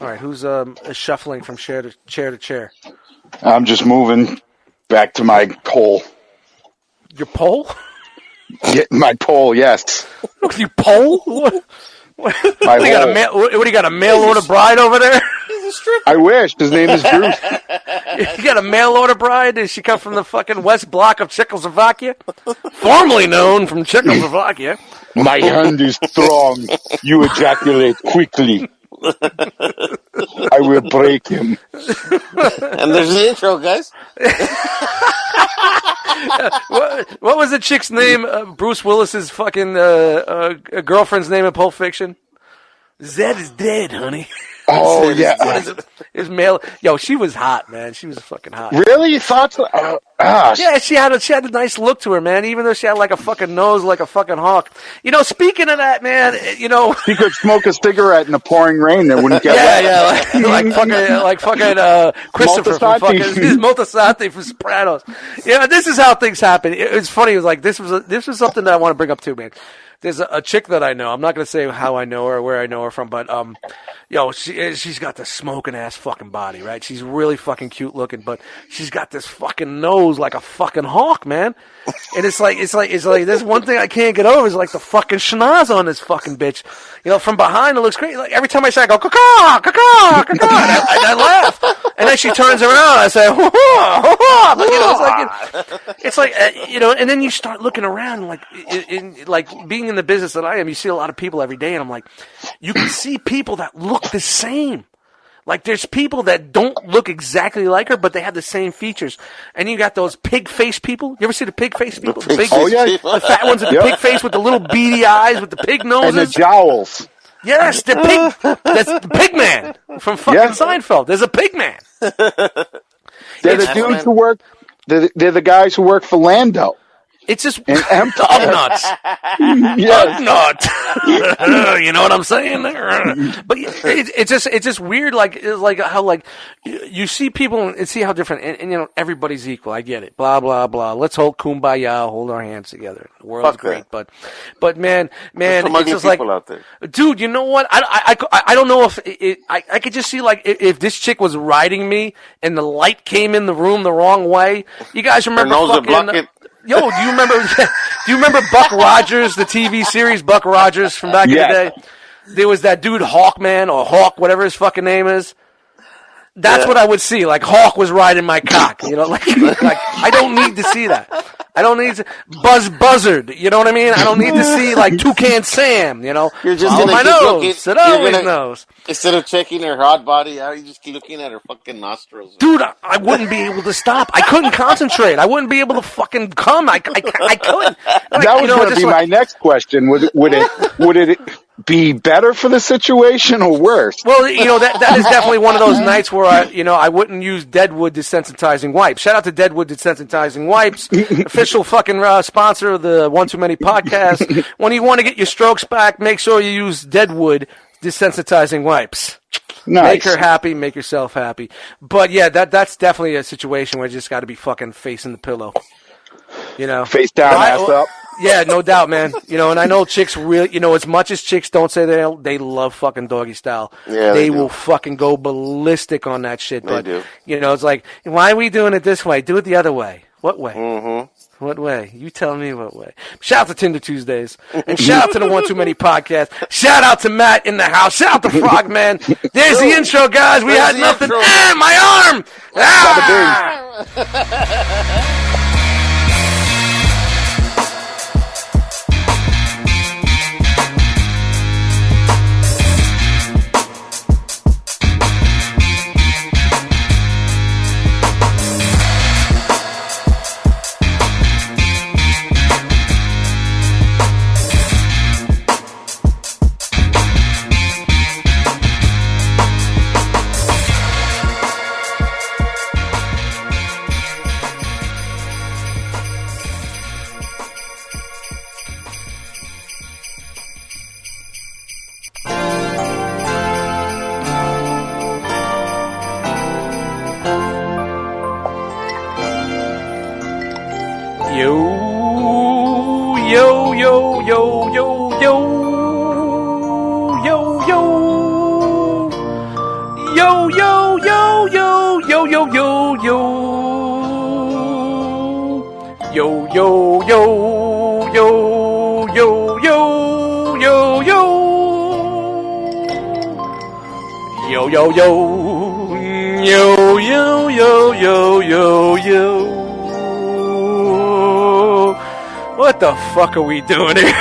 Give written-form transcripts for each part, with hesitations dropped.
All right, who's shuffling from chair to chair? I'm just moving back to my pole. Your pole? Yeah, my pole, yes. You pole? What do you got, a mail order bride over there? I wish. His name is Bruce. You got a mail order bride? Does she come from the fucking West Block of Czechoslovakia? Formerly known from Czechoslovakia. My hand is strong. You ejaculate quickly. I will break him. And there's the intro, guys. What was the chick's name? Bruce Willis's fucking girlfriend's name in Pulp Fiction? Zed is dead, honey. Oh, yeah. His male. Yo, she was hot, man. She was fucking hot. Really? You thought so? Yeah, she had a nice look to her, man, even though she had like a fucking nose like a fucking hawk. You know, speaking of that, man, you know. She could smoke a cigarette in the pouring rain that wouldn't get wet. Yeah, like fucking Christopher from fucking Moltisanti from Sopranos. Yeah, this is how things happen. It's funny. It was like, this was something that I want to bring up too, man. There's a chick that I know. I'm not going to say how I know her or where I know her from, but, she's got this smoking ass fucking body, right? She's really fucking cute looking, but she's got this fucking nose like a fucking hawk, man. And it's like, there's one thing I can't get over is like the fucking schnoz on this fucking bitch. You know, from behind it looks great. Like every time I say, I go, caw, caw, caw, caw, I laugh. And then she turns around, I say, hoo hoo, but you know, it's like, and then you start looking around, like being in the business that I am, you see a lot of people every day, and I'm like, you can see people that look the same. Like, there's people that don't look exactly like her, but they have the same features. And you got those pig-faced people. You ever see the pig-faced people? The fat ones with the pig face with the little beady eyes with the pig noses. And the jowls. Yes, the pig. That's the pig man from fucking Seinfeld. There's a pig man. They're the dudes who work. They're the guys who work for Lando. It's just Ugnaughts. Ugnaught. You know what I'm saying there? But it's just weird. Like how you see people and see how different. And you know, everybody's equal. I get it. Blah blah blah. Let's hold kumbaya. Hold our hands together. The world's great. But man, it's just like, out there. Dude, you know what? I don't know if I could just see like if this chick was riding me and the light came in the room the wrong way. You guys remember fucking. Yo, do you remember Buck Rogers, the TV series Buck Rogers from back in the day? There was that dude Hawkman or Hawk, whatever his fucking name is. That's what I would see. Like Hawk was riding my cock, you know, like I don't need to see that. I don't need to Buzzard, you know what I mean? I don't need to see like Toucan Sam, you know. You're just my nose. It always knows. Instead of checking her hot body out, you just keep looking at her fucking nostrils. Dude, I wouldn't be able to stop. I couldn't concentrate. I wouldn't be able to fucking come. I couldn't. Like, that was going to be my next question. Would it be better for the situation or worse? Well, you know, that is definitely one of those nights where I wouldn't use Deadwood desensitizing wipes. Shout out to Deadwood desensitizing wipes, official fucking sponsor of the One Too Many podcast. When you want to get your strokes back, make sure you use Deadwood desensitizing wipes. Nice. Make her happy, make yourself happy. But yeah, that's definitely a situation where you just got to be fucking facing the pillow. You know, face down, ass up. Yeah, no doubt, man. You know, and I know chicks really, you know, as much as chicks don't say they love fucking doggy style. Yeah, they will fucking go ballistic on that shit. But, do. You know, it's like, why are we doing it this way? Do it the other way. What way? Mm-hmm. What way? You tell me what way. Shout out to Tinder Tuesdays. And shout out to the One Too Many podcast. Shout out to Matt in the house. Shout out to Frogman. There's the intro, guys. We had nothing. Ah, my arm! Ah! Yo, yo, yo, yo, yo, yo, yo. Yo, yo, yo. Yo, yo, yo, yo, yo, yo. What the fuck are we doing here?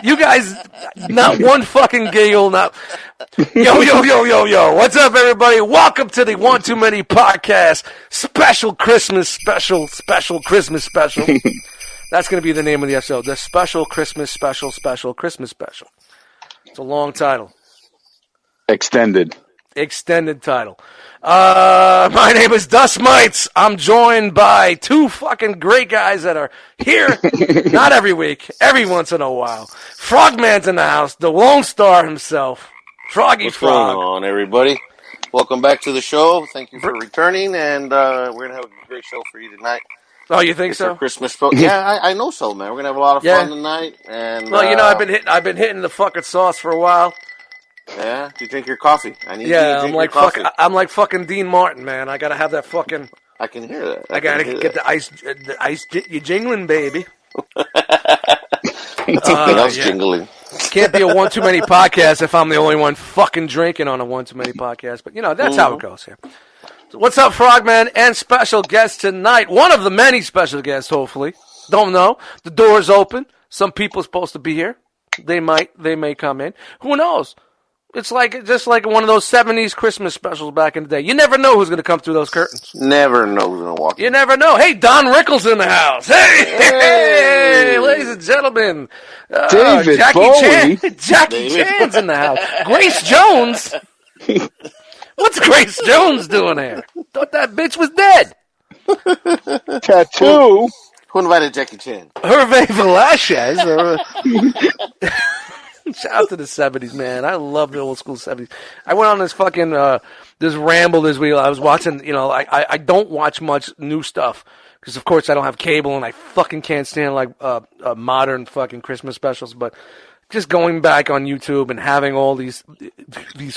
You guys, not one fucking giggle, not... Yo, yo, yo, yo, yo. What's up, everybody? Welcome to the One Too Many Podcast special Christmas special Christmas special. That's going to be the name of the episode. The special Christmas special Christmas special. It's a long title. Extended title. My name is Dust Mites. I'm joined by two fucking great guys that are here, not every week, every once in a while. Frogman's in the house, the Lone Star himself, Froggy What's Frog. going on, everybody? Welcome back to the show. Thank you for returning, and we're gonna have a great show for you tonight. Oh, you think It's so? our Christmas show. Yeah, I know so, man. We're gonna have a lot of fun tonight. And well, you know, I've been hitting the fucking sauce for a while. Yeah, do you drink your coffee? I need you to Yeah, drink your coffee. I'm like fucking Dean Martin, man. I gotta have that fucking. I can hear that. I gotta get the ice you jingling, baby. Something else jingling. Can't be a One Too Many podcast if I'm the only one fucking drinking on a One Too Many podcast. But, you know, that's how it goes here. So what's up, Frogman and special guest tonight? One of the many special guests, hopefully. Don't know. The door's open. Some people are supposed to be here. They may come in. Who knows? It's just like one of those 70s Christmas specials back in the day. You never know who's going to come through those curtains. Never know who's going to walk in. You never know. Hey, Don Rickles in the house. Hey, ladies and gentlemen. David Jackie Bowie. Jackie Chan's in the house. Grace Jones. What's Grace Jones doing here? Thought that bitch was dead. Tattoo. Who invited Jackie Chan? Hervé Velasquez. Shout out to the 70s, man. I love the old school 70s. I went on this fucking, this ramble this week. I was watching, you know, I don't watch much new stuff. Because, of course, I don't have cable and I fucking can't stand, like, modern fucking Christmas specials. But just going back on YouTube and having all these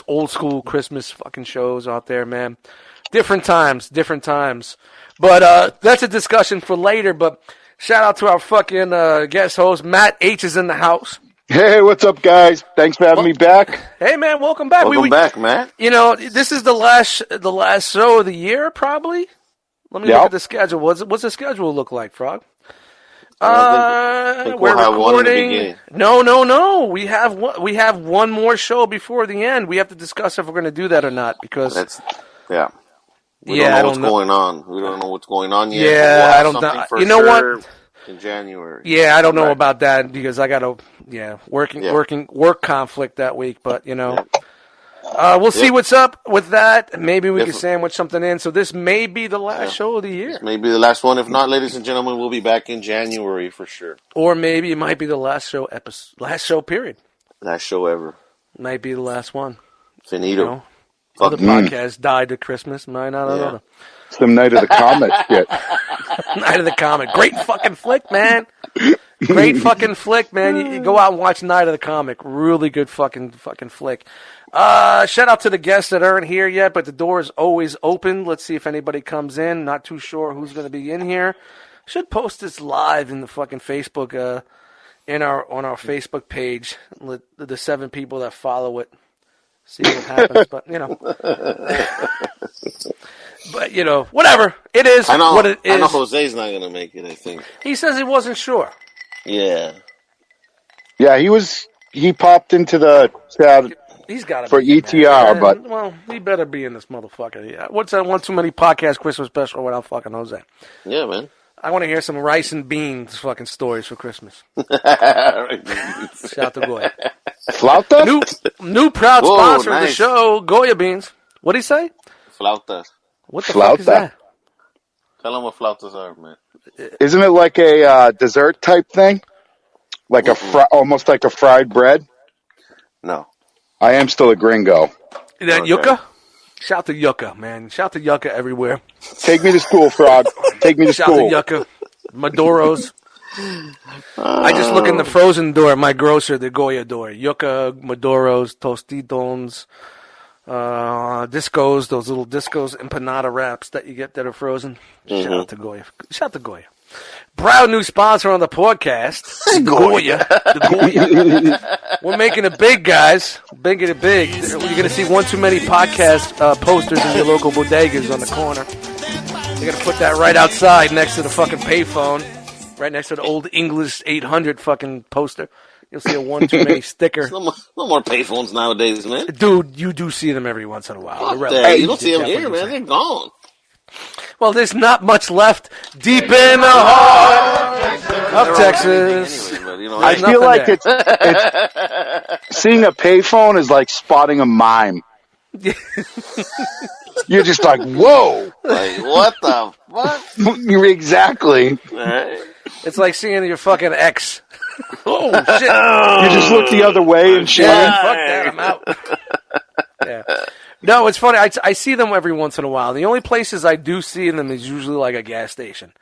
old school Christmas fucking shows out there, man. Different times. But that's a discussion for later. But shout out to our fucking guest host. Matt H. is in the house. Hey, what's up, guys? Thanks for having me back. Hey, man, welcome back. Welcome back, Matt. You know, this is the last show of the year, probably. Let me look at the schedule. What's the schedule look like, Frog? I think we're we'll have one in the recording. beginning. No. We have one more show before the end. We have to discuss if we're going to do that or not because We don't know what's going on. We don't know what's going on yet. Yeah, we'll I don't know. for You know sure what? In January. Yeah, I don't know about that because I got to work conflict that week. But you know, we'll see what's up with that. Maybe we can sandwich something in. So this may be the last show of the year. Maybe the last one. If not, ladies and gentlemen, we'll be back in January for sure. Or maybe it might be the last show period. Last show ever. Might be the last one. Finito. You know? Other podcasts died at Christmas. Might not know. Some Night of the Comet shit. Night of the Comet. Great fucking flick, man. Great fucking flick, man. You go out and watch Night of the Comic. Really good fucking flick. Shout out to the guests that aren't here yet, but the door is always open. Let's see if anybody comes in. Not too sure who's going to be in here. Should post this live in the fucking Facebook, on our Facebook page. Let the 7 people that follow it see what happens. But you know. But, you know, whatever. It is what it is. I know Jose's not going to make it, I think. He says he wasn't sure. Yeah. Yeah, he popped into the chat He's got to for be ETR, but... Well, he better be in this motherfucker. Yeah. What's that One Too Many Podcast Christmas special without fucking Jose? Yeah, man. I want to hear some rice and beans fucking stories for Christmas. Shout out to Goya. Flauta? New proud sponsor of the show, Goya Beans. What'd he say? Flautas. What the fuck is that? Tell him what flautas are, man. Isn't it like a dessert type thing? Like almost like a fried bread? No. I am still a gringo. Is that yucca? Shout to yucca, man. Shout to yucca everywhere. Take me to school, Frog. Take me to school. Shout to yucca. Maduros. I just look in the frozen door at my grocer, the Goya door. Yucca, Maduros, Tostitos, discos, those little discos empanada wraps that you get that are frozen. Shout out to Goya. Shout out to Goya. Proud new sponsor on the podcast. Goya. We're making it big, guys. Making it big. You're going to see one too many podcast posters in your local bodegas on the corner. You're going to put that right outside next to the fucking payphone. Right next to the old English 800 fucking poster. You'll see a one too many sticker. No more payphones nowadays, man. Dude, you do see them every once in a while. You don't see them here, man. They're gone. Well, there's not much left deep in the heart of Texas. Anyway, but, I feel like it's seeing a payphone is like spotting a mime. You're just like, whoa. Like, what the fuck? Exactly. Right. It's like seeing your fucking ex. Oh, shit. You just look the other way and shit. Yeah, fuck that. I'm out. Yeah. No, it's funny. I see them every once in a while. The only places I do see them is usually like a gas station.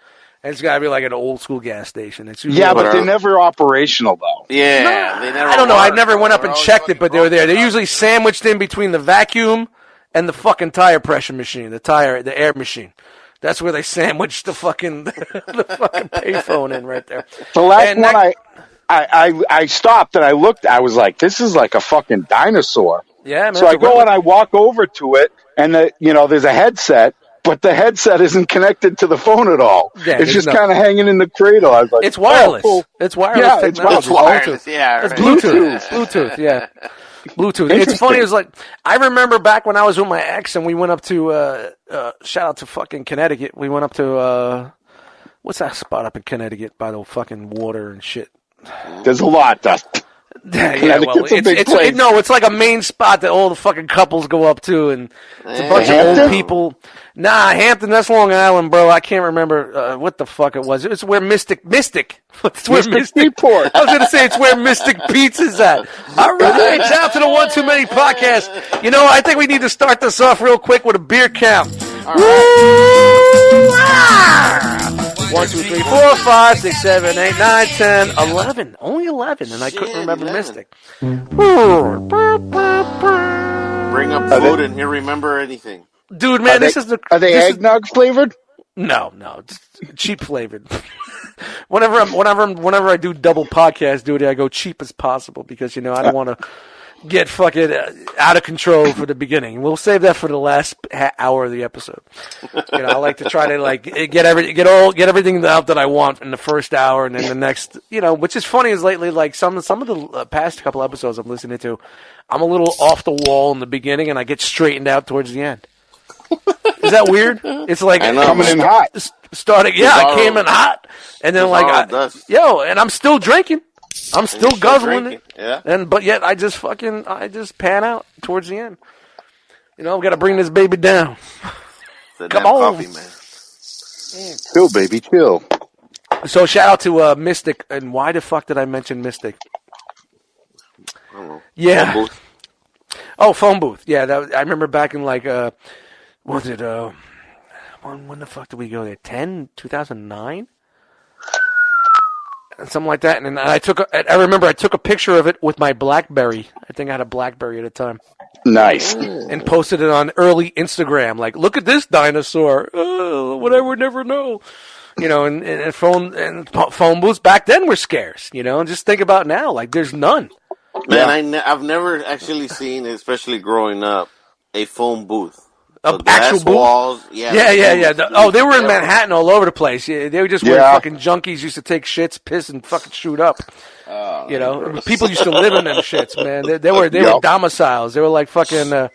And it's got to be like an old school gas station. It's usually but they're never operational, though. Yeah. They never I don't know. I never went up and checked it, but they were there. They're usually sandwiched in between the vacuum and the fucking tire pressure machine, the air machine. That's where they sandwiched the fucking payphone in right there. The last one I stopped and I looked. I was like, this is like a fucking dinosaur. Yeah, man. So I go and I walk over to it, and there's a headset, but the headset isn't connected to the phone at all. Yeah, it's just kind of hanging in the cradle. I was like, it's wireless. Oh, cool. It's wireless. Yeah, technology. it's wireless. Yeah, it's Bluetooth. Bluetooth. Yeah. Bluetooth. It's funny. It was like I remember back when I was with my ex, and we went up to shout out to fucking Connecticut. We went up to what's that spot up in Connecticut by the fucking water and shit. There's a lot, Dusty. Yeah, well, it's like a main spot that all the fucking couples go up to, and it's a bunch of old people. Nah, Hampton, that's Long Island, bro. I can't remember what the fuck it was. It's where Mystic. It's where Mystic Port. I was going to say it's where Mystic Pizza's at. All right, shout out to the One Too Many podcast. You know, I think we need to start this off real quick with a beer count. All right. 1, 2, 3, 4, 5, 6, 7, 8, 9, 10, 11. Only 11, and I couldn't remember 11. Mystic. Bring up food and he'll remember anything. Dude, man, Are they eggnog flavored? No, it's cheap flavored. Whenever I do double podcast duty, I go cheap as possible because I don't want to get fucking out of control for the beginning. We'll save that for the last hour of the episode. I like to try to get everything out that I want in the first hour, and then the next. Which is funny is lately some of the past couple episodes I'm listening to, I'm a little off the wall in the beginning, and I get straightened out towards the end. Is that weird? It's like coming in hot. Starting, I came in hot, and then and I'm still drinking. I'm still guzzling it. Yeah. But yet I just pan out towards the end. I've got to bring this baby down. Come on. Coffee, man. Chill, baby, chill. So shout out to Mystic. And why the fuck did I mention Mystic? I don't know. Yeah. Phone booth. Oh, phone booth. Yeah, I remember back in when the fuck did we go there? 2009? Something like that, and I remember I took a picture of it with my BlackBerry. I think I had a BlackBerry at the time. Nice. And posted it on early Instagram. Like, look at this dinosaur. What I would never know. And phone booths back then were scarce. And just think about now. Like, there's none. Man, I've never actually seen, especially growing up, a phone booth. Actual walls. Yeah. They were in Manhattan all over the place. Yeah, they were just where fucking junkies used to take shits, piss, and fucking shoot up. People used to live in them shits, man. They were domiciles. They were like fucking.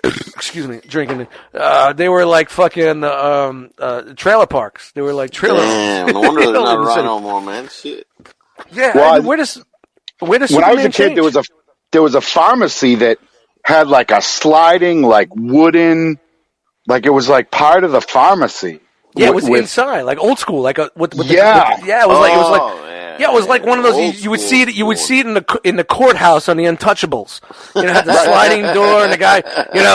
Excuse me, drinking. They were like fucking trailer parks. They were like trailer. Damn, no wonder they're not around no more, man. Shit. Yeah, well, where does when I was a kid, there was a pharmacy that had like a sliding, like wooden, like it was like part of the pharmacy. Yeah, it was inside, like old school, like it was like one of those you would see it in the courthouse on the Untouchables. Had the sliding door, and the guy,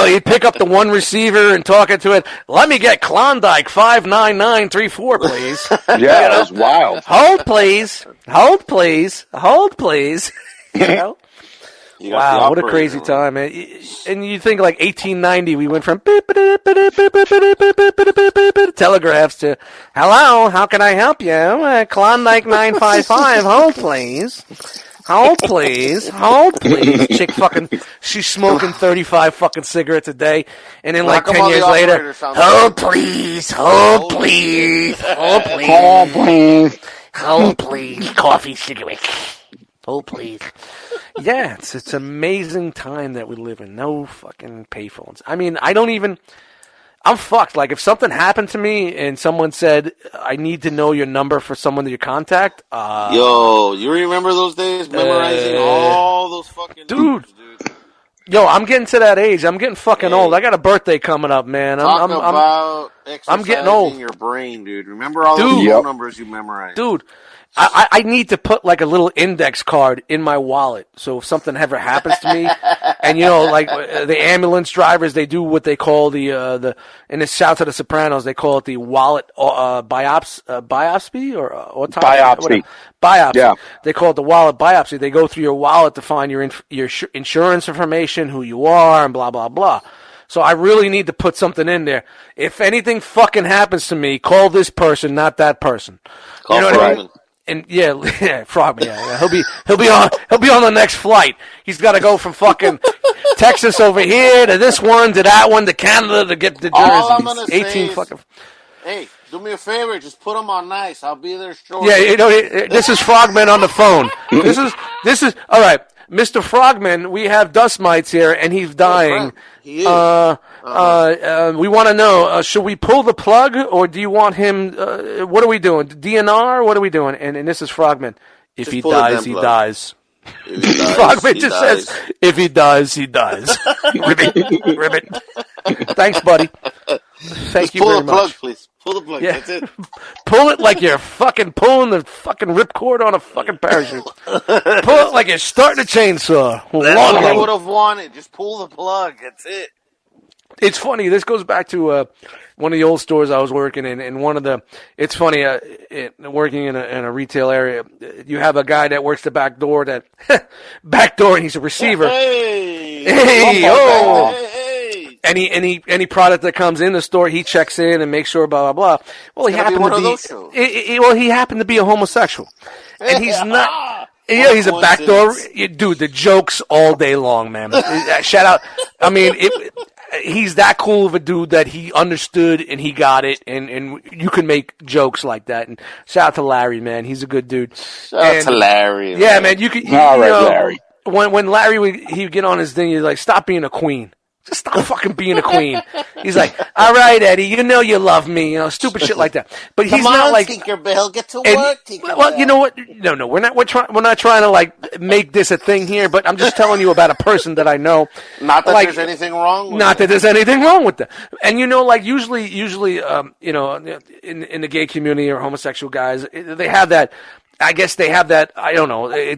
he'd pick up the one receiver and talk into it. Let me get Klondike 59934, please. Yeah, it was wild. Hold please. Wow, what a crazy time, man. And you think like 1890, we went from telegraphs to, hello, how can I help you? Klondike 955, hold please. Hold please. Hold please. Chick fucking, she's smoking 35 fucking cigarettes a day. And then like 10 years later, hold please. Hold please. Hold please. Hold please. Hold please. Coffee, cigarettes. Hold please. Yeah, it's an amazing time that we live in. No fucking payphones. I mean, I'm fucked. Like, if something happened to me and someone said, I need to know your number for someone that you contact. Yo, you remember those days memorizing all those fucking numbers, dude? Yo, I'm getting to that age. I'm getting fucking old. I got a birthday coming up, man. I'm getting old. Your brain, dude. Remember all those phone numbers you memorized. Dude. I need to put like a little index card in my wallet, so if something ever happens to me, and like the ambulance drivers, they do what they call the in the South of the Sopranos, they call it the wallet biopsy or autopsy. Biopsy. Yeah. They call it the wallet biopsy. They go through your wallet to find your insurance information, who you are, and blah blah blah. So I really need to put something in there. If anything fucking happens to me, call this person, not that person. Call Frogman. And Frogman. Yeah. He'll be on the next flight. He's got to go from fucking Texas over here to this one to that one to Canada to get to Jersey. All I'm gonna say 18 is, fucking. Hey, do me a favor. Just put them on nice. I'll be there shortly. Yeah, this is Frogman on the phone. This is all right. Mr. Frogman, we have dust mites here, and he's dying. He is. We want to know, should we pull the plug, or do you want him, what are we doing? DNR? What are we doing? And this is Frogman. If he dies, he dies. Frogman just says, if he dies, he dies. Ribbit. Thanks, buddy. Thank you very much. Pull the plug, please. Pull the plug. Yeah. That's it. Pull it like you're fucking pulling the fucking ripcord on a fucking parachute. Pull it like you're starting a chainsaw. That's what I would have wanted. Just pull the plug. That's it. It's funny. This goes back to one of the old stores I was working in, and it's funny. Working in a retail area, you have a guy that works the back door. And he's a receiver. Hey. Any product that comes in the store, he checks in and makes sure, blah blah blah. Well, he happened to be a homosexual, and he's not. Yeah, he's a backdoor dude. The jokes all day long, man. Shout out. I mean, he's that cool of a dude that he understood and he got it, and you can make jokes like that. And shout out to Larry, man. He's a good dude. Shout out to Larry. Yeah, man. You could. Larry. When Larry he'd get on his thing, he's like, "Stop being a queen. Just stop fucking being a queen." He's like, "All right, Eddie, you know you love me," stupid shit like that. But he's not like Tinkerbell, get to work. Tinkerbell. Well, you know what? No, we're not trying to like make this a thing here. But I'm just telling you about a person that I know. Not that there's anything wrong with that there's anything wrong with that. And like usually, in the gay community or homosexual guys, they have that. I guess they have that. I don't know. I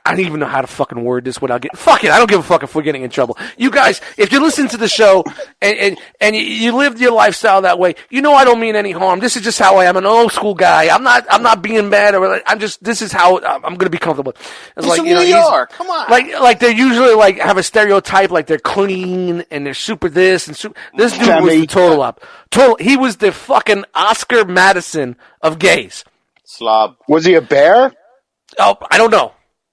don't even know how to fucking word this without getting. Fuck it. I don't give a fuck if we're getting in trouble. You guys, if you listen to the show and you lived your lifestyle that way, I don't mean any harm. This is just how I am. An old school guy. I'm not being bad or this is how I'm going to be comfortable. It's like, New York. Come on. Like they usually like have a stereotype, like they're clean and they're super this and super. This dude was the total up. He was the fucking Oscar Madison of gays. Slob. Was he a bear? Oh, I don't know.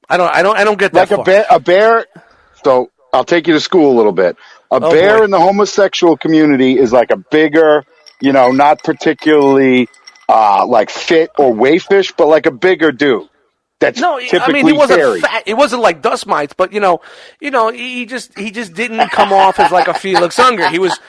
I don't get that. Like a bear. So I'll take you to school a little bit. A bear in the homosexual community is like a bigger, not particularly like fit or wayfish, but like a bigger dude. That's typically he wasn't hairy. fat. It wasn't like dust mites, but he just didn't come off as like a Felix Unger. He was.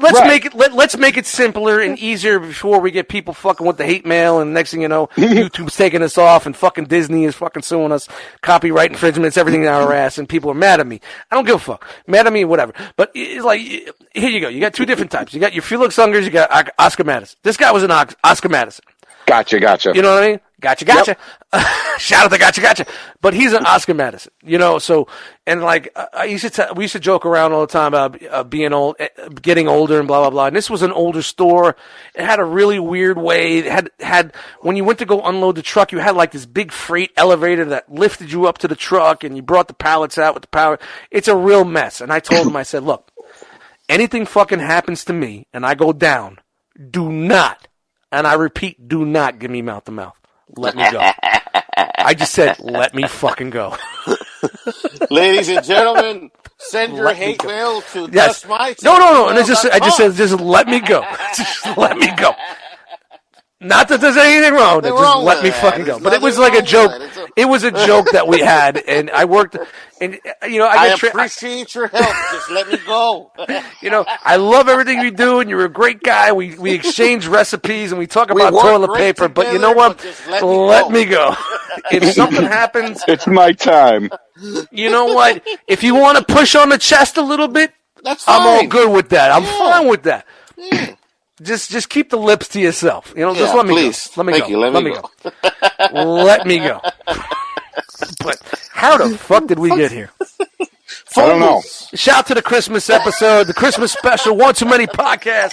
Let's make it simpler and easier before we get people fucking with the hate mail, and next thing you know, YouTube's taking us off, and fucking Disney is fucking suing us, copyright infringements, everything in our ass, and people are mad at me. I don't give a fuck. Mad at me, whatever. But it's like, here you go. You got two different types. You got your Felix Ungers. You got Oscar Madison. This guy was an Oscar Madison. Gotcha. You know what I mean? Gotcha. Shout out to Gotcha. But he's an Oscar Madison, so, and like, we used to joke around all the time about being old, getting older and blah, blah, blah. And this was an older store. It had a really weird way. It had, when you went to go unload the truck, you had like this big freight elevator that lifted you up to the truck and you brought the pallets out with the power. It's a real mess. And I told him, I said, look, anything fucking happens to me and I go down, do not, and I repeat, do not give me mouth to mouth. Let me go. I just said, let me fucking go. Ladies and gentlemen, send your hate mail to yes. No. And I just said, just let me go. Just let me go. Not that there's anything wrong. Just let me fucking go. But it was like a joke. It was a joke that we had, and I worked. And I appreciate your help. Just let me go. I love everything you do, and you're a great guy. We exchange recipes and we talk about toilet paper. Together, but you know what? Let me go. If something happens, it's my time. You know what? If you want to push on the chest a little bit, that's fine. I'm all good with that. I'm fine with that. Yeah. Just keep the lips to yourself. Just let me please. Go. Let me go. Let me go. Let me go. But how the fuck did we get here? I don't know. Shout out to the Christmas episode, the Christmas special, One Too Many podcast.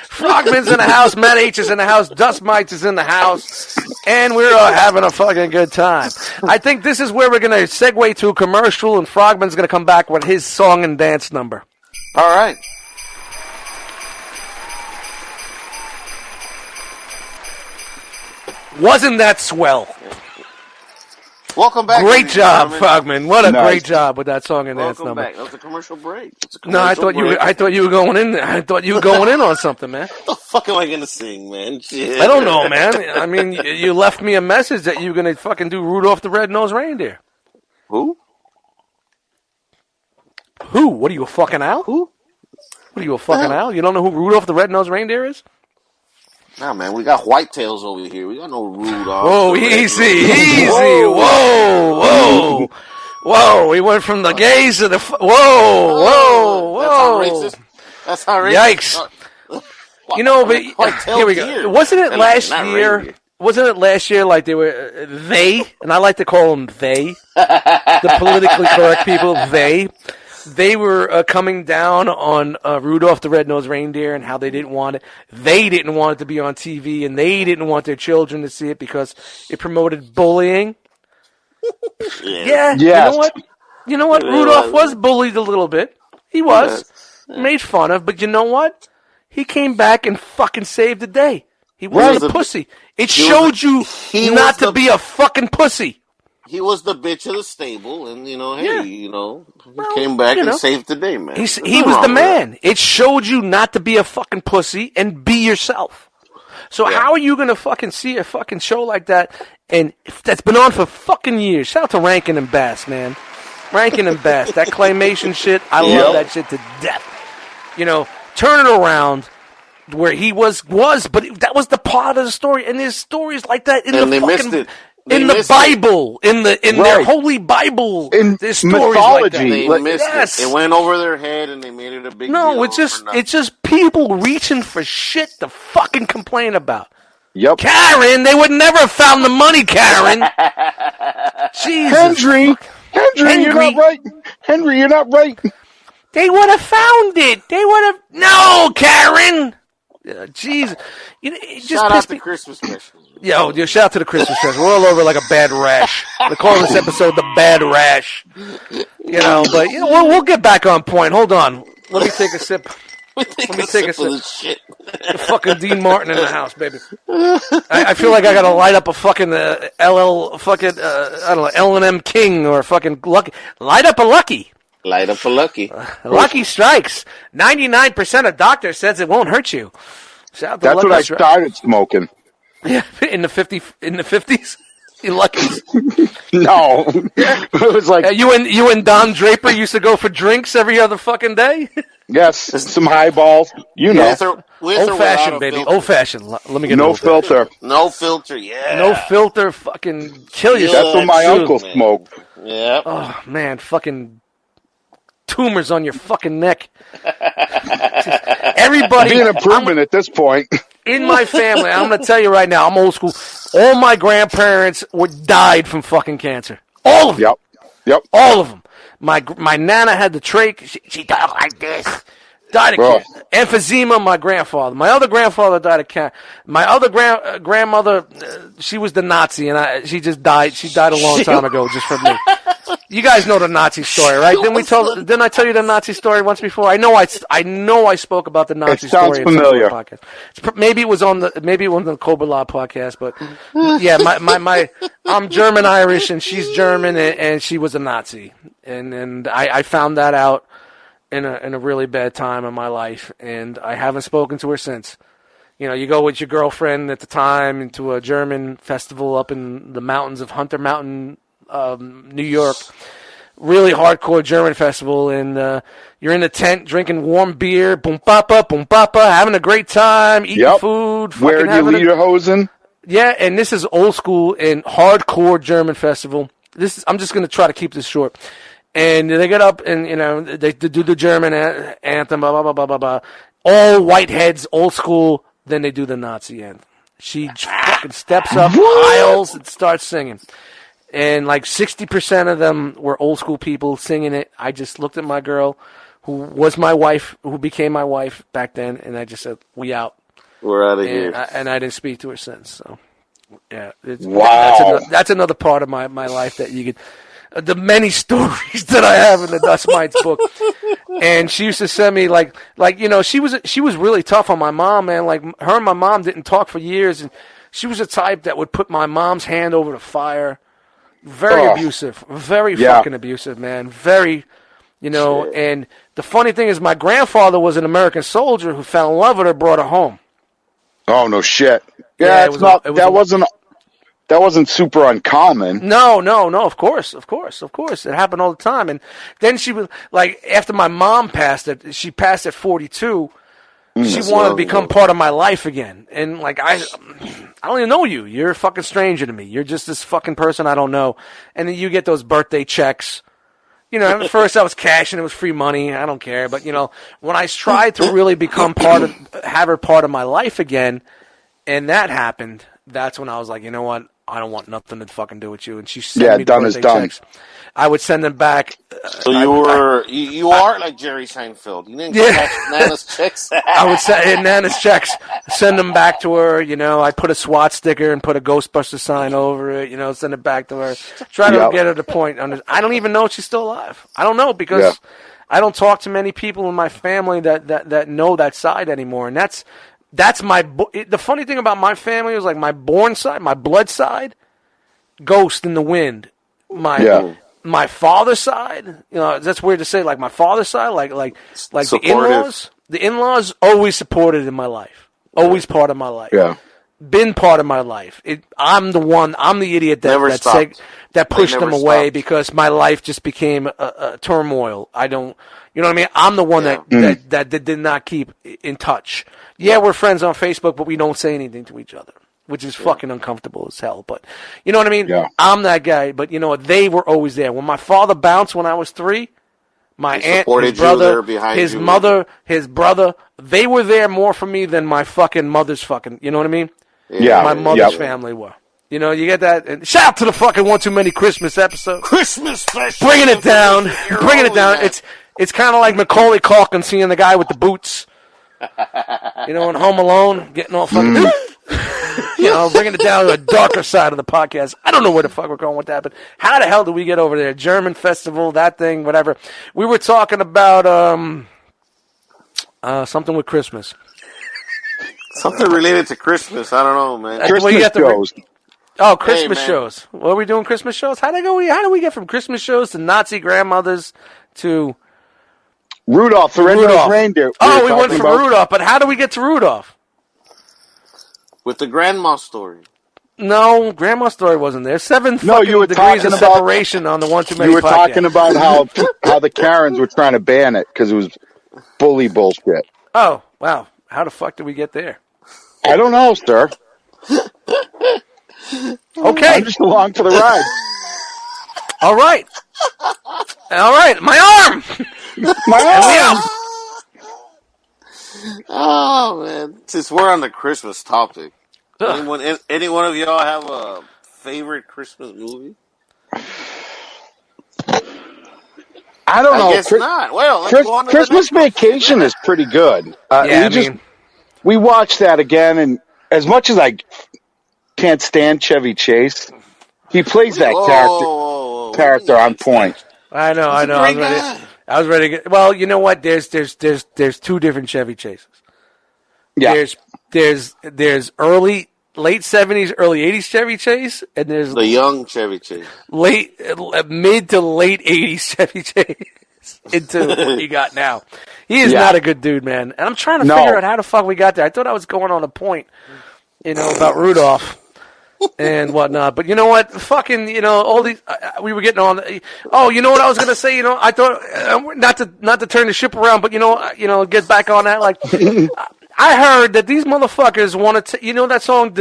Frogman's in the house, Matt H is in the house, Dust Mites is in the house, and we're having a fucking good time. I think this is where we're going to segue to a commercial, and Frogman's going to come back with his song and dance number. All right. Wasn't that swell? Welcome back. Great job, Frogman. What a great job with that song and dance number. Welcome back. That was a commercial break. I thought you were going in. I thought you were going in on something, man. What the fuck am I gonna sing, man? Shit. I don't know, man. I mean, you left me a message that you were gonna fucking do Rudolph the Red-Nosed Reindeer. Who? What are you, a fucking owl? What are you, a fucking owl? You don't know who Rudolph the Red-Nosed Reindeer is? Nah, man, we got whitetails over here. We got no Rudolph. Whoa, easy. Whoa. We went from the gays to the... Whoa. That's how racist. Yikes. But here we go. Wasn't it last year... Wasn't it last year like they were... They, and I like to call them they, the politically correct people, they were coming down on Rudolph the Red-Nosed Reindeer and how they didn't want it. They didn't want it to be on TV, and they didn't want their children to see it because it promoted bullying. Yeah. Yes. You know what? Rudolph was bullied a little bit. He was. Made fun of, but you know what? He came back and fucking saved the day. He wasn't a pussy. It showed you not to be a fucking pussy. He was the bitch of the stable, and he came back and saved the day, man. He was the man. It showed you not to be a fucking pussy and be yourself. So how are you gonna fucking see a fucking show like that? And that's been on for fucking years. Shout out to Rankin and Bass, man. Rankin and Bass, that claymation shit. I love that shit to death. Turn it around. Where he was, but that was the part of the story, and there's stories like that in the fucking. In the Bible, in their holy Bible, there's stories mythology. Like that. It went over their head, and they made it a big deal. No, it's just people reaching for shit to fucking complain about. Yep. Karen, they would never have found the money, Karen. Jesus. Henry, you're not right. Henry, you're not right. They would have found it. No, Karen. Jesus. Shout out to Christmas special. Yo, shout out to the Christmas special. We're all over like a bad rash. They call this episode the bad rash. But we'll get back on point. Hold on. Let me take a sip. Let me take a sip. Shit. Fucking Dean Martin in the house, baby. I feel like I gotta light up a fucking L&M King or fucking Lucky. Light up a Lucky. Light up a Lucky. Lucky Strikes. 99% of doctors says it won't hurt you. Shout out to That's Lucky what I Strikes. started smoking. Yeah, in the 50s. You lucky. No, it was like you and Don Draper used to go for drinks every other fucking day. Yes, some highballs. Old fashioned, baby. Old fashioned. Let me get no filter. No filter. Yeah. No filter. Fucking kill yourself. That's what my uncle smoked. Yeah. Oh man, fucking tumors on your fucking neck. Everybody. Be an improvement at this point. in my family, I'm going to tell you right now, I'm old school. All my grandparents died from fucking cancer. All of them. Yep. All of them. My nana had the trach. She died like this. Died of cancer. Emphysema, my grandfather. My other grandfather died of cancer. My other grandmother, she was the Nazi, and she just died. She died a long time ago just from me. You guys know the Nazi story, right? Didn't I tell you the Nazi story once before? I know I spoke about the Nazi story. It sounds familiar. Podcast. Maybe it was on the Cobra Law podcast, but yeah, I'm German Irish and she's German and she was a Nazi, and I found that out in a really bad time in my life, and I haven't spoken to her since. You know, you go with your girlfriend at the time into a German festival up in the mountains of Hunter Mountain, New York, really hardcore German festival, and you're in the tent drinking warm beer, boom papa, having a great time, eating food, wearing your lederhosen. Yeah, and this is old school and hardcore German festival. I'm just going to try to keep this short. And they get up and, you know, they do the German anthem, blah, blah, blah, blah, blah, blah. All white heads, old school. Then they do the Nazi anthem. She fucking steps up, aisles, and starts singing. And like 60% of them were old school people singing it. I just looked at my girl, who was my wife, who became my wife back then, and I just said, "We out. We're out of here." And I didn't speak to her since. So, yeah. Wow. That's another part of my life that you could... the many stories that I have in the Dust Mites book. And she used to send me like you know, she was really tough on my mom, man. Like her and my mom didn't talk for years, and she was the type that would put my mom's hand over the fire. Very abusive, very fucking abusive, man. Very, you know. Shit. And the funny thing is, my grandfather was an American soldier who fell in love with her, brought her home. Oh no shit! Yeah, that wasn't super uncommon. No, of course. It happened all the time. And then she was, like, after my mom passed it, she passed at 42, she wanted to become part of my life again. And, like, I don't even know you. You're a fucking stranger to me. You're just this fucking person I don't know. And then you get those birthday checks. You know, at first I was cash and it was free money. I don't care. But, you know, when I tried to really become have her part of my life again, and that happened, that's when I was like, you know what? I don't want nothing to fucking do with you. And she sent me done is done. checks. I would send them back. So you are like Jerry Seinfeld. You didn't catch Nana's checks. I would send Nana's checks, send them back to her. You know, I put a SWAT sticker and put a Ghostbuster sign over it. You know, send it back to her. Try to get her to point. I don't even know if she's still alive. I don't know because I don't talk to many people in my family that know that side anymore. And that's the funny thing about my family is like my born side, my blood side, ghost in the wind. My father's side, you know, that's weird to say. Like my father's side, like the in-laws always supported in my life, always part of my life. Yeah, been part of my life. I'm the idiot that pushed them away because my life just became a turmoil. I don't. You know what I mean? I'm the one that did not keep in touch. Yeah, we're friends on Facebook, but we don't say anything to each other, which is fucking uncomfortable as hell. But you know what I mean? Yeah. I'm that guy. But you know what? They were always there. When my father bounced when I was 3, my aunt, his brother, his mother, his brother, they were there more for me than my fucking mother's fucking, you know what I mean? Yeah. My mother's family were. You know, you get that. And shout out to the fucking One Too Many Christmas episode. Christmas special. Bringing it down. It's kind of like Macaulay Culkin seeing the guy with the boots. You know, in Home Alone, getting all fucking, you know, bringing it down to a darker side of the podcast. I don't know where the fuck we're going with that, but how the hell did we get over there? German festival, that thing, whatever. We were talking about something with Christmas. Something related to Christmas. I don't know, man. Christmas shows. Christmas shows. What are we doing? Christmas shows? How do we get from Christmas shows to Nazi grandmothers to Rudolph the Red-Nosed Reindeer? We went from Rudolph, but how do we get to Rudolph? With the grandma story. No, grandma's story wasn't there. 7 fucking degrees of separation on the One Too Many You were podcast. talking about how the Karens were trying to ban it because it was bully bullshit. Oh, wow. How the fuck did we get there? I don't know, sir. Okay. I'm just along for the ride. All right. My arm! My arm! Oh man! Since we're on the Christmas topic, any one of y'all have a favorite Christmas movie? I don't know. I guess not. Well, let's go on to the Christmas next Vacation question. is pretty good. Yeah, We watched that again, and as much as I can't stand Chevy Chase, he plays that character on point. I know. He's a great guy. I was ready to get. Well, you know what? There's two different Chevy Chases. Yeah. There's late 70s, early 80s Chevy Chase, and there's the young Chevy Chase. Mid to late 80s Chevy Chase into what you got now. He is not a good dude, man. And I'm trying to figure out how the fuck we got there. I thought I was going on a point, about Rudolph and whatnot. But you know what? Fucking, all these. We were getting on. Oh, you know what I was gonna say? I thought not to turn the ship around, but get back on that. Like, I heard that these motherfuckers want to. That song?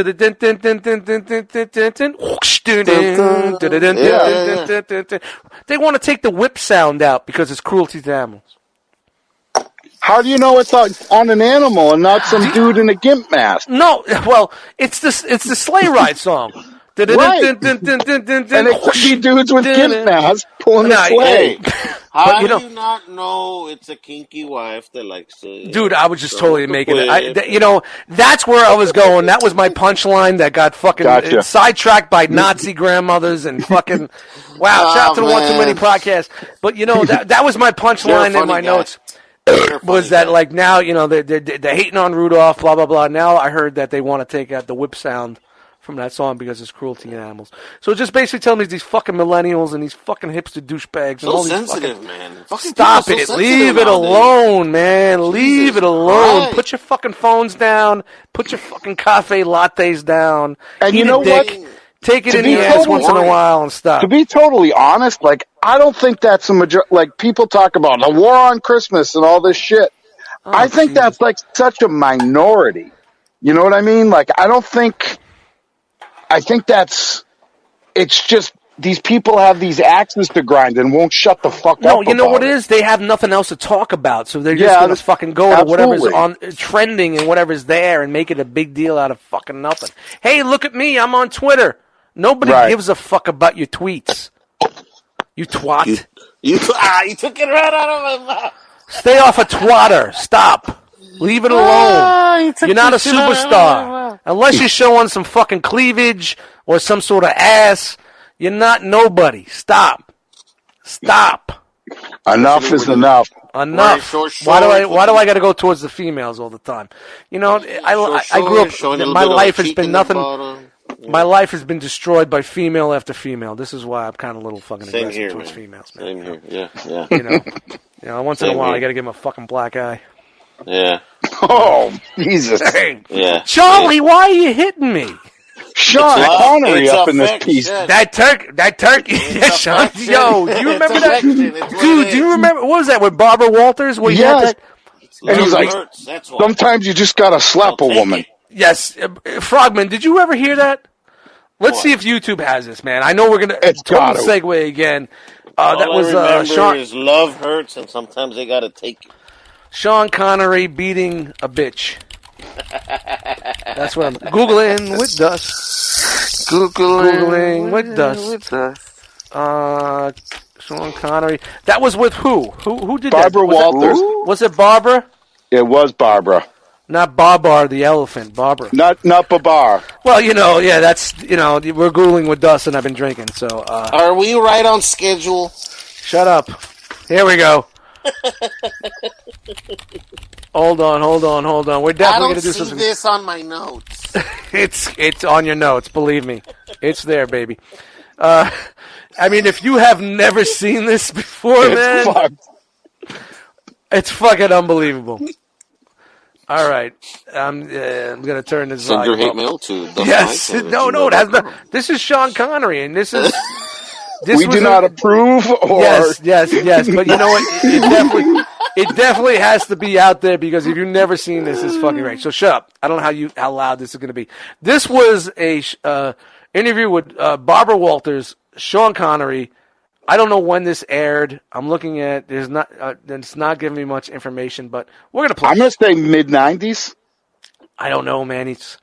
They want to take the whip sound out because it's cruelty to animals. How do you know it's on an animal and not some dude in a gimp mask? No, well, it's the sleigh ride song. Right. And it could be dudes with gimp masks pulling the sleigh. How do you not know it's a kinky wife that likes to... Dude, I was just totally making it. That's where I was going. That was my punchline that got fucking sidetracked by Nazi grandmothers and fucking... Wow, shout out to the One Too Many podcast. But, that was my punchline in my notes. Was that like now they're hating on Rudolph, blah blah blah. Now I heard that they want to take out the whip sound from that song because it's cruelty to animals. So it just basically telling me these fucking millennials and these fucking hipster douchebags and all these sensitive, man. Stop it! Leave it alone, man. Leave it alone. Right. Put your fucking phones down. Put your fucking cafe lattes down. And you know what? Take it in the ass once in a while and stop. To be totally honest, I don't think that's a majority. People talk about the war on Christmas and all this shit. I think that's such a minority. You know what I mean? I think it's just these people have these axes to grind and won't shut the fuck up. No, you know what it is? They have nothing else to talk about, so they're just going to fucking go to whatever's on trending and whatever's there and make it a big deal out of fucking nothing. Hey, look at me. I'm on Twitter. Nobody gives a fuck about your tweets. You twat. You took it right out of my mouth. Stay off a twatter. Stop. Leave it alone. You're not a superstar. Unless you're showing some fucking cleavage or some sort of ass, you're not nobody. Stop. Enough is enough. Enough. Why do I got to go towards the females all the time? I grew up. My life has been nothing. My life has been destroyed by female after female. This is why I'm kind of a little fucking aggressive towards females, man. Same here, yeah. Once in a while, I got to give him a fucking black eye. Yeah. Oh, Jesus. Yeah. Charlie, why are you hitting me? Sean Connery up in this piece. Shit. That turkey. Sean, yo, do you remember that? Dude, do you remember, what was that, with Barbara Walters? Yes. And he's like, sometimes you just got to slap a woman. Yes. Frogman, did you ever hear that? Let's see if YouTube has this, man. I know we're going to total segue again. That was Sean. His love hurts, and sometimes they got to take it. Sean Connery beating a bitch. That's what I'm Googling with Dust. Googling with Dust. Sean Connery. That was with who? Who did that? Barbara Walters. Was it Barbara? It was Barbara. Not Babar the elephant, Barbara. Not Babar. Well, that's, we're Googling with Dust and I've been drinking, so. Are we right on schedule? Shut up. Here we go. Hold on. We're definitely going to do something. I don't see this on my notes. It's on your notes, believe me. It's there, baby. If you have never seen this before, man. It's fucking unbelievable. All right, I'm gonna turn this. Send your hate mail to. Yes, no, it has not. This is Sean Connery, and this is. We do not approve. Or Yes, but you know what? It definitely has to be out there because if you've never seen this, it's fucking right. So shut up. I don't know how loud this is gonna be. This was a interview with Barbara Walters, Sean Connery, I don't know when this aired. I'm looking at it's not giving me much information, but we're gonna play. I'm gonna say mid-90s. I don't know, man. He's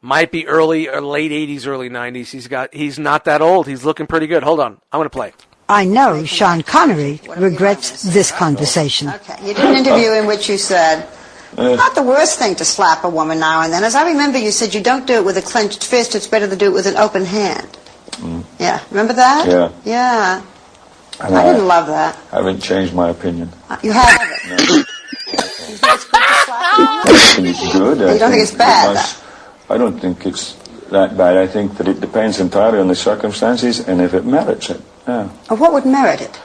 might be early or late 80s, early 90s. He's not that old. He's looking pretty good. Hold on, I'm gonna play. I know Sean Connery regrets this conversation. Okay, you did an interview in which you said, not the worst thing to slap a woman now and then. As I remember, you said you don't do it with a clenched fist, it's better to do it with an open hand. Yeah, remember that? Yeah. Yeah. And I didn't love that. I haven't changed my opinion. You haven't? No. You think it's good to slap a woman? I think it's good. You don't think it's bad, I don't think it's that bad. I think that it depends entirely on the circumstances and if it merits it. Yeah. What would merit it?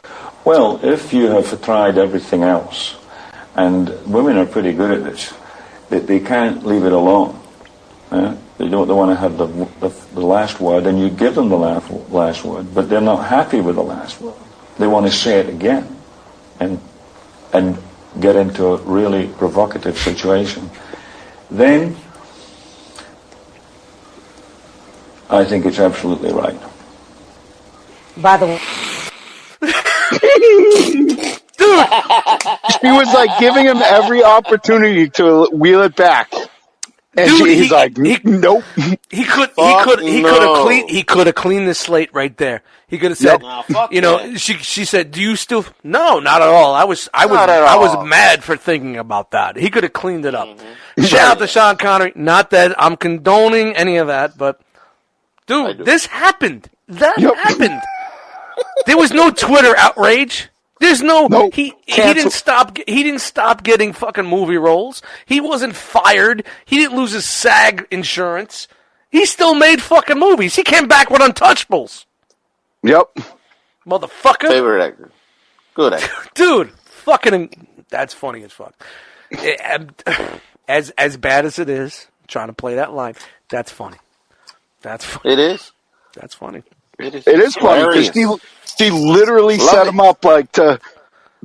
Well, if you have tried everything else, and women are pretty good at this, that they can't leave it alone. They want to have the last word, and you give them the last word, but they're not happy with the last word. They want to say it again, and get into a really provocative situation. Then, I think it's absolutely right. By the way, Dude, She was like giving him every opportunity to wheel it back, and Dude, he's like, nope. he could have cleaned the slate right there. He could have said, she said, "Do you still?" No, not at all. I was mad for thinking about that. He could have cleaned it up. Shout out to Sean Connery. Not that I'm condoning any of that, but dude, this happened. That happened. There was no Twitter outrage. There's he didn't stop getting fucking movie roles. He wasn't fired. He didn't lose his SAG insurance. He still made fucking movies. He came back with Untouchables. Yep. Motherfucker. Favorite actor. Good actor. Dude, fucking that's funny as fuck. As bad as it is, trying to play that line, that's funny. That's funny. It is. That's funny. It is funny because she literally set him up like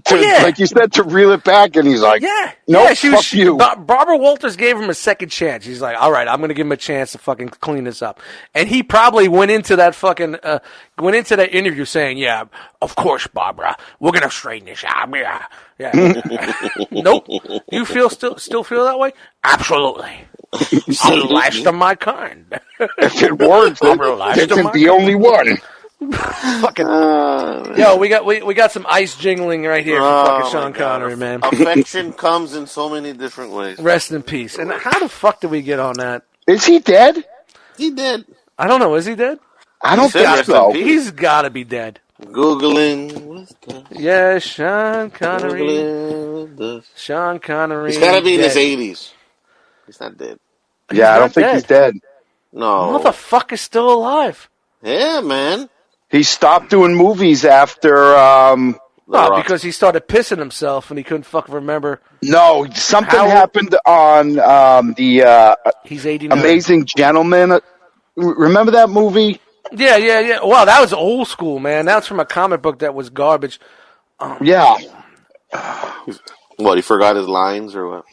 like you said, to reel it back, and he's like, no, fuck you. Barbara Walters gave him a second chance. He's like, all right, I'm going to give him a chance to fucking clean this up. And he probably went into that interview saying, yeah, of course, Barbara, we're going to straighten this out. Yeah. Nope. You still feel that way? Absolutely. She's the last of my kind. If it works, it isn't the only one. Fucking yo, we got some ice jingling right here from fucking Sean Connery, man. Affection comes in so many different ways. Rest in peace. And how the fuck did we get on that? Is he dead? He dead. I don't know. Is he dead? I don't think so. He's got to be dead. Googling. Yeah, Sean Connery. Sean Connery. He's got to be in his 80s. He's not dead. Yeah, I don't think he's dead. No. Motherfucker's still alive. Yeah, man. He stopped doing movies after. Because he started pissing himself and he couldn't fucking remember. No, something happened on the He's 89. Amazing Gentleman. Remember that movie? Yeah. Wow, that was old school, man. That's from a comic book that was garbage. Yeah. What, he forgot his lines or what?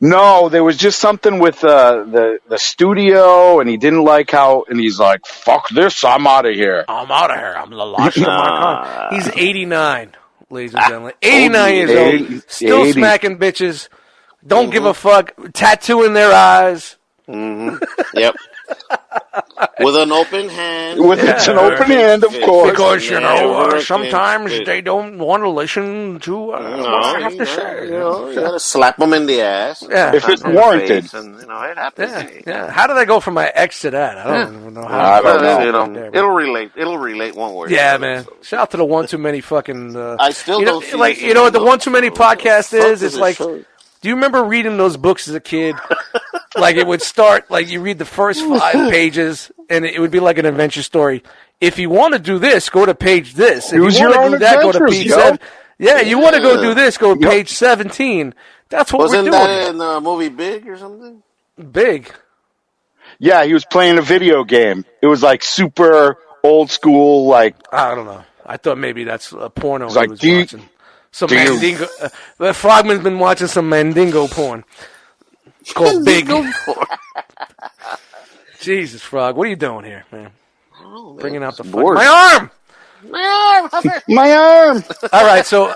No, there was just something with the studio, and he didn't like how, and he's like, fuck this, I'm out of here. I'm out of here. I'm the last of my kind. He's 89, ladies and gentlemen. 89 years old. Still 80. smacking bitches. Don't give a fuck. Tattoo in their eyes. Yep. With an open hand. It's an open hand, of course. Because, sometimes they don't want to listen to what I have to say. You gotta slap them in the ass. Yeah. If it's warranted. And, it happens. Yeah. How did I go from my ex to that? I don't even know how. I don't know. It'll relate. It'll relate one way. Yeah, man. Shout out to the One Too Many fucking... I still don't see what the One Too Many podcast is? It's like... Do you remember reading those books as a kid? Like, it would start, like, you read the first 5 pages, and it would be like an adventure story. If you want to do this, go to page this. If you want to do that, go to page 7. Yeah, you want to go do this, go to page 17. That's what we're doing. Wasn't that in the movie Big or something? Big? Yeah, he was playing a video game. It was, like, super old school, like... I don't know. I thought maybe that's a porno he was watching. Some Mandingo. Frogman's been watching some Mandingo porn. It's called Big. Jesus, Frog. What are you doing here, man? Oh, man. Bringing out the board. My arm! My arm. All right, so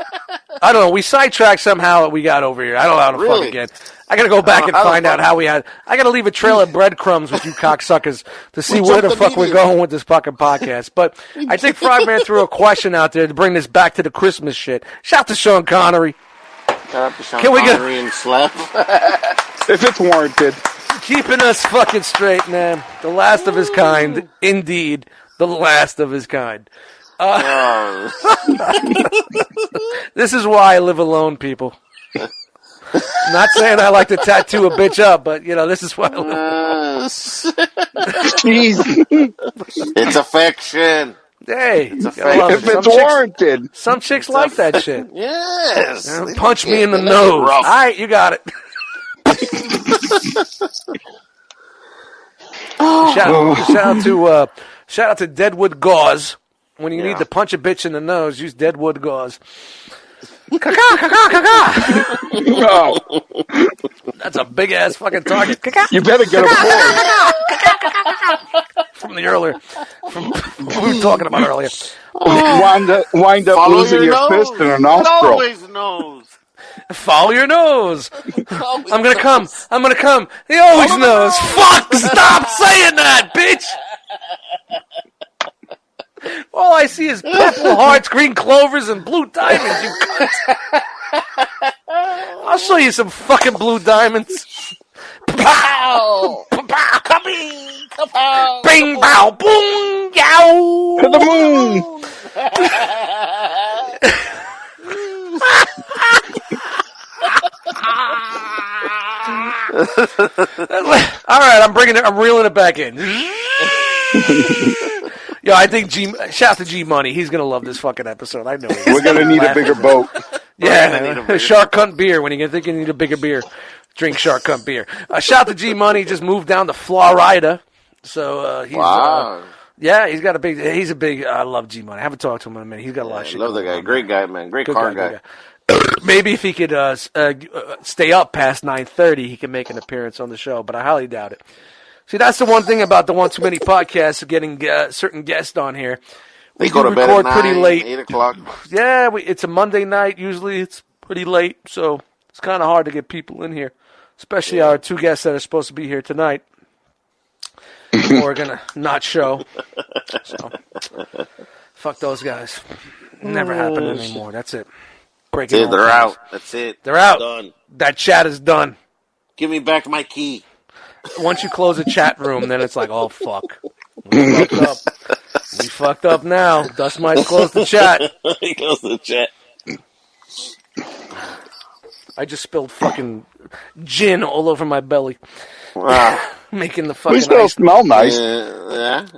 I don't know. We sidetracked somehow. We got over here. I don't know how to fucking get. I gotta go back and find out how we had. I gotta leave a trail of breadcrumbs with you cocksuckers to see where the fuck we're going with this fucking podcast. But I think Frogman threw a question out there to bring this back to the Christmas shit. Shout out to Sean Connery. Can we get and slap? If it's warranted. Keeping us fucking straight, man. The last of his kind, indeed. The last of his kind. This is why I live alone, people. Not saying I like to tattoo a bitch up, but, this is why I live alone. Jeez. It's affection. Hey, if it's warranted. Some chicks like that shit. Yes. Punch me in the nose. All right, you got it. Shout out to Deadwood Gauze. When you need to punch a bitch in the nose, use Deadwood Gauze. No. That's a big ass fucking target. You better get a From the earlier, from we were talking about earlier. Wind up losing your fist in a nostril. Always knows. Follow your nose. I'm gonna come. He always knows. Fuck! Stop saying that, bitch. All I see is purple hearts, green clovers, and blue diamonds. You cunt. I'll show you some fucking blue diamonds. Pow! Kapow! Bing, bow, boom, yow! To the moon! All right, I'm reeling it back in. Yo, I think shout out to G Money. He's gonna love this fucking episode. I know he is. We're gonna need a bigger boat. Yeah, Shark Cunt beer. When you think you need a bigger beer, drink Shark Cunt beer. Shout out to G Money. Just moved down to Florida, so he's he's got a big. He's a big. I love G Money. I haven't talked to him in a minute. He's got a lot of shit. I love that guy. Great guy, man. Great car guy. Maybe if he could stay up past 9:30, he can make an appearance on the show. But I highly doubt it. See, that's the one thing about the One Too Many podcast, getting certain guests on here. We go to bed at 9, pretty late. 8 o'clock. Yeah, it's a Monday night. Usually it's pretty late, so it's kind of hard to get people in here, especially our two guests that are supposed to be here tonight. We're going to not show. So, fuck those guys. Never happened anymore. That's it. They're out. That's it. They're out. Done. That chat is done. Give me back my key. Once you close a chat room, then it's like, oh, fuck. We fucked up. We fucked up now. Dust might close the chat. He goes to the chat. I just spilled fucking gin all over my belly. Wow. Making the fucking We still smell nice. Yeah.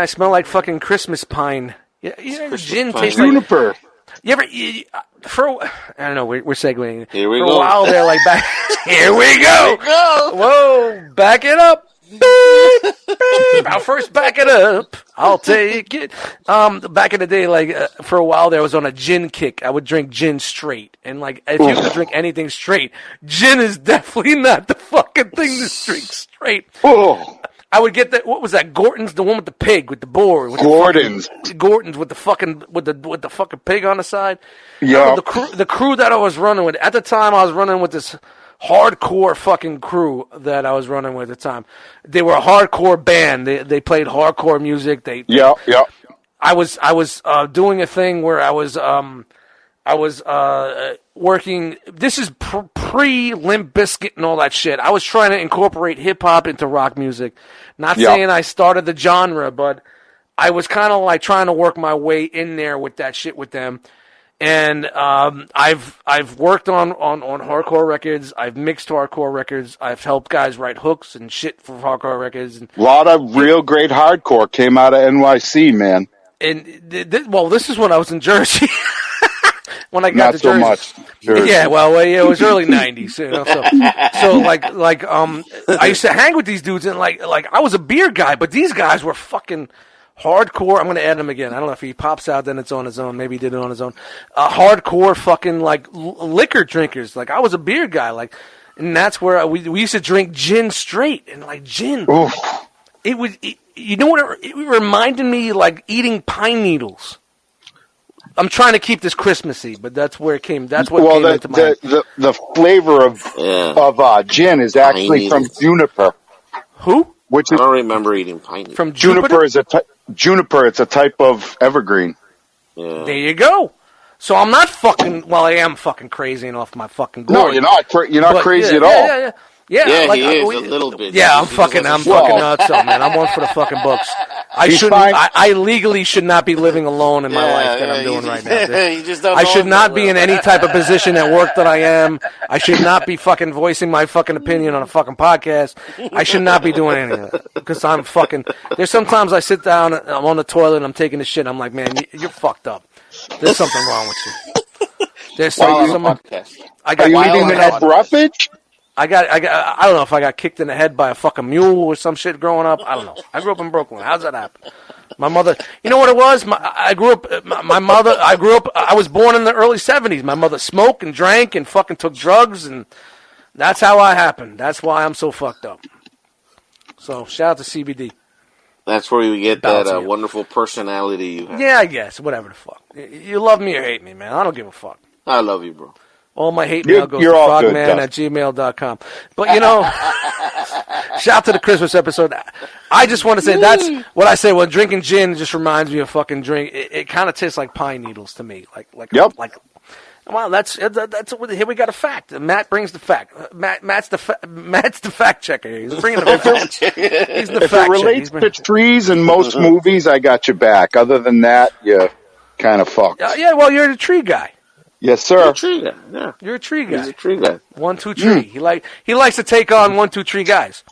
I smell like fucking Christmas pine. Yeah, gin tastes like juniper. You ever? I don't know. We're segueing. Here we go. For a while there, like back. Here we go. Whoa! Back it up. Beep, beep. I'll first back it up. I'll take it. Back in the day, like for a while there, I was on a gin kick. I would drink gin straight, and like if you could drink anything straight, gin is definitely not the fucking thing to drink straight. Oh. I would get that. What was that? Gorton's, the one with the pig, with the boar. With Gordon's. Gordon's with the fucking with the fucking pig on the side. Yeah. The crew that I was running with at the time, I was running with this hardcore fucking crew that I was running with at the time. They were a hardcore band. They played hardcore music. Yeah. I was doing a thing where I was working. This is pre Limp Bizkit and all that shit. I was trying to incorporate hip hop into rock music. Not saying I started the genre, but I was kind of like trying to work my way in there with that shit with them. And I've worked on hardcore records. I've mixed hardcore records. I've helped guys write hooks and shit for hardcore records. And, a lot of real great hardcore came out of NYC, man. And this is when I was in Jersey. When I got to Jersey. Not so much. Jersey. Yeah, it was early '90s. You know, so I used to hang with these dudes, and like I was a beer guy, but these guys were fucking hardcore. I'm gonna add him again. I don't know if he pops out, then it's on his own. Maybe he did it on his own. Hardcore fucking like liquor drinkers. Like I was a beer guy. Like, and that's where we used to drink gin straight, and like gin. Oof. you know what? It reminded me like eating pine needles. I'm trying to keep this Christmassy, but that's where it came. That's what came into my. The flavor of gin is actually from juniper. Who? I don't remember eating pine needles. From juniper is juniper. It's a type of evergreen. Yeah. There you go. So I'm not fucking. Well, I am fucking crazy and off my fucking glory. No, you're not. You're not crazy at all. Yeah, like, he is a little bit. Yeah, I'm fucking nuts, though, man. I'm one for the fucking books. I legally should not be living alone in my life that I'm doing right now. I should not be in any type of position at work that I am. I should not be fucking voicing my fucking opinion on a fucking podcast. I should not be doing any of that because I'm fucking. There's sometimes I sit down, I'm on the toilet, and I'm taking a shit. I'm like, man, you're fucked up. There's something wrong with you. There's something. I got you eating enough roughage? I don't know if I got kicked in the head by a fucking mule or some shit growing up. I don't know. I grew up in Brooklyn. How's that happen? My mother, you know what it was? I was born in the early 70s. My mother smoked and drank and fucking took drugs, and that's how I happened. That's why I'm so fucked up. So, shout out to CBD. That's where you get that wonderful personality you have. Yeah, I guess. Whatever the fuck. You love me or hate me, man. I don't give a fuck. I love you, bro. All my hate mail goes to frogman@gmail.com. But, you know, shout out to the Christmas episode. I just want to say that's what I say. When drinking gin just reminds me of fucking drink. It kind of tastes like pine needles to me. Well, that's here we got a fact. Matt brings the fact. Matt's the fact checker. He's bringing the fact. He's the fact checker. If it relates to trees in most movies, I got your back. Other than that, you're kind of fucked. Yeah, well, you're the tree guy. Yes, sir. You're a tree guy. Yeah. You're a tree guy. He's a tree guy. 1, 2, tree. He likes to take on 1, 2, 3 guys.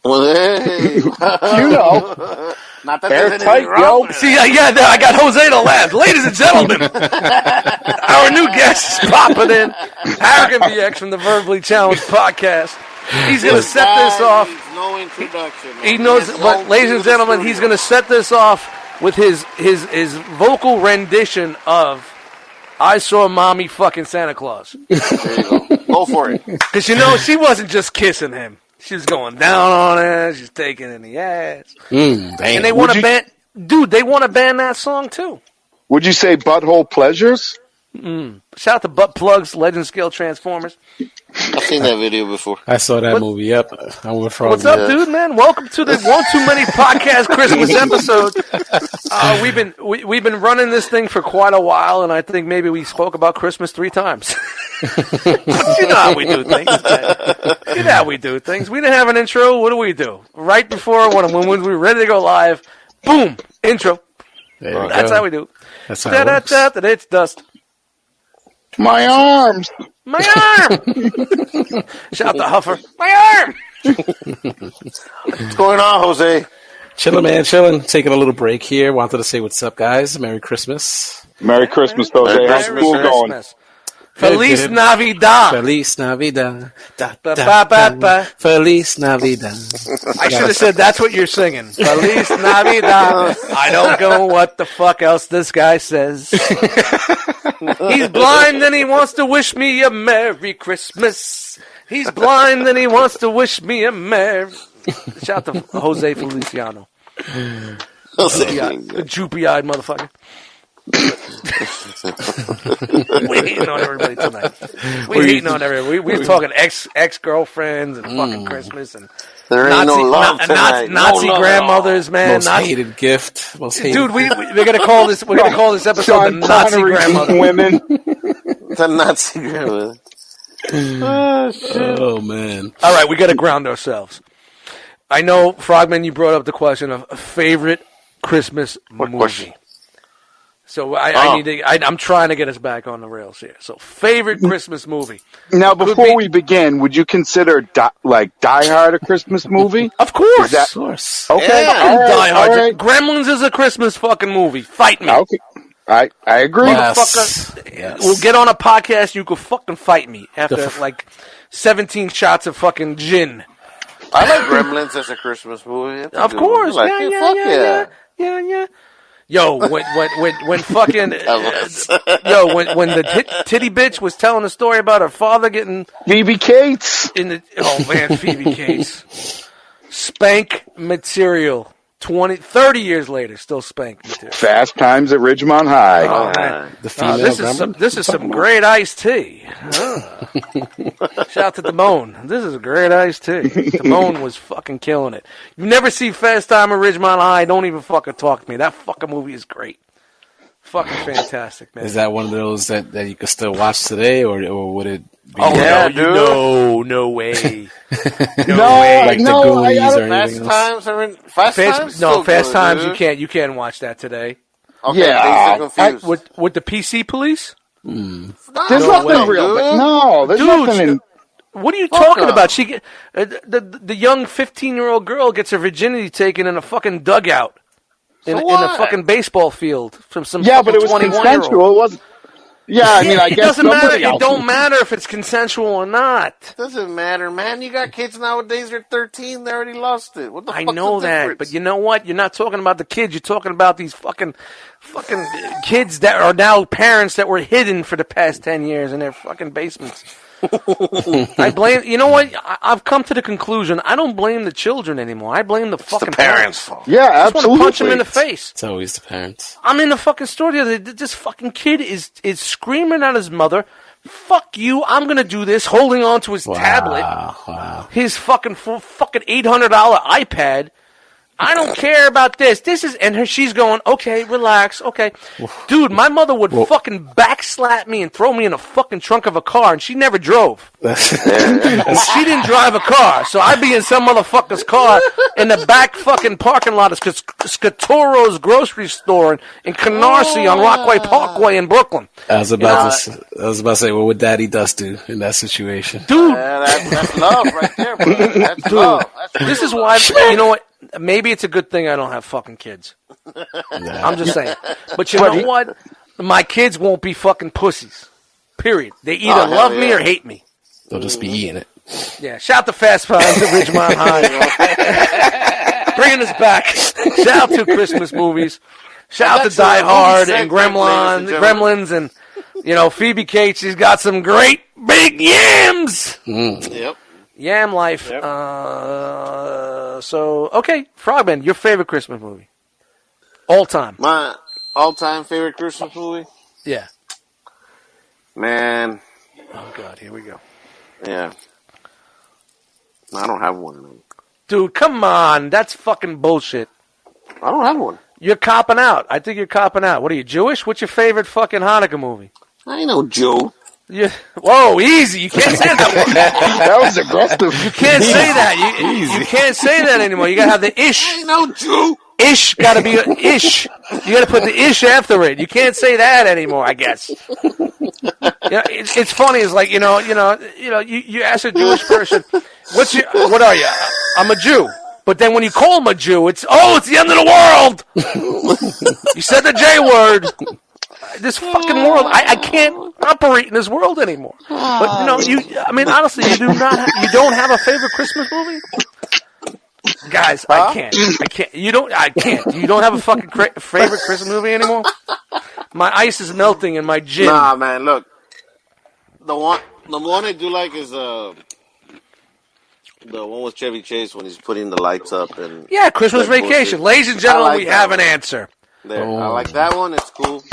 Well, hey. You know. Not that airtight, yo. See, I got Jose to laugh. Ladies and gentlemen, our new guest is popping in. Arrogant BX from the Verbally Challenged podcast. He's going to set this off. No introduction. He knows, but ladies and gentlemen, he's going to set this off with his vocal rendition of I Saw Mommy Fucking Santa Claus. There you go. Go for it. Because, you know, she wasn't just kissing him. She was going down on it. She's taking in the ass. And they want to ban... Dude, they want to ban that song, too. Would you say Butthole Pleasures? Shout out to Butt Plugs, Legend Scale Transformers. I've seen that video before. I saw that movie. Yep. I went from. What's up, dude, man? Welcome to the One Too Many Podcast Christmas episode. We've been running this thing for quite a while, and I think maybe we spoke about Christmas 3 times. You know how we do things, man. You know how we do things. We didn't have an intro. What do? Right before when we're ready to go live, boom, intro. That's how we do. That's how it works. It's Dust. My arms. My arm! Shout out to Huffer. My arm! What's going on, Jose? Chilling, man, chilling. Taking a little break here. Wanted to say what's up, guys. Merry Christmas. Merry Christmas, Jose. How's school going? Feliz Navidad. Feliz Navidad. Feliz Navidad. I should have said that's what you're singing. Feliz Navidad. I don't know what the fuck else this guy says. He's blind and he wants to wish me a Merry Christmas. He's blind and he wants to wish me a Merry... Shout out to Jose Feliciano. The droopy-eyed motherfucker. We're hating on everybody tonight. We're hating on everybody. We're talking ex-girlfriends and fucking Christmas and there ain't no love tonight. Nazi grandmothers, man. Most hated gift. Dude, we're gonna call this. We're gonna call this episode Sean the Nazi grandmother. Women. The Nazi grandmother. Oh man! All right, we got to ground ourselves. I know, Frogman, you brought up the question of a favorite Christmas movie. Question? So I'm trying to get us back on the rails here. So favorite Christmas movie. Now, before we begin, would you consider Die Hard a Christmas movie? Of course. Of course. Okay. Yeah, Die Hard. Right. Gremlins is a Christmas fucking movie. Fight me. Okay. I agree. Yes. We'll get on a podcast. You could fucking fight me after 17 shots of fucking gin. I like Gremlins as a Christmas movie. Of course. Like, Yeah. Yo, when fucking when the titty bitch was telling a story about her father getting Phoebe Cates. Phoebe Cates. Spank material. 30 years later, still spank material. Fast Times at Ridgemont High. Oh, man. The female This is some great iced tea. Shout out to Damone. This is a great iced tea. Damone was fucking killing it. You never see Fast Time at Ridgemont High, don't even fucking talk to me. That fucking movie is great. Fucking fantastic, man. Is that one of those that you can still watch today, or would it be... Oh, yeah, dude. No way. No way. Like no, the Goonies or anything else? Fast Times, you can't watch that today. Okay, yeah. With the PC police? There's nothing real. No, there's nothing in... What are you talking about? She the young 15-year-old girl gets her virginity taken in a fucking dugout. In a fucking baseball field from some but it was consensual. It wasn't. Yeah, I mean, I guess it doesn't matter. It don't matter if it's consensual or not. Doesn't matter, man. You got kids nowadays. They're 13. They already lost it. What the fuck's I know the that, difference? but you know what? You're not talking about the kids. You're talking about these fucking kids that are now parents that were hidden for the past 10 years in their fucking basements. I blame. You know what? I've come to the conclusion. I don't blame the children anymore. I blame the fucking parents. Yeah, I just absolutely. want to punch them in the face. It's always the parents. I'm in the fucking store the other day. This fucking kid is screaming at his mother, "Fuck you! I'm gonna do this!" Holding on to his tablet, his fucking $800 iPad. I don't care about this. She's going, okay, relax, okay. Dude, my mother would fucking backslap me and throw me in the fucking trunk of a car, and she never drove. She didn't drive a car, so I'd be in some motherfucker's car in the back fucking parking lot of Scatoro's grocery store in Canarsie on Rockaway Parkway in Brooklyn. I was about to say, what would Daddy Dust do in that situation? Dude. That's love right there, bro. That's love. This is why, you know what? Maybe it's a good thing I don't have fucking kids. I'm just saying. But you know what? My kids won't be fucking pussies. Period. They either love me or hate me. They'll just be eating it. Yeah. Shout to Fast Times at Ridgemont High. Bringing us back. Shout out to Christmas movies. Shout out to Die Hard and Gremlins and, Phoebe Cates. She's got some great big yams. Yep. Yam life. Yep. Okay, Frogman, your favorite Christmas movie? All time. My all-time favorite Christmas movie? Yeah. Man. Oh, God, here we go. Yeah. I don't have one. Dude, come on. That's fucking bullshit. I don't have one. You're copping out. I think you're copping out. What are you, Jewish? What's your favorite fucking Hanukkah movie? I ain't no Jew. Yeah. Whoa, easy. You can't say that. That was aggressive. You can't say that. You can't say that anymore. You got to have the ish. I ain't no Jew. Ish got to be a ish. You got to put the ish after it. You can't say that anymore, I guess. It's funny. It's like, you ask a Jewish person, what are you? I'm a Jew. But then when you call him a Jew, it's the end of the world. You said the J word. This fucking world, I can't operate in this world anymore. But honestly, you don't have a favorite Christmas movie, guys. I can't. You don't have a fucking favorite Christmas movie anymore. My ice is melting in my gym. Nah, man. Look, the one I do like is the one with Chevy Chase when he's putting the lights up and Christmas Vacation. Ladies and gentlemen, we have an answer. There. I like that one. It's cool.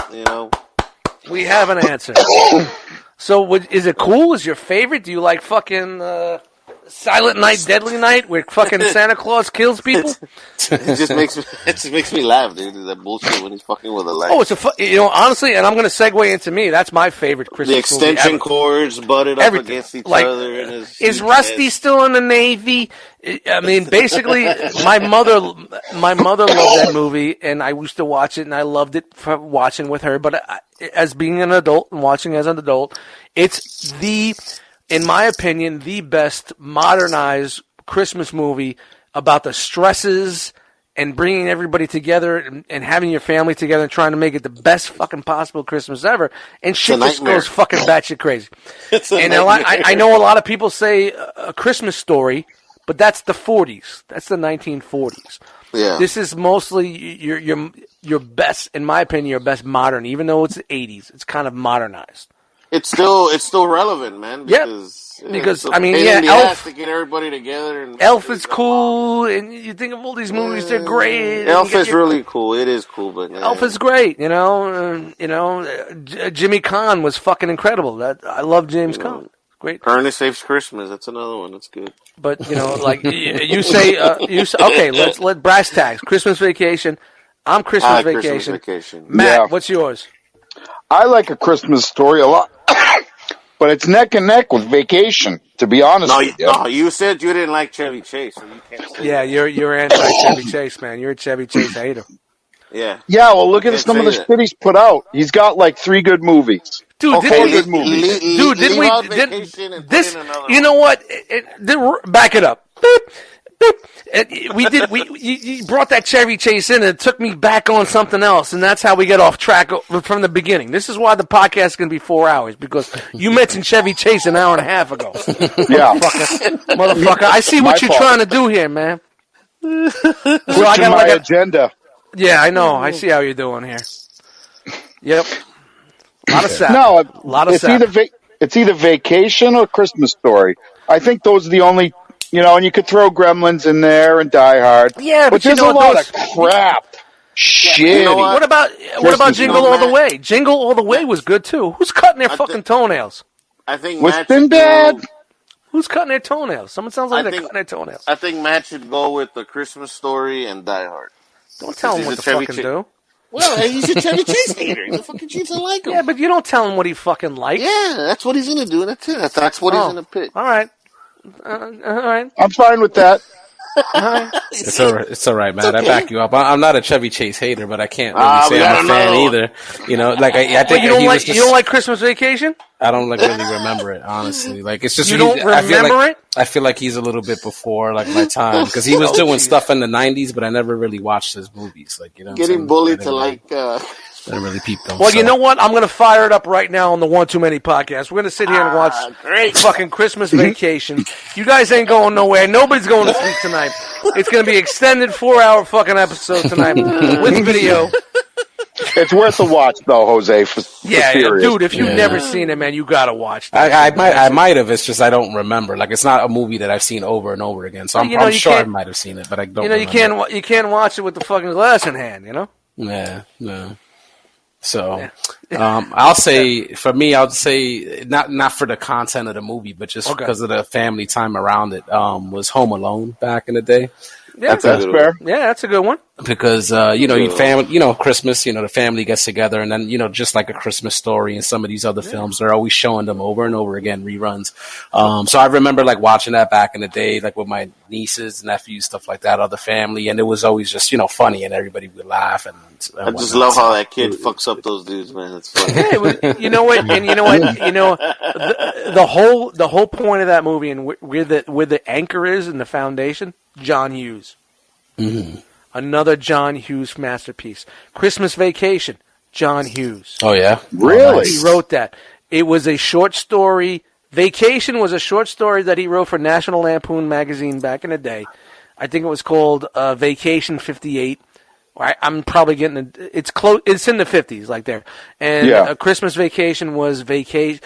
We have an answer. So, is it cool? Is your favorite? Do you like fucking Silent Night, Deadly Night, where fucking Santa Claus kills people? It just makes me laugh, dude. That bullshit when he's fucking with a light. Oh, it's honestly, and I'm going to segue into me. That's my favorite Christmas movie. The extension cords butted up against each other. And is Rusty still in the Navy? I mean, basically, my mother loved that movie, and I used to watch it, and I loved it for watching with her. But as being an adult and watching as an adult, it's in my opinion, the best modernized Christmas movie about the stresses and bringing everybody together and having your family together and trying to make it the best fucking possible Christmas ever. And shit just goes fucking batshit crazy. I know a lot of people say A Christmas Story, but that's the 40s. That's the 1940s. Yeah. This is mostly your best, in my opinion, your best modern, even though it's the 80s. It's kind of modernized. it's still relevant, man. Because I mean, Elf to get everybody together. And Elf is cool, and you think of all these movies, they're great. Elf is really cool. It is cool, but Elf is great. Jimmy Caan was fucking incredible. I love James Caan. Great. Ernest Saves Christmas. That's another one. That's good. But like you say, okay. Let brass tacks. Christmas Vacation. I'm Christmas Vacation. Matt, what's yours? I like A Christmas Story a lot, but it's neck and neck with Vacation. To be honest with you. No, you said you didn't like Chevy Chase, so you can't say that. You're anti Chevy Chase, man. You're a Chevy Chase hater. Yeah. Yeah, well, look at some of the shit he's put out. He's got like 3 good movies. Dude, didn't we? This, you know what? Back it up. Beep, beep. You brought that Chevy Chase in, and it took me back on something else, and that's how we get off track from the beginning. This is why the podcast is going to be 4 hours, because you mentioned Chevy Chase an hour and a half ago. Yeah, motherfucker. I see what you're trying to do here, man. So I got my agenda. Yeah, I know. I see how you're doing here. Yep. A lot of sap. No, it's either Vacation or Christmas Story. I think those are the only, and you could throw Gremlins in there and Die Hard. Yeah, but there's a lot of crap. Shit. What about Jingle All the Way? Jingle All the Way was good too. Who's cutting their fucking toenails? I think was Sinbad. Who's cutting their toenails? Someone sounds like they're cutting their toenails. I think Matt should go with The Christmas Story and Die Hard. Don't tell him what to fucking do. Well, he's a Chevy Chase hater. He's a fucking Chiefs and like him. Yeah, but you don't tell him what he fucking likes. Yeah, that's what he's going to do. That's it. That's what he's going to pick. All right. All right. I'm fine with that. It's all right, man. Okay. I back you up. I'm not a Chevy Chase hater, but I can't really say I'm a fan either. I think you don't like Christmas Vacation? I don't really remember it, honestly. Like, it's just you don't remember it. I feel like he's a little bit before my time, because he was doing stuff in the '90s, but I never really watched his movies. Getting bullied to I didn't really peep them. Well, you know what? I'm going to fire it up right now on the One Too Many podcast. We're going to sit here and watch fucking Christmas Vacation. You guys ain't going nowhere. Nobody's going to sleep tonight. It's going to be extended 4-hour fucking episode tonight with video. It's worth a watch, though, Jose. Dude, if you've never seen it, man, you got to watch that. I might have. It's just I don't remember. It's not a movie that I've seen over and over again. So I'm sure I might have seen it, but I don't remember. You can't watch it with the fucking glass in hand, Yeah, no. So, I'll say, for me, I would say, not for the content of the movie, but just because of the family time around it, was Home Alone back in the day. Yeah, that's fair. Yeah, that's a good one. Because, Christmas, the family gets together, and then, just like A Christmas Story and some of these other films, they're always showing them over and over again, reruns. So I remember, watching that back in the day, with my nieces, nephews, stuff like that, other family, and it was always just, funny, and everybody would laugh. And I just love how that kid fucks up those dudes, man. It's funny. Yeah, you know what? And the whole point of that movie and where the anchor is in the foundation, John Hughes. Mm-hmm. Another John Hughes masterpiece. Christmas Vacation, John Hughes. Oh, yeah? Really? He wrote that. It was a short story. Vacation was a short story that he wrote for National Lampoon magazine back in the day. I think it was called Vacation 58. I'm probably getting it. It's close. It's in the 50s, there. And Christmas Vacation was Vacation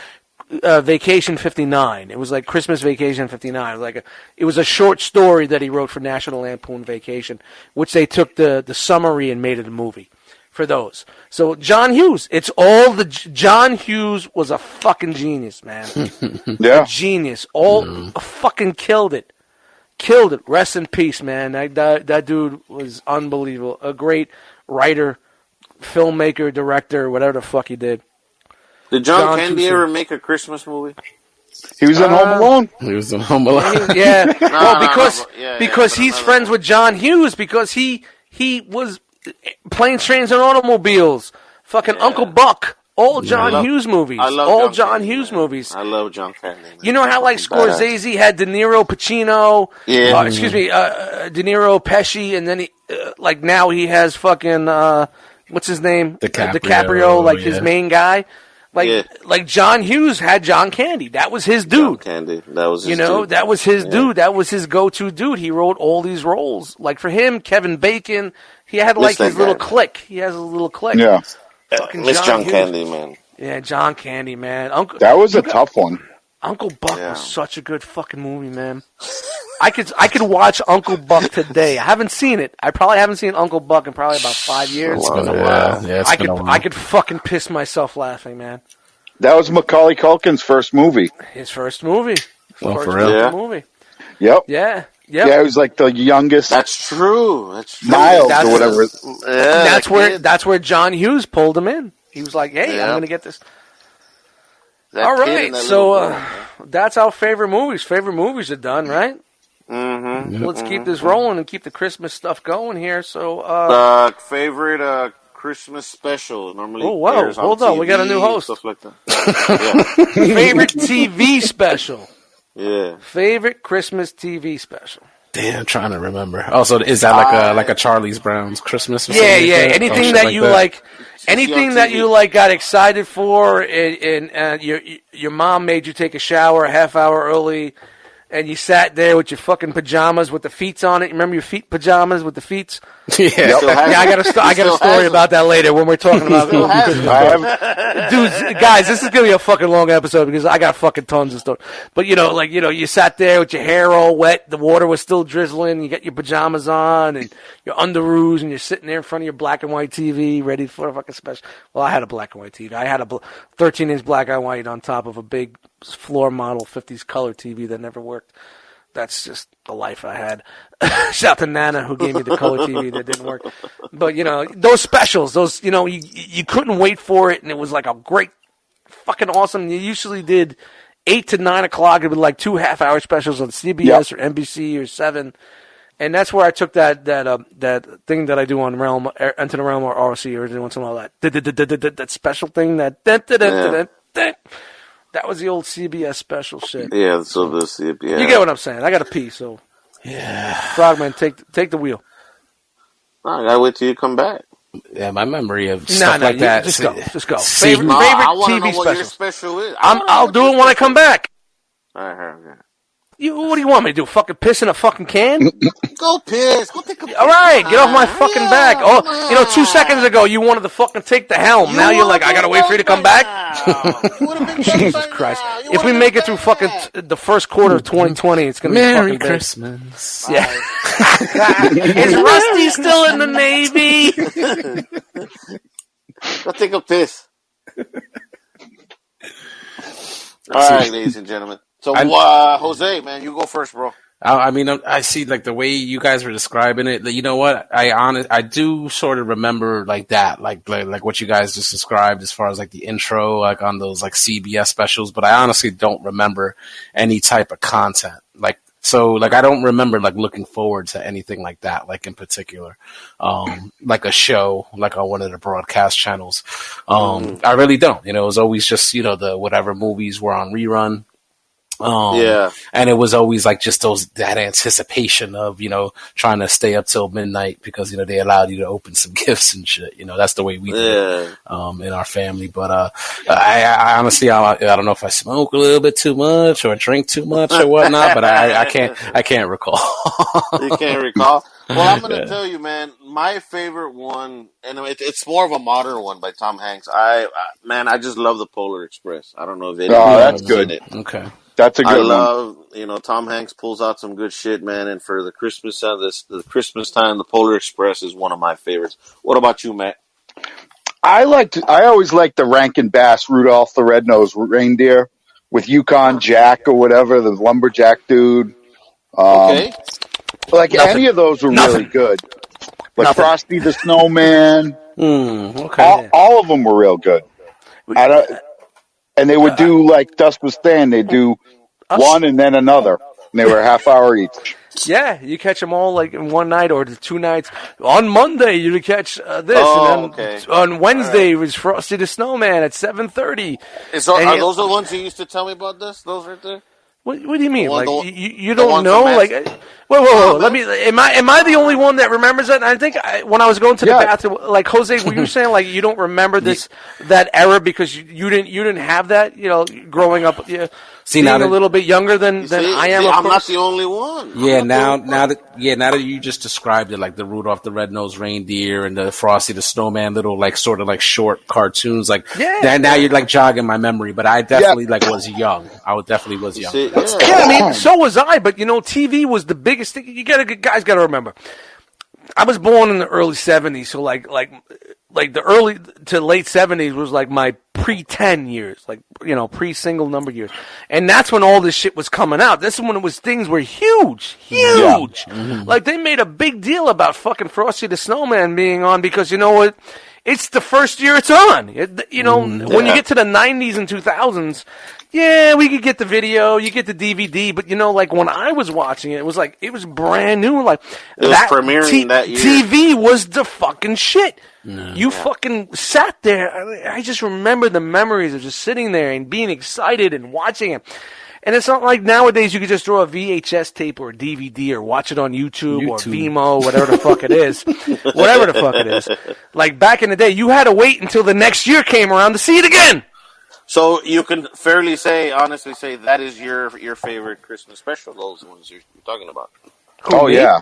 59. It was like Christmas Vacation 59. It was a short story that he wrote for National Lampoon Vacation, which they took the summary and made it a movie for those. So John Hughes, John Hughes was a fucking genius, man. Yeah. A genius. Fucking killed it. Rest in peace, man. That dude was unbelievable. A great writer, filmmaker, director, whatever the fuck he did. Did John Candy ever make a Christmas movie? He was in Home Alone. He was in Home Alone. Yeah. Because he's friends with John Hughes, because he was Planes, Trains, and Automobiles, fucking Uncle Buck, all John Hughes movies. All John Hughes movies. I love John Candy. You know how Scorsese had De Niro, Pacino, De Niro, Pesci, and then he now he has fucking what's his name? DiCaprio, his main guy. John Hughes had John Candy. That was his dude. John Candy. That was his dude. That was his dude. That was his go-to dude. He wrote all these roles. For him, Kevin Bacon, he had his little clique. He has a little clique. Yeah. Miss John Candy, man. Yeah, John Candy, man. That was a tough one. Uncle Buck was such a good fucking movie, man. I could watch Uncle Buck today. I haven't seen it. I probably haven't seen Uncle Buck in probably about 5 years. It's been a while. Yeah, I could fucking piss myself laughing, man. That was Macaulay Culkin's first movie. His first movie. For real? Movie. Yep. Yeah. Yep. Yeah, he was like the youngest. That's true. Miles or whatever. That's where John Hughes pulled him in. He was like, "Hey, I'm gonna get this." All right, so that's our favorite movies. Favorite movies are done, right? Mm-hmm. Let's keep this rolling and keep the Christmas stuff going here. So, favorite Christmas special normally. Oh wow! Hold on, we got a new host. Stuff like that. Favorite TV special. Yeah. Favorite Christmas TV special. Damn, I'm trying to remember. Also, is that like a Charlie's Brown's Christmas? Or yeah. Like that? Anything that you like. Anything that you like got excited for, and your mom made you take a shower a half hour early, and you sat there with your fucking pajamas with the feets on it. Remember your feet pajamas with the feets? Yeah. I got a story about that later when we're talking about. Dudes, guys, this is gonna be a fucking long episode because I got fucking tons of stuff. But you sat there with your hair all wet, the water was still drizzling. You got your pajamas on and your underoos, and you're sitting there in front of your black and white TV, ready for a fucking special. Well, I had a black and white TV. I had a 13-inch black and white on top of a big floor model 50s color TV that never worked. That's just the life I had. Shout out to Nana who gave me the color TV that didn't work. But, those specials, you couldn't wait for it, and it was like a great, fucking awesome. You usually did 8 to 9 o'clock. It would be like 2 half-hour specials on CBS or NBC or 7. And that's where I took that thing that I do on Realm, Enter the Realm or ROC or once in a while, that special thing, that was the old CBS special shit. Yeah, so the CBS. You get what I'm saying. I got to pee, so. Yeah. Frogman, take the wheel. I got to wait till you come back. Yeah, my memory of stuff like that. Just go. Favorite TV special. What your special is. I'll do it when I come back. All right, okay. What do you want me to do? Fucking piss in a fucking can? Go piss. Go take a piss. All right, get off my fucking back. Oh, 2 seconds ago you wanted to fucking take the helm. Now you're like, I gotta wait for you to come back. Jesus Christ! If we make it through fucking the first quarter of 2020, it's gonna be Merry fucking Christmas. Yeah. Is Rusty still in the Navy? Go take a piss. All right, ladies and gentlemen. So, Jose, man, you go first, bro. I mean, I see like the way you guys were describing it. You know what? I do sort of remember like that, like what you guys just described as far as like the intro, like on those like CBS specials. But I honestly don't remember any type of content. So I don't remember like looking forward to anything like that, like in particular, like a show, like on one of the broadcast channels. I really don't. It was always just the whatever movies were on rerun. And it was always like just that anticipation of, trying to stay up till midnight because, they allowed you to open some gifts and shit. That's the way we did it, in our family. But, I honestly, I don't know if I smoke a little bit too much or drink too much or whatnot, but I can't recall. You can't recall? Well, I'm going to tell you, man, my favorite one, and it's more of a modern one by Tom Hanks. I just love the Polar Express. I don't know if that's good. It. Okay. That's a good one. Tom Hanks pulls out some good shit, man. And for the Christmas time, the Polar Express is one of my favorites. What about you, Matt? I always liked the Rankin Bass Rudolph the Red-Nosed Reindeer with Yukon Jack or whatever, the lumberjack dude. Okay. Any of those were really good. Like Frosty the Snowman. Okay. All of them were real good. And they would do like Dusk Was Saying. They'd do one and then another. And they were a half hour each. Yeah, you catch them all like in one night or 2 nights. On Monday, you'd catch this. And then on Wednesday, it was Frosty the Snowman at 7:30. Are those the ones you used to tell me about this? Those right there? What do you mean? You don't know? Whoa! Let me. Am I the only one that remembers that? And I think when I was going to the bathroom, like Jose, were you saying like you don't remember that era because you didn't have that? Growing up. Yeah. being a little bit younger than I am. I'm not the only one. Yeah, now that you just described it, like the Rudolph the Red-Nosed Reindeer and the Frosty the Snowman, little like sort of like short cartoons, like now you're like jogging my memory. But I definitely was young. I definitely was young. I mean, so was I. But TV was the biggest thing. Guys got to remember. I was born in the early 70s, so like the early to late 70s was like my pre-10 years, like, pre-single number years. And that's when all this shit was coming out. This is when things were huge. Yeah. Mm-hmm. Like, they made a big deal about fucking Frosty the Snowman being on because, you know what? It's the first year it's on. When you get to the 90s and 2000s, we could get the video, you get the DVD, but like when I was watching it, it was brand new. Like it was premiering that year. TV was the fucking shit. You fucking sat there. I just remember the memories of just sitting there and being excited and watching it. And it's not like nowadays you could just throw a VHS tape or a DVD or watch it on YouTube. Or Vimeo, whatever the fuck it is. Whatever the fuck it is. Like back in the day, you had to wait until the next year came around to see it again. So you can honestly say that is your favorite Christmas special, those ones you're talking about. Oh, yeah.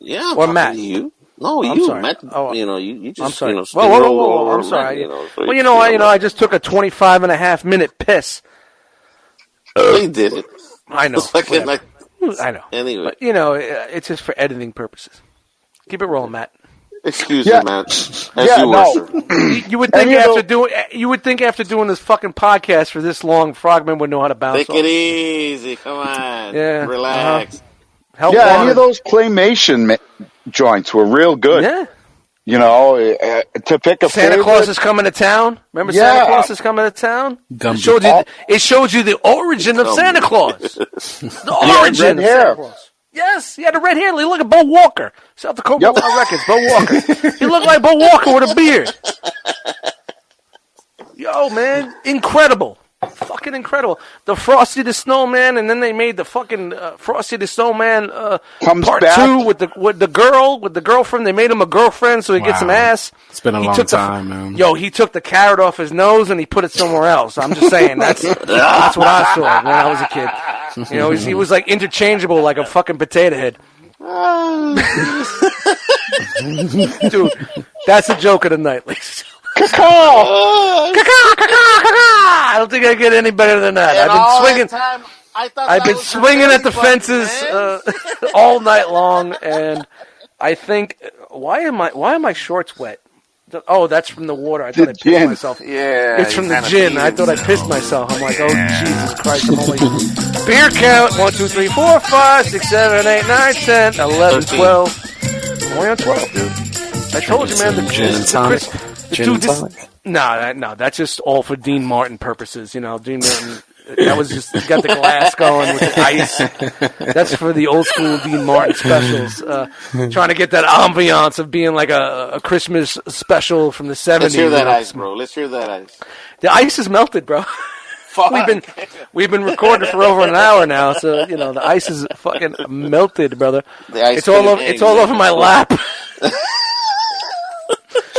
Yeah. Or Matt. You. No, I'm you, sorry. Matt. Oh, you just, I'm sorry. Whoa. I'm sorry. I just took a 25.5-minute piss. They did it. I know. I know. Anyway. But, it's just for editing purposes. Keep it rolling, Matt. Excuse me, Matt. You would think after doing this fucking podcast for this long, Frogman would know how to bounce off. Take it easy. Come on. Yeah. Relax. Any of those claymation joints were real good. Yeah. To pick a Santa Claus is coming to town. Remember Santa Claus is coming to town? It showed you the origin of Santa Claus. The origin of Santa Claus. Yes, he had a red hair. He looked like Bo Walker. South Dakota Records, Bo Walker. He looked like Bo Walker with a beard. Yo, man, incredible. Fucking incredible. The Frosty the Snowman, and then they made the fucking Frosty the Snowman part back. 2 with the girlfriend. They made him a girlfriend so he gets some ass. It's been a long time, man. Yo, he took the carrot off his nose and he put it somewhere else. I'm just saying that's what I saw when I was a kid. He was like interchangeable like a fucking potato head. Dude, that's the joke of the night, ladies. I don't think I get any better than that. I've been swinging at the fences all night long, and I think why are my shorts wet? Oh, that's from the water. I thought I pissed myself. Yeah, it's from the gin. I thought I pissed myself. I'm like, oh Jesus Christ! I'm only beer count 1, 2, 3, 4, 5, 6, 7, 8, 9, 10, 11, 12. Only on 12, dude. I told you, man. The gin and tonic. No, that's just all for Dean Martin purposes. Dean Martin, that was just got the glass going with the ice. That's for the old school Dean Martin specials. Trying to get that ambiance of being like a Christmas special from the 70s. Let's hear that ice, bro. Let's hear that ice. The ice is melted, bro. We've been recording for over an hour now, so the ice is fucking melted, brother. It's all over my lap.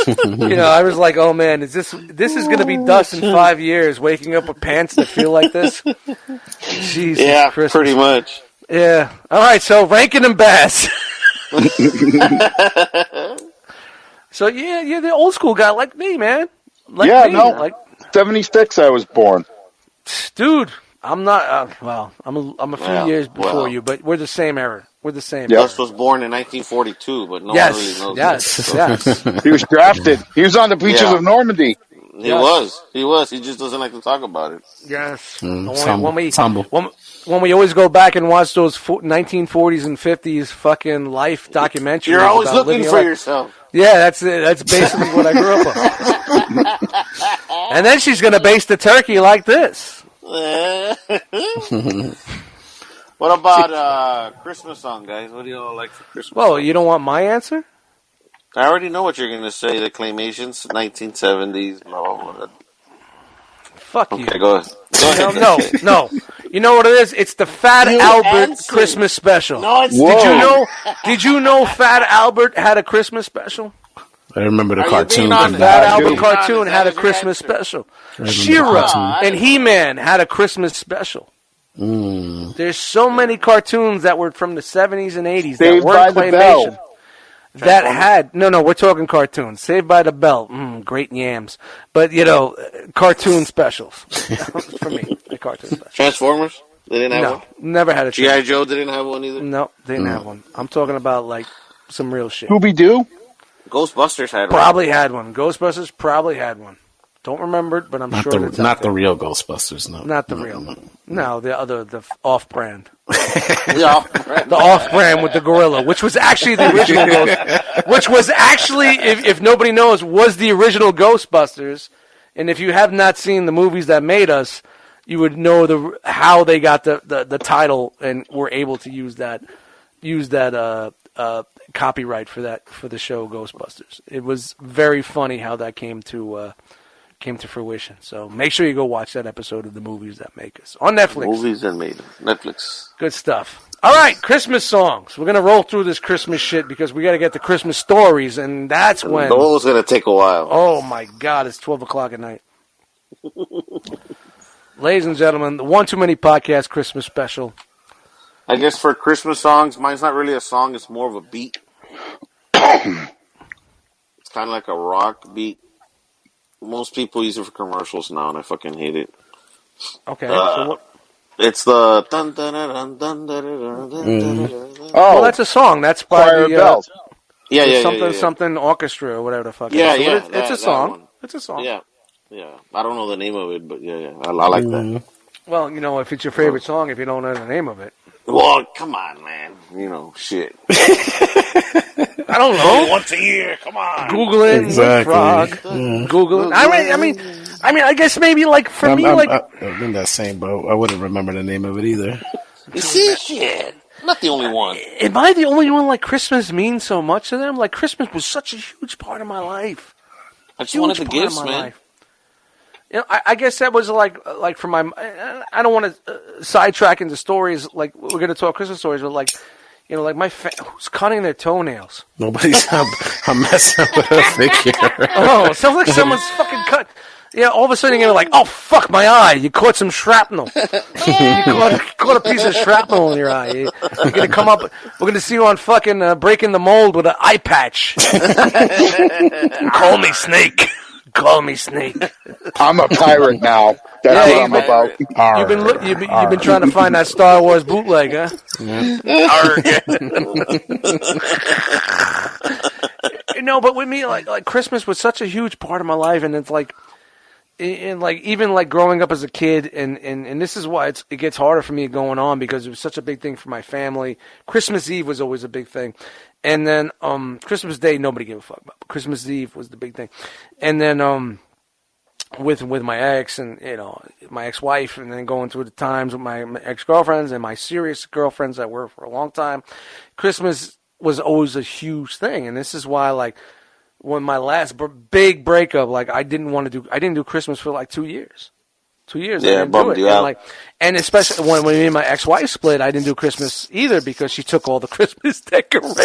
I was like, oh man, this is going to be Dust in 5 years, waking up with pants that feel like this? Jesus Christmas. Pretty much. Yeah. All right, so Rankin and Bass. So, you're the old school guy like me, man. Like 76 I was born. Dude, I'm not, I'm a few years before you, but we're the same era. We're the same. Dust was born in 1942, but no one really knows Yes. He was drafted. He was on the beaches of Normandy. He was. He just doesn't like to talk about it. Yes. When we always go back and watch those 1940s and 50s fucking life documentaries. You're always looking for yourself. Yeah, that's it. That's basically what I grew up on. And then she's going to baste the turkey like this. What about Christmas song, guys? What do you all like for Christmas? Well, you don't want my answer? I already know what you're going to say. The Claymations, 1970s, blah, blah, blah. Fuck you. Okay, go ahead. No. You know what it is? It's the Fat Albert Christmas special. No, it's Did you know Fat Albert had a Christmas special? I remember the cartoon. Fat Albert cartoon had a Christmas special. She-Ra and He-Man had a Christmas special. There's so many cartoons that were from the 70s and 80s Saved that weren't by the claymation. Bell. That had no, we're talking cartoons. Saved by the Bell, great yams. But cartoon specials for me. The cartoon specials. Transformers? They didn't have one. Never had a G.I. Joe didn't have one either. No, they didn't have one. I'm talking about like some real shit. Scooby-Doo? Ghostbusters had one. Probably had one. Ghostbusters probably had one. Don't remember it, but I'm sure it's not the real Ghostbusters. No, not the real. No, the off-brand. The off-brand. The off-brand with the gorilla, which was actually the original Ghost. Which was actually, if nobody knows, was the original Ghostbusters. And if you have not seen the movies that made us, you would know how they got the title and were able to use that copyright for the show Ghostbusters. It was very funny how that came to fruition. So make sure you go watch that episode of The Movies That Make Us on Netflix. Movies That Made Us. Netflix. Good stuff. All right, Christmas songs. We're going to roll through this Christmas shit because we got to get the Christmas stories, and that's when... Those going to take a while. Oh, my God. It's 12 o'clock at night. Ladies and gentlemen, the One Too Many Podcast Christmas special. I guess for Christmas songs, mine's not really a song. It's more of a beat. It's kind of like a rock beat. Most people use it for commercials now, and I fucking hate it. Okay. So what? It's the dun dun dun dun dun dun dun. Well, that's a song. That's by Choir the Bells. something orchestra or whatever the fuck. Yeah, it is. yeah. So it's a song. It's a song. Yeah. I don't know the name of it, but yeah. I like that. Well, if it's your favorite song, if you don't know the name of it. Well, come on, man. Shit. I don't know. Once a year, come on. Google it, Exactly. frog. Google it. I mean, I guess maybe for me, I'm in that same boat. I wouldn't remember the name of it either. You see, shit. I'm not the only one. Am I the only one Christmas means so much to them? Christmas was such a huge part of my life. I just wanted the Huge part of gifts, my man. life. I guess that was like for my. I don't want to sidetrack into stories we're going to talk Christmas stories, but my who's cutting their toenails? Nobody's. I'm messing with a figure. Oh, it sounds like someone's fucking cut. Yeah, all of a sudden you're gonna oh fuck my eye! You caught some shrapnel. You caught a piece of shrapnel in your eye. You're gonna come up. We're gonna see you on fucking Breaking the Mold with an eye patch. Call me Snake. Call me Snake. I'm a pirate now. That's what I'm about. You've been trying to find that Star Wars bootleg, huh? But with me, Christmas was such a huge part of my life, and it's even growing up as a kid, and this is why it gets harder for me going on, because it was such a big thing for my family. Christmas Eve was always a big thing. And then Christmas Day, nobody gave a fuck about. But Christmas Eve was the big thing. And then with my ex and my ex-wife, and then going through the times with my ex-girlfriends and my serious girlfriends that were for a long time, Christmas was always a huge thing. And this is why when my last big breakup, I didn't do Christmas for 2 years. 2 years. Yeah, bummed you out. And especially when me and my ex-wife split, I didn't do Christmas either because she took all the Christmas decorations.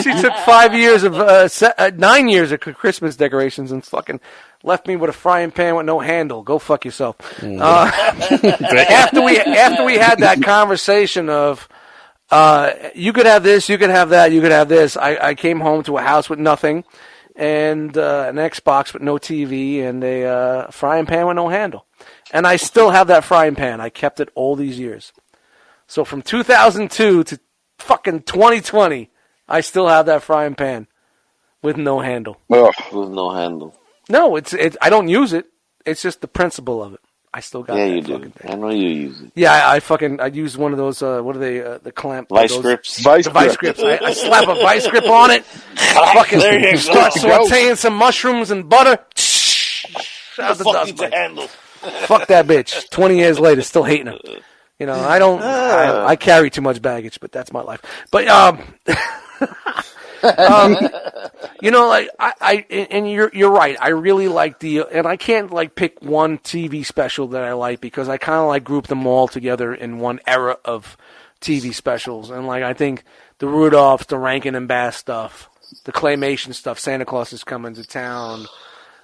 She took 5 years of 9 years of Christmas decorations and fucking left me with a frying pan with no handle. Go fuck yourself. After we had that conversation of you could have this, you could have that, you could have this, I came home to a house with nothing. And an Xbox with no TV and a frying pan with no handle. And I still have that frying pan. I kept it all these years. So from 2002 to fucking 2020, I still have that frying pan with no handle. Ugh. With no handle. No, it's I don't use it. It's just the principle of it. I still got that you fucking do. thing. I know you use it. Yeah, I used one of those, what are they, the clamp? Vice grips. Vice grips. I slap a vice grip on it. Fucking start sauteing some mushrooms and butter. Out the dust mite. Handle. Fuck that bitch. 20 years later, still hating her. I don't. I carry too much baggage, but that's my life. But and you're right. I really like and I can't pick one TV special that I like because I kind of group them all together in one era of TV specials. And I think the Rudolph, the Rankin and Bass stuff, the claymation stuff, Santa Claus is Coming to Town,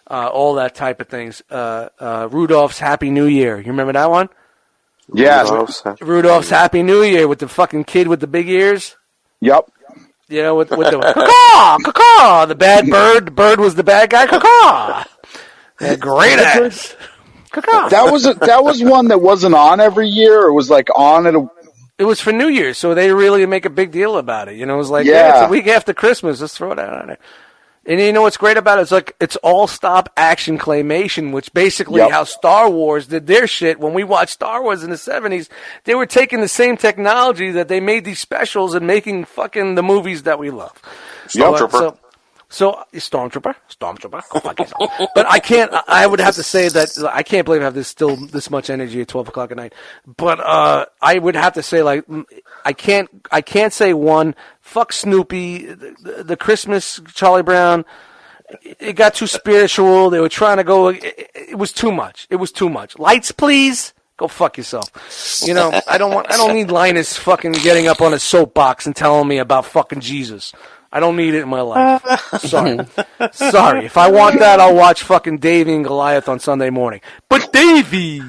all that type of things. Rudolph's Happy New Year. You remember that one? Yeah. Rudolph's Happy New Year with the fucking kid with the big ears. Yep. Yeah, with the caw, caw. The bad bird. The bird was the bad guy. Caw. Yeah, great ass. Caw. That was one that wasn't on every year. It was like on at a. It was for New Year's, so they really make a big deal about it. You know, it was like, Yeah. it's a week after Christmas. Let's throw it out on there. And you know what's great about it? It's like it's all stop action claymation, which basically how Star Wars did their shit. When we watched Star Wars in the 70s, they were taking the same technology that they made these specials and making fucking the movies that we love. Stormtrooper. So Stormtrooper, go fuck yourself. But I would have to say that I can't believe I have this much energy at 12 o'clock at night. But I would have to say, like, I can't say one. Fuck Snoopy, the Christmas Charlie Brown. It got too spiritual. They were trying to go. It was too much. It was too much. Lights, please. Go fuck yourself. You know, I don't need Linus fucking getting up on a soapbox and telling me about fucking Jesus. I don't need it in my life. Sorry. If I want that, I'll watch fucking Davey and Goliath on Sunday morning. But Davey,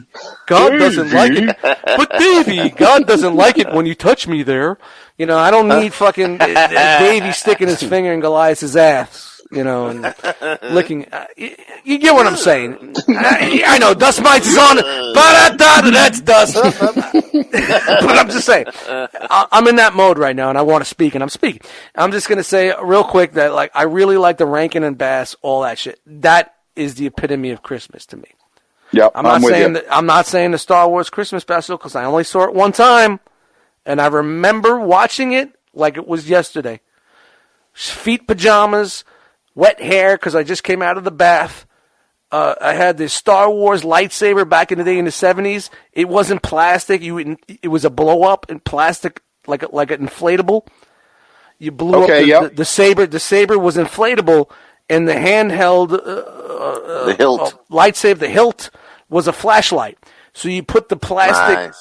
God doesn't like it. But Davey, God doesn't like it when you touch me there. You know, I don't need fucking Davey sticking his finger in Goliath's ass. You know, and licking. You get what I'm saying. I know, Dust Mites is on. That's Dust. But I'm just saying, I'm in that mode right now, and I want to speak, and I'm speaking. I'm just going to say real quick that, like, I really like the Rankin and Bass, all that shit. That is the epitome of Christmas to me. Yep, I'm not saying the Star Wars Christmas special, because I only saw it one time, and I remember watching it like it was yesterday. Feet pajamas, wet hair because I just came out of the bath. I had this Star Wars lightsaber back in the day in the 70s. It wasn't plastic. It was a blow-up in plastic, like an inflatable. You blew up the saber. The saber was inflatable, and the handheld the hilt. Lightsaber, the hilt, was a flashlight. So you put the plastic,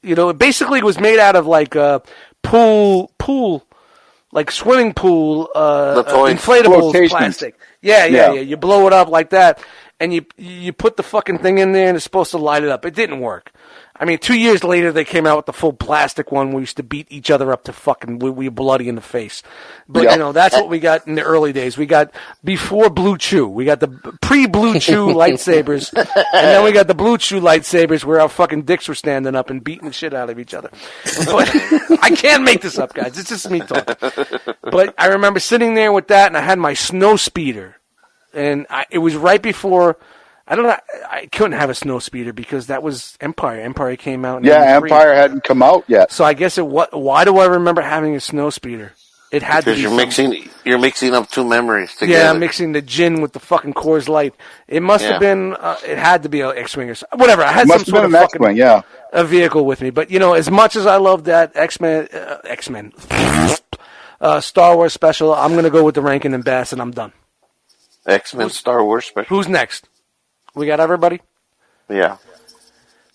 you know, it basically was made out of like pool, like swimming pool, inflatable plastic. Yeah. You blow it up like that, and you put the fucking thing in there, and it's supposed to light it up. It didn't work. I mean, 2 years later, they came out with the full plastic one. We used to beat each other up to fucking, we were bloody in the face. But, you know, that's what we got in the early days. We got before Blue Chew. We got the pre-Blue Chew lightsabers. And then we got the Blue Chew lightsabers where our fucking dicks were standing up and beating the shit out of each other. But I can't make this up, guys. It's just me talking. But I remember sitting there with that, and I had my snow speeder. And it was right before... I don't know. I couldn't have a snow speeder because that was Empire. Empire came out. Yeah, Empire hadn't come out yet. So I guess why do I remember having a snow speeder? It had to be you're mixing up two memories together. Yeah, I'm mixing the gin with the fucking Coors Light. It must have been. It had to be an X-wing or something. Whatever. I had some sort of fucking a vehicle with me. But you know, as much as I love that X-Men, Star Wars special, I'm gonna go with the Rankin and Bass, and I'm done. X-Men Star Wars special. Who's next? We got everybody? Yeah.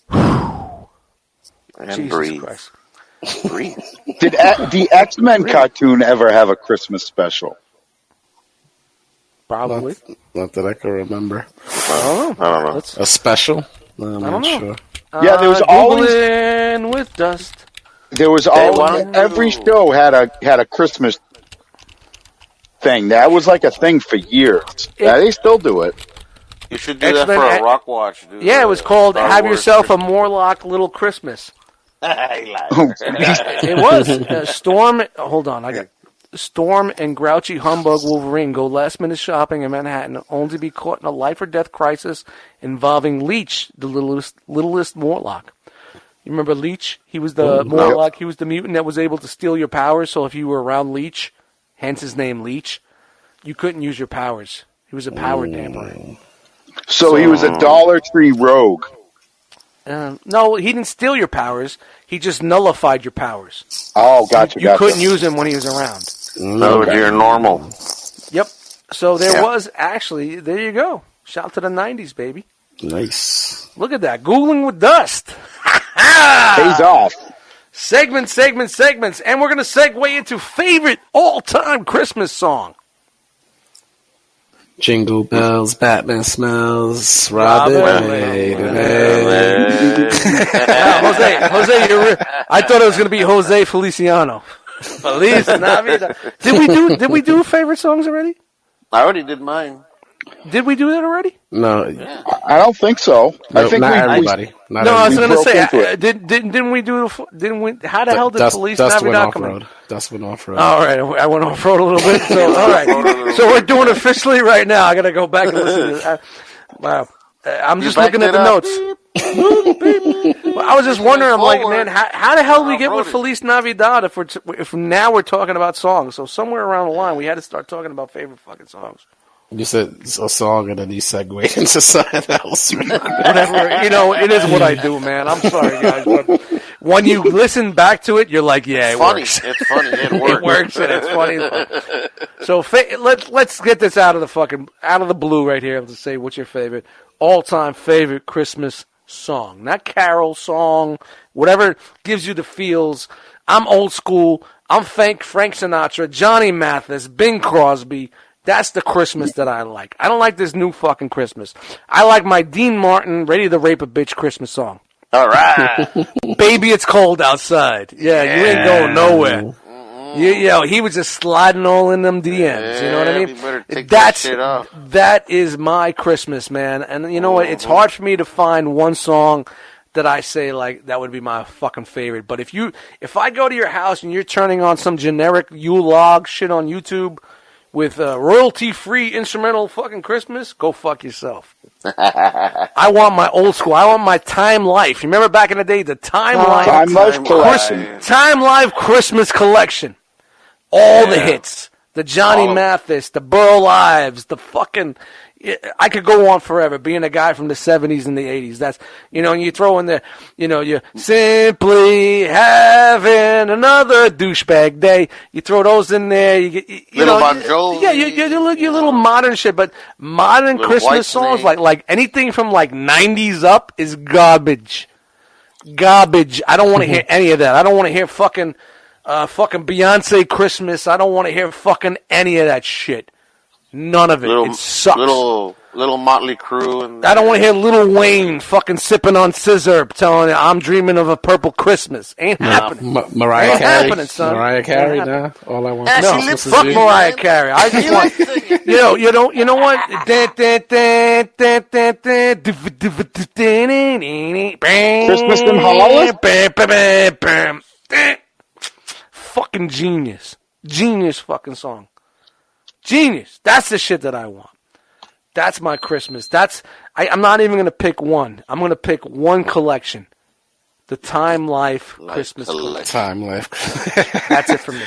And Jesus breathe. Christ. Breathe. Did the X-Men cartoon ever have a Christmas special? Probably. Not that I can remember. I don't know. A special? No, I'm not sure. Yeah, there was always Googling with Dust. There was always every show had a Christmas thing. That was like a thing for years. They still do it. You should do that for a rock watch. It was called Have Yourself a Morlock Little Christmas. It was. Storm, hold on, I got Storm and grouchy humbug Wolverine go last-minute shopping in Manhattan only to be caught in a life-or-death crisis involving Leech, the littlest Morlock. You remember Leech? He was the Morlock. He was the mutant that was able to steal your powers, so if you were around Leech, hence his name Leech, you couldn't use your powers. He was a power dampener. So he was a Dollar Tree rogue. No, he didn't steal your powers. He just nullified your powers. Oh, gotcha. You couldn't use him when he was around. No, you're normal. Yep. So there was actually, there you go. Shout to the 90s, baby. Nice. Look at that. Googling with Dust. Pays off. Segments. And we're going to segue into favorite all-time Christmas song. Jingle bells, Batman smells, Robin made an egg. Jose, I thought it was going to be Jose Feliciano. Feliz Navidad. Did we do favorite songs already? I already did mine. Did we do that already? No, I don't think so. no I think not we everybody. Not No, I was everybody. going to say, broke into it. didn't we do? Didn't we? How the hell did Feliz Dust went Navidad off come in? road. Dust went off road. All right, I went off road a little bit. So all right, so we're doing officially right now. I got to go back and listen to that. Wow, I'm just looking at the notes. Well, I was just wondering. I'm like, man, how the hell do we get with Feliz Navidad if now we're talking about songs? So somewhere around the line, we had to start talking about favorite fucking songs. You said a song and then you segued into something else. Whatever, it is what I do, man. I'm sorry, guys, but when you listen back to it, you're like, yeah, it works. It's funny. It works. It works, and it's funny. So let's get this out of the blue right here. Let's say, what's your favorite all-time favorite Christmas song? Not carol song, whatever gives you the feels. I'm old school. I'm Frank Sinatra, Johnny Mathis, Bing Crosby. That's the Christmas that I like. I don't like this new fucking Christmas. I like my Dean Martin, Ready to Rape a Bitch Christmas song. All right. Baby, it's cold outside. Yeah, you ain't going nowhere. He was just sliding all in them DMs. You know what I mean? You better take that shit off. That is my Christmas, man. And you know what? It's hard for me to find one song that I say, like, that would be my fucking favorite. But if I go to your house and you're turning on some generic U-Log shit on YouTube with royalty-free instrumental fucking Christmas, go fuck yourself. I want my old school. I want my Time Life. You remember back in the day, the Time Life collection. Time Life Christmas collection. All the hits. The Johnny Mathis, the Burl Ives, the fucking... I could go on forever, being a guy from the 70s and the 80s. That's, and you throw in there, you're simply having another douchebag day. You throw those in there. You get, Little Bon Jovi. Yeah, your little modern shit, but modern Christmas songs, like anything from like 90s up is garbage. Garbage. I don't want to hear any of that. I don't want to hear fucking Beyonce Christmas. I don't want to hear fucking any of that shit. None of it. It sucks. Little Motley Crue. And I don't want to hear Lil Wayne fucking sipping on scissor, telling you I'm dreaming of a purple Christmas. Ain't happening. Mariah Carey. Happening, son. Mariah Carey, nah. All I want to No, fuck Mariah Carey. I just want, you know what? Christmas in Hollis? Fucking genius. Genius fucking song. Genius. That's the shit that I want. That's my Christmas. I'm not even going to pick one. I'm going to pick one collection. The Time Life Christmas collection. Time Life. That's it for me.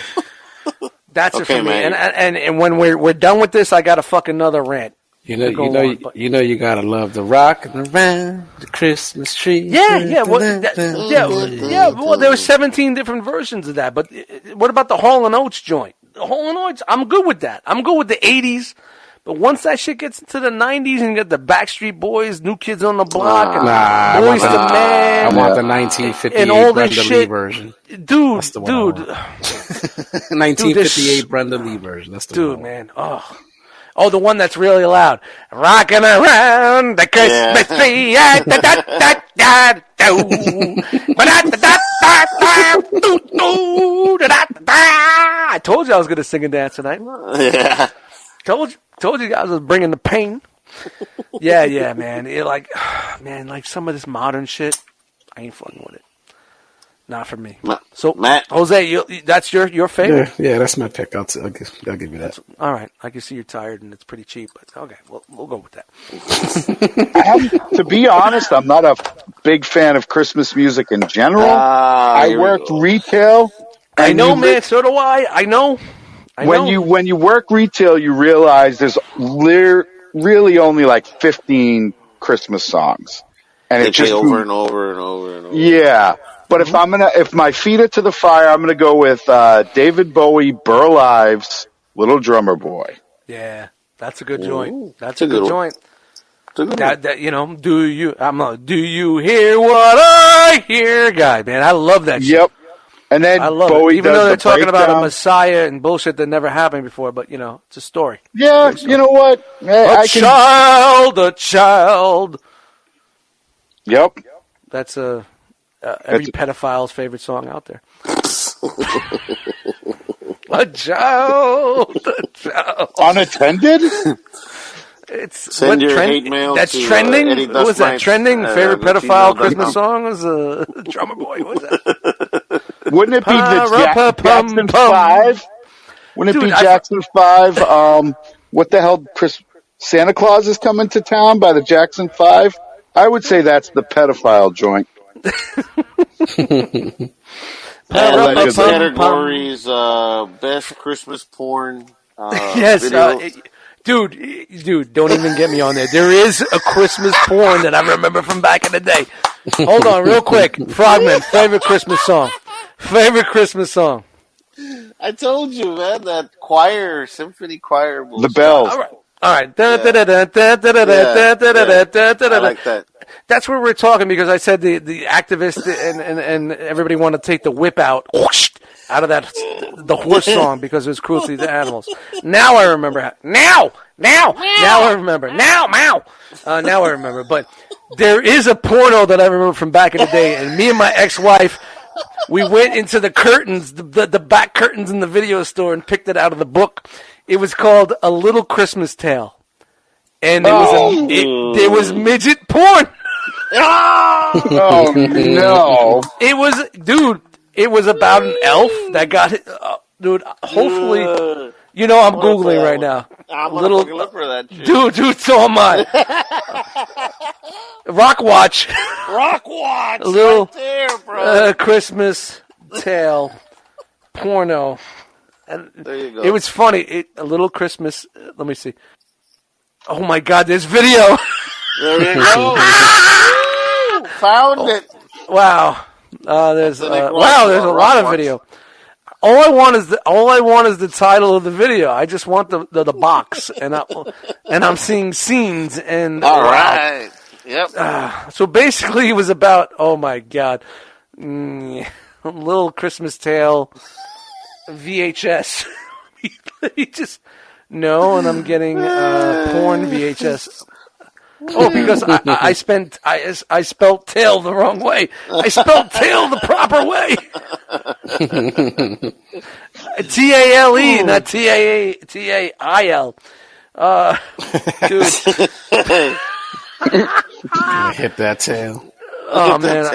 That's it for me. Man. And when we're done with this, I got a fucking another rant. You gotta love the rocking around the Christmas tree. Yeah. Well, there were 17 different versions of that. But what about the Hall & Oates joint? The Hall & Oates, I'm good with that. I'm good with the 80s. But once that shit gets into the 90s and you get the Backstreet Boys, New Kids on the Block, and Boys to Men. I want the 1958 and all Brenda this Lee shit. version. Dude. 1958 Brenda Lee version. That's the one. Man. Oh, the one that's really loud. Rocking around the Christmas tree. I told you I was going to sing and dance tonight. Yeah. Told you guys I was bringing the pain. Yeah, man. Like some of this modern shit, I ain't fucking with it. Not for me. So, Matt, Jose, that's your favorite? Yeah, that's my pick. I'll give you that. All right. I can see you're tired and it's pretty cheap, but okay, we'll go with that. To be honest, I'm not a big fan of Christmas music in general. I worked retail. I know, man. So do I. I know. When you work retail, you realize there's really only like 15 Christmas songs, and they it's just over and over and over and over. Yeah, but if my feet are to the fire, I'm gonna go with David Bowie, Burl Ives, Little Drummer Boy. Yeah, that's a good joint. That's a good joint. Do you hear what I hear, guy? Man, I love that shit. Yep. And then I love Bowie it. Even though they're talking breakdown. about a Messiah and bullshit that never happened before, but it's a story. Yeah, you know what? A child. Yep. That's a every pedophile's favorite song out there. A child. Unattended? Send your hate mail that's to trending. Eddie What was that Dust trending? Mites, Favorite pedophile gmail.com. Christmas song was Drummer Boy. What was that? Wouldn't it be the Jackson Pa-ra-pa-pum-pum. 5? Wouldn't it be Jackson 5? What the hell? Santa Claus is coming to town by the Jackson 5? I would say that's the pedophile joint. Next categories, best Christmas porn. Yes, video. dude, don't even get me on there. There is a Christmas porn that I remember from back in the day. Hold on, real quick. Frogman, favorite Christmas song. Favorite Christmas song. I told you, man, that choir, symphony choir. The bells. All right. I like that. That's where we're talking because I said the activists and everybody want to take the whip out of the horse song because it was cruelty to animals. Now I remember. Now I remember. Now I remember. But there is a porno that I remember from back in the day, and me and my ex-wife, we went into the curtains, the back curtains in the video store, and picked it out of the book. It was called A Little Christmas Tale. And there was midget porn. Oh, no. It was about an elf that got hit. Dude, hopefully, I'm Googling right now. I'm going to look for that shit. Dude, so am I. Rock Watch. A little right there, bro. Christmas Tale porno. And there you go. It was funny. A Little Christmas. Let me see. Oh my God, there's video. There you go. Found it. Wow. There's a lot of video. All I want is the title of the video. I just want the box, and I'm seeing scenes and. All right. Yep. So basically, it was about. Oh my God, Little Christmas Tale, VHS. And I'm getting porn VHS. Oh, because I spelled tail the wrong way. I spelled tail the proper way. T-A-L-E, not T-A-I-L. Dude. Hit that tail. Oh, man.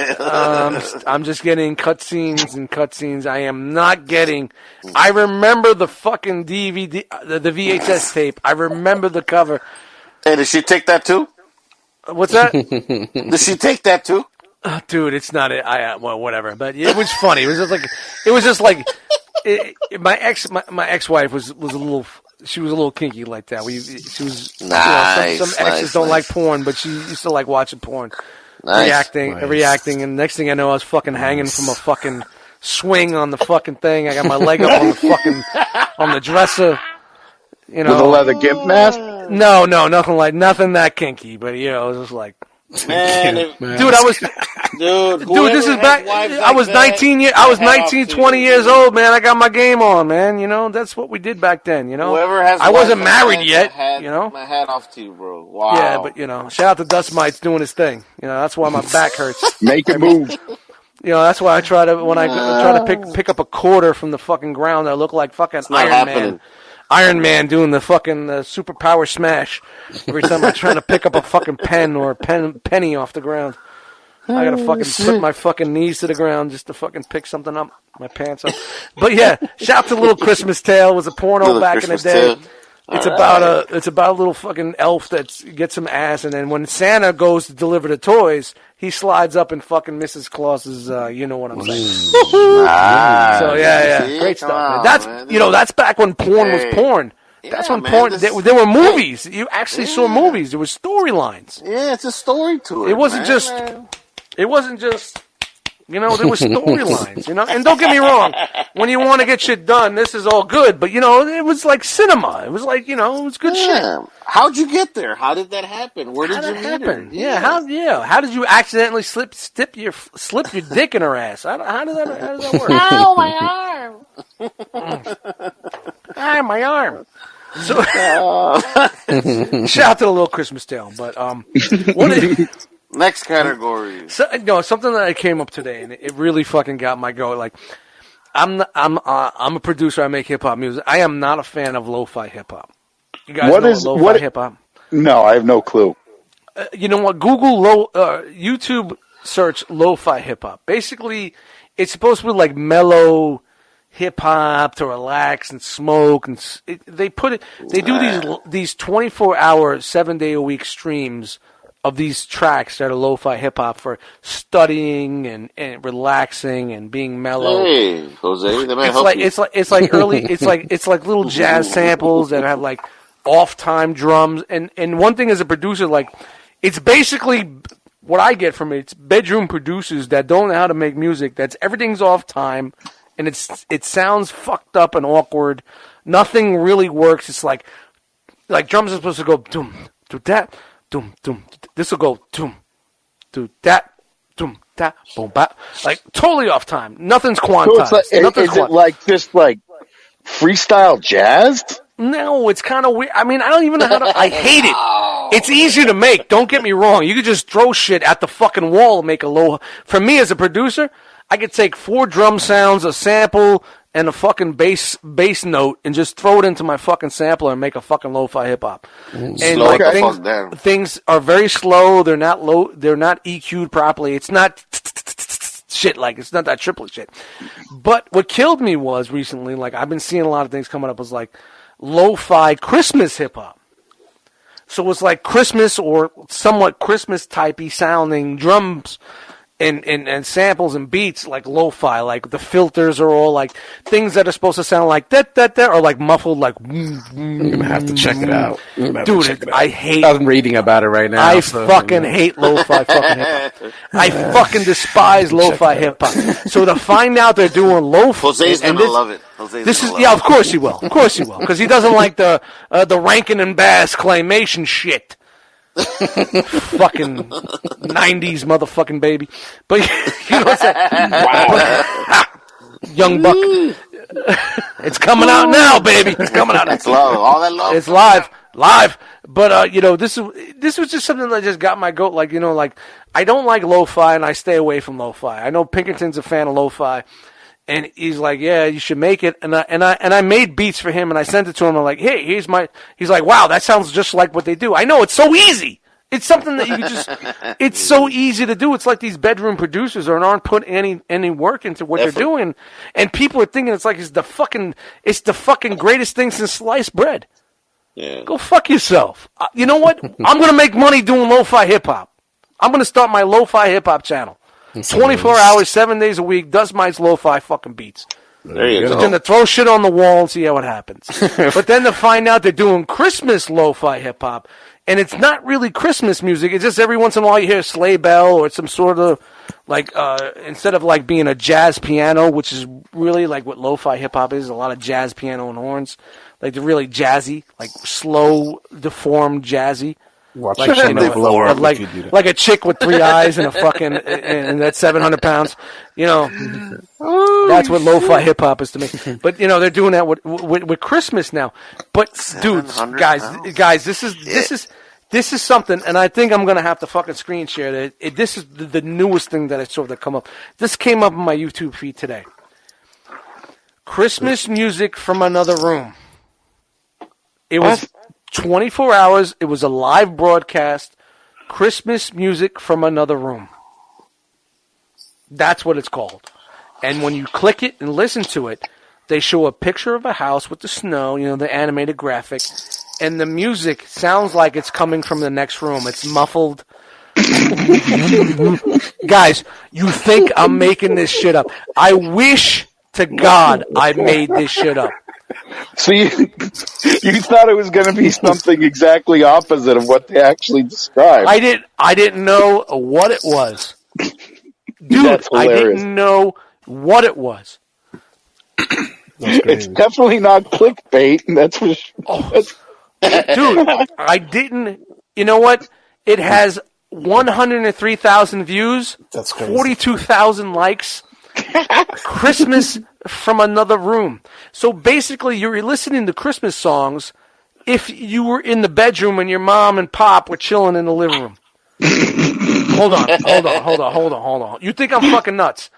I'm just getting cutscenes. I am not getting... I remember the fucking DVD, the VHS tape. I remember the cover. Hey, did she take that too? What's that? Did she take that too? Dude, it's not it. Well, whatever. But it was funny. It was just like my ex-wife was a little. She was a little kinky like that. She was nice. Some exes don't like porn, but she used to like watching porn, reacting, and next thing I know, I was fucking hanging from a fucking swing on the fucking thing. I got my leg up on the dresser. With a leather gimp mask. No, nothing that kinky, but it was just like, man, dude, this is back. I was 20 years old, man. I got my game on, man. That's what we did back then, Whoever has I wasn't married yet, My hat off to you, bro. Wow. Yeah, but shout out to Dust Mites doing his thing. That's why my back hurts. Make it move. That's why I try to pick up a quarter from the fucking ground. I look like fucking Iron Man doing the fucking superpower smash every time I try to pick up a fucking pen or a penny off the ground. I gotta fucking put my fucking knees to the ground just to fucking pick something up, my pants up. But yeah, shout out to Little Christmas Tale. It was a porno back in the day. It's about a little fucking elf that gets some ass, and then when Santa goes to deliver the toys, he slides up in fucking Mrs. Claus's. You know what I'm saying? So yeah, great stuff. That's back when porn was porn. That's when porn. There were movies. You actually saw movies. There were storylines. Yeah, it's a story to it. It wasn't just. There were storylines, And don't get me wrong, when you want to get shit done, this is all good. But, it was like cinema. It was like, it was good shit. How'd you get there? How did that happen? Where did you meet her? Yeah. How did you accidentally slip your dick in her ass? How does that work? Ow, my arm. My arm. So, shout out to the Little Christmas Tale. But, Next category. So, no, something that I came up today, and it really fucking got my goat. Like, I'm a producer. I make hip hop music. I am not a fan of lo-fi hip hop. You guys know lo-fi hip hop? No, I have no clue. You know what? YouTube search lo-fi hip hop. Basically, it's supposed to be like mellow hip hop to relax and smoke, and they do these 24-hour, 7-day-a-week streams of these tracks that are lo-fi hip hop for studying and relaxing and being mellow. Hey, Jose, they might help you. It's like little jazz samples that have like off-time drums. And one thing as a producer, like, it's basically what I get from it. It's bedroom producers that don't know how to make music. Everything's off time, and it sounds fucked up and awkward. Nothing really works. It's like drums are supposed to go doom, do that, doom, doom. This will go doom, do that, doom, that, boom, bap. Like totally off time. Nothing's quantized. So is it like just like freestyle jazz? No, it's kind of weird. I mean, I don't even know how to. I hate it. It's easy to make. Don't get me wrong. You could just throw shit at the fucking wall and make a low. For me as a producer, I could take 4 drum sounds, a sample, and a fucking bass note, and just throw it into my fucking sampler and make a fucking lo-fi hip hop. And like things are very slow. They're not low. They're not EQ'd properly. It's not shit like it's not that triplet shit. But what killed me was recently, like I've been seeing a lot of things coming up, was like lo-fi Christmas hip hop. So it's like Christmas or somewhat Christmas typey sounding drums and samples and beats like lo-fi, like the filters are all like things that are supposed to sound like that or like muffled like. I'm gonna have to check it out, dude. I hate. I'm reading about it right now. I fucking hate lo-fi fucking hip hop. I fucking despise lo-fi hip hop. So to find out they're doing lo-fi, Jose's gonna love it. Of course he will. Of course he will, because he doesn't like the Rankin and Bass claymation shit. Fucking 90s motherfucking baby. But you know what I'm saying? Wow. Young buck. It's coming out now, baby. It's coming out now. It's love. All that love. It's live. But this was just something that just got my goat. Like, you know, like I don't like lo-fi and I stay away from lo-fi. I know Pinkerton's a fan of lo-fi. And he's like, yeah, you should make it. And I made beats for him and I sent it to him. I'm like, hey, he's like, wow, that sounds just like what they do. I know, it's so easy. It's something that you just, it's so easy to do. It's like these bedroom producers aren't putting any work into what they're doing. And people are thinking it's like, it's the fucking greatest thing since sliced bread. Yeah. Go fuck yourself. You know what? I'm going to make money doing lo-fi hip hop. I'm going to start my lo-fi hip hop channel. 24 hours, 7 days a week, Dust Mites lo-fi fucking beats. There you go. Then to throw shit on the wall and see how it happens. But then to find out they're doing Christmas lo-fi hip-hop, and it's not really Christmas music. It's just every once in a while you hear a sleigh bell or some sort of, like, instead of like being a jazz piano, which is really like what lo-fi hip-hop is, a lot of jazz piano and horns. Like they're really jazzy, like slow, deformed jazzy. Watch like, you know, like a chick with 3 eyes and a fucking and that's 700 pounds. You know, that's what lo-fi hip hop is to me. But you know, they're doing that with Christmas now. But dudes, guys, this is something, and I think I'm gonna have to fucking screen share that. This is the newest thing that I saw that come up. This came up on my YouTube feed today. Christmas music from another room. It was 24 hours. It was a live broadcast. Christmas music from another room. That's what it's called. And when you click it and listen to it, they show a picture of a house with the snow, you know, the animated graphic, and the music sounds like it's coming from the next room. It's muffled. Guys, you think I'm making this shit up. I wish to God I made this shit up. So you thought it was going to be something exactly opposite of what they actually described. I didn't know what it was. Dude, I didn't know what it was. It's definitely not clickbait. That's for sure. Dude, I didn't. You know what? It has 103,000 views. That's crazy. 42,000 likes. Christmas from another room. So basically, you're listening to Christmas songs if you were in the bedroom and your mom and pop were chilling in the living room. Hold on. You think I'm fucking nuts?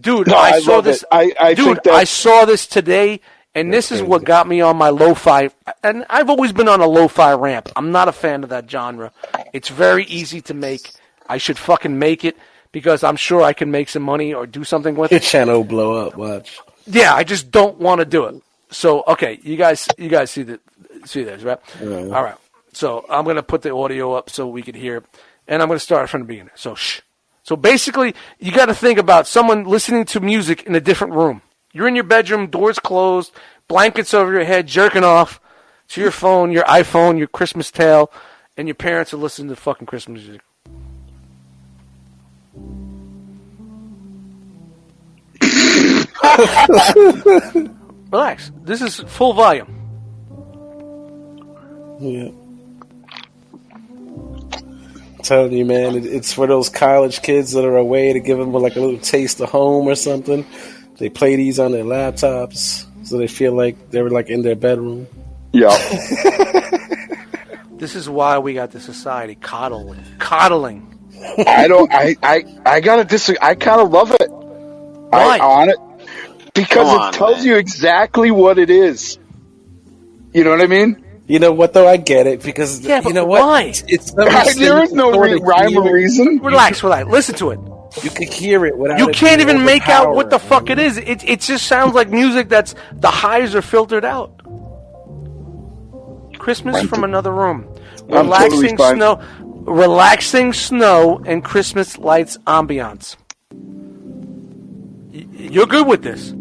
Dude, No, I saw love this. it. I Dude, think that I saw this today, and this is what got me on my lo-fi. And I've always been on a lo-fi ramp. I'm not a fan of that genre. It's very easy to make. I should fucking make it because I'm sure I can make some money or do something with Your it. channel will blow up. Watch. Yeah, I just don't want to do it. So, okay, you guys see this, right? Yeah. All right. So I'm gonna put the audio up so we can hear it, and I'm gonna start from the beginning. So shh. So basically, you got to think about someone listening to music in a different room. You're in your bedroom, doors closed, blankets over your head, jerking off to your phone, your iPhone, your Christmas tale, and your parents are listening to fucking Christmas music. Relax. This is full volume. Yeah. Telling you, man, it's for those college kids that are away to give them like a little taste of home or something. They play these on their laptops so they feel like they're like in their bedroom. Yeah. This is why we got the society coddling. I gotta disagree. I kind of love it. Why? On it because it tells you exactly what it is. You know what I mean? You know what, though? I get it, because Yeah, but you know what? why? It's There is no rhyme or reason. Relax. Listen to it. You can hear it without You it can't being even make out what the overpowering. fuck it is. It just sounds like music that's the highs are filtered out. Christmas from another room. Relaxing totally snow, relaxing snow and Christmas lights ambiance. You're good with this,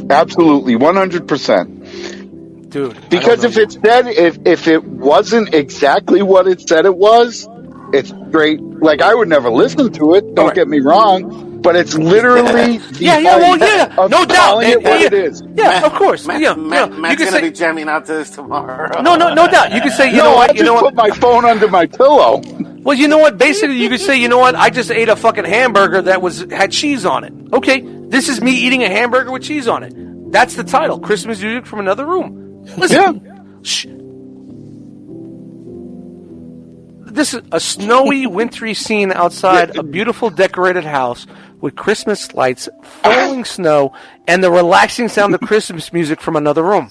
Absolutely, 100%. dude. Because if it wasn't exactly what it said it was, it's great. Like, I would never listen to it. Don't get me wrong, but it's literally no doubt. calling it what it is. Yeah, of course. Matt's you gonna can say be jamming out to this tomorrow. no doubt. You can say I just put my phone under my pillow. Well, you know what? Basically, you could say, you know what? I just ate a fucking hamburger that had cheese on it. Okay, this is me eating a hamburger with cheese on it. That's the title. Christmas music from another room. Listen. Yeah. Shh. This is a snowy, wintry scene outside a beautiful decorated house with Christmas lights, falling snow, and the relaxing sound of Christmas music from another room.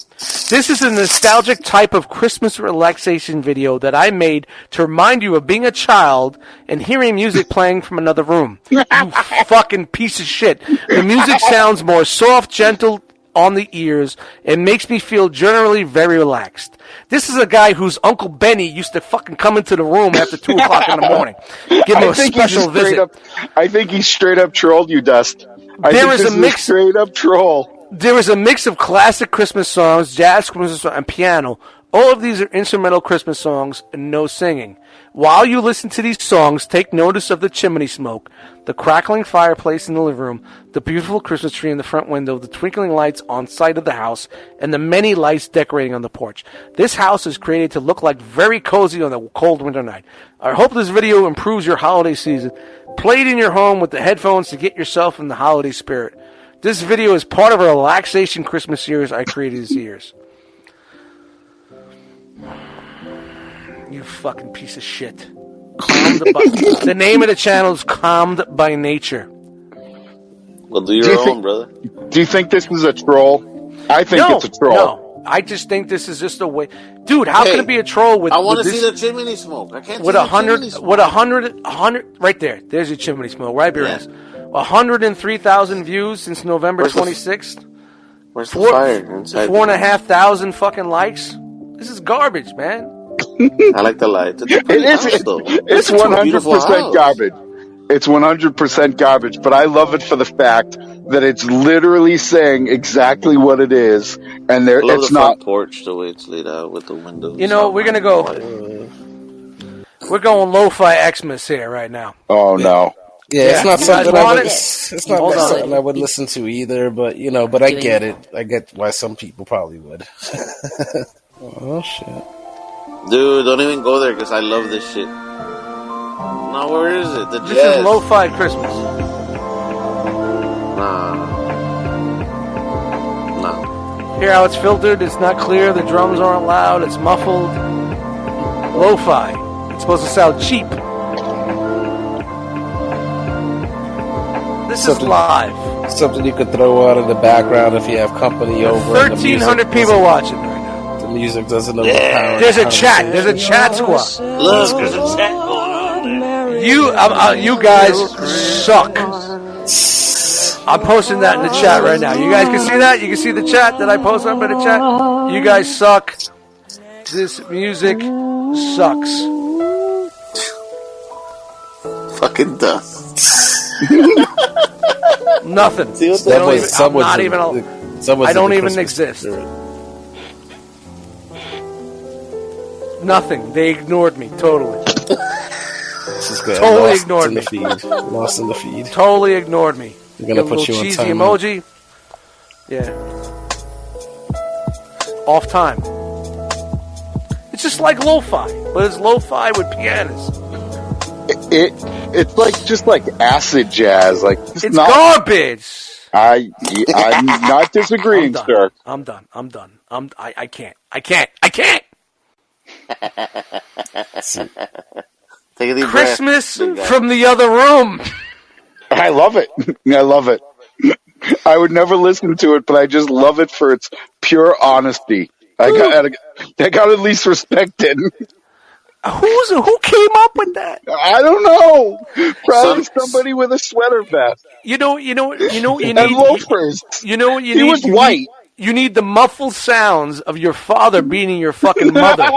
This is a nostalgic type of Christmas relaxation video that I made to remind you of being a child and hearing music playing from another room. You fucking piece of shit. The music sounds more soft, gentle on the ears, and makes me feel generally very relaxed. This is a guy whose Uncle Benny used to fucking come into the room after 2 o'clock in the morning. Give him a special visit. I think he straight up trolled you, Dust. There is a mix, straight up troll. There is a mix of classic Christmas songs, jazz, Christmas, and piano. All of these are instrumental Christmas songs and no singing. While you listen to these songs, take notice of the chimney smoke, the crackling fireplace in the living room, the beautiful Christmas tree in the front window, the twinkling lights on site of the house, and the many lights decorating on the porch. This house is created to look like very cozy on a cold winter night. I hope this video improves your holiday season. Play it in your home with the headphones to get yourself in the holiday spirit. This video is part of a relaxation Christmas series I created this year. You fucking piece of shit. The name of the channel is Calmed by Nature. Well, do your own, brother. Do you think this is a troll? I think it's a troll. No, I just think this is just a way. Dude, how can it be a troll with? I want to with see the chimney smoke. I can't with see the chimney smoke. With 100, right there. There's your chimney smoke, right, your ass. 103,000 views since November 26th. Where's the fire inside? 4,500 fucking likes. This is garbage, man. I like the lights. It's 100% garbage. It's 100% garbage, but I love it for the fact that it's literally saying exactly what it is, and I love it's the not front porch the way it's laid out with the windows. You know, we're gonna go. We're going lo-fi Xmas here right now. Oh no. Yeah, it's not something I would listen to either, but but I get it. I get why some people probably would. Oh shit. Dude, don't even go there because I love this shit. No, where is it? This is lo-fi Christmas. Nah. Hear how it's filtered? It's not clear. The drums aren't loud. It's muffled. Lo-fi. It's supposed to sound cheap. This is live. Something you could throw on in the background if you have company over. 1,300 people watching right now. The music doesn't overpower. There's a chat. There's a chat squad. Look, there's a chat going on there. You guys suck. I'm posting that in the chat right now. You guys can see that? You can see the chat that I posted up in the chat? You guys suck. This music sucks. Fucking dust. Nothing. I don't even exist. Nothing. They ignored me totally. Totally ignored me. Lost in the feed. Totally ignored me. I'm gonna put you on cheesy time. Emoji. Yeah. Off time. It's just like lo-fi, but it's lo-fi with pianos. It's like just like acid jazz. Like it's garbage. I'm not disagreeing, sir. I'm done. I can't. Take a deep Christmas breath, from the other room. I love it. I love it. I would never listen to it, but I just love it for its pure honesty. I got at least respected. Who came up with that? I don't know. Probably somebody with a sweater vest. You know. You need and loafers. You know what you need. He was white. You need the muffled sounds of your father beating your fucking mother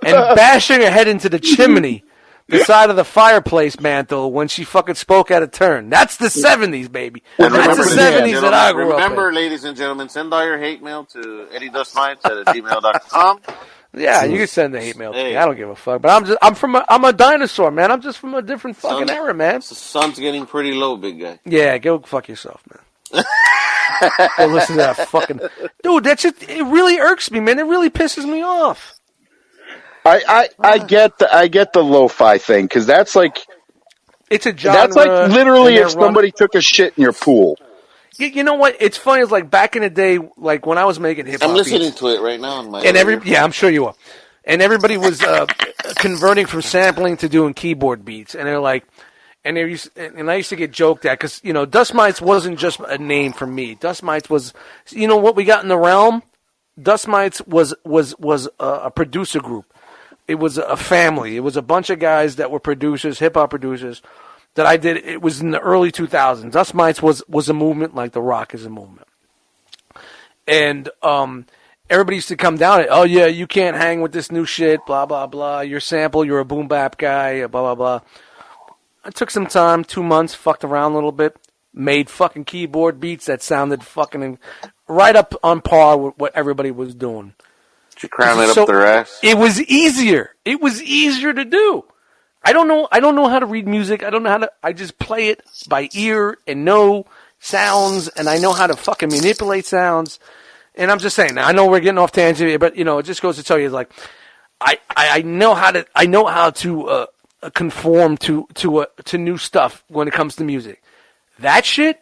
and bashing her head into the chimney, the side of the fireplace mantle when she fucking spoke out of turn. That's the 70s, baby. And that's the 70s that I grew up in. Remember, ladies and gentlemen, send all your hate mail to EddieDustMites@gmail.com. Yeah, you can send the hate mail to me. I don't give a fuck. But I'm a dinosaur, man. I'm just from a different fucking era, man. The sun's getting pretty low, big guy. Yeah, go fuck yourself, man. Go listen to that fucking dude. That shit, it really irks me, man. It really pisses me off. I get the lo-fi thing because that's like it's a genre. That's like literally if somebody took a shit in your pool. You know what? It's funny. It's like back in the day, like when I was making hip hop. I'm listening to it right now. I'm sure you are. And everybody was converting from sampling to doing keyboard beats, and they're like, and I used to get joked at because Dust Mites wasn't just a name for me. Dust Mites was, what we got in the realm. Dust Mites was a producer group. It was a family. It was a bunch of guys that were producers, hip hop producers. That I did, it was in the early 2000s. Dust Mites was a movement like the rock is a movement. And everybody used to come down and, oh yeah, you can't hang with this new shit, blah, blah, blah. You're sample, you're a boom bap guy, blah, blah, blah. I took some time, 2 months, fucked around a little bit, made fucking keyboard beats that sounded fucking right up on par with what everybody was doing. Did you cram it up their ass? It was easier. It was easier to do. I don't know how to read music. I don't know how to. I just play it by ear and know sounds, and I know how to fucking manipulate sounds. And I'm just saying. Now, I know we're getting off tangent, but it just goes to tell you, like, I know how to conform to new stuff when it comes to music. That shit,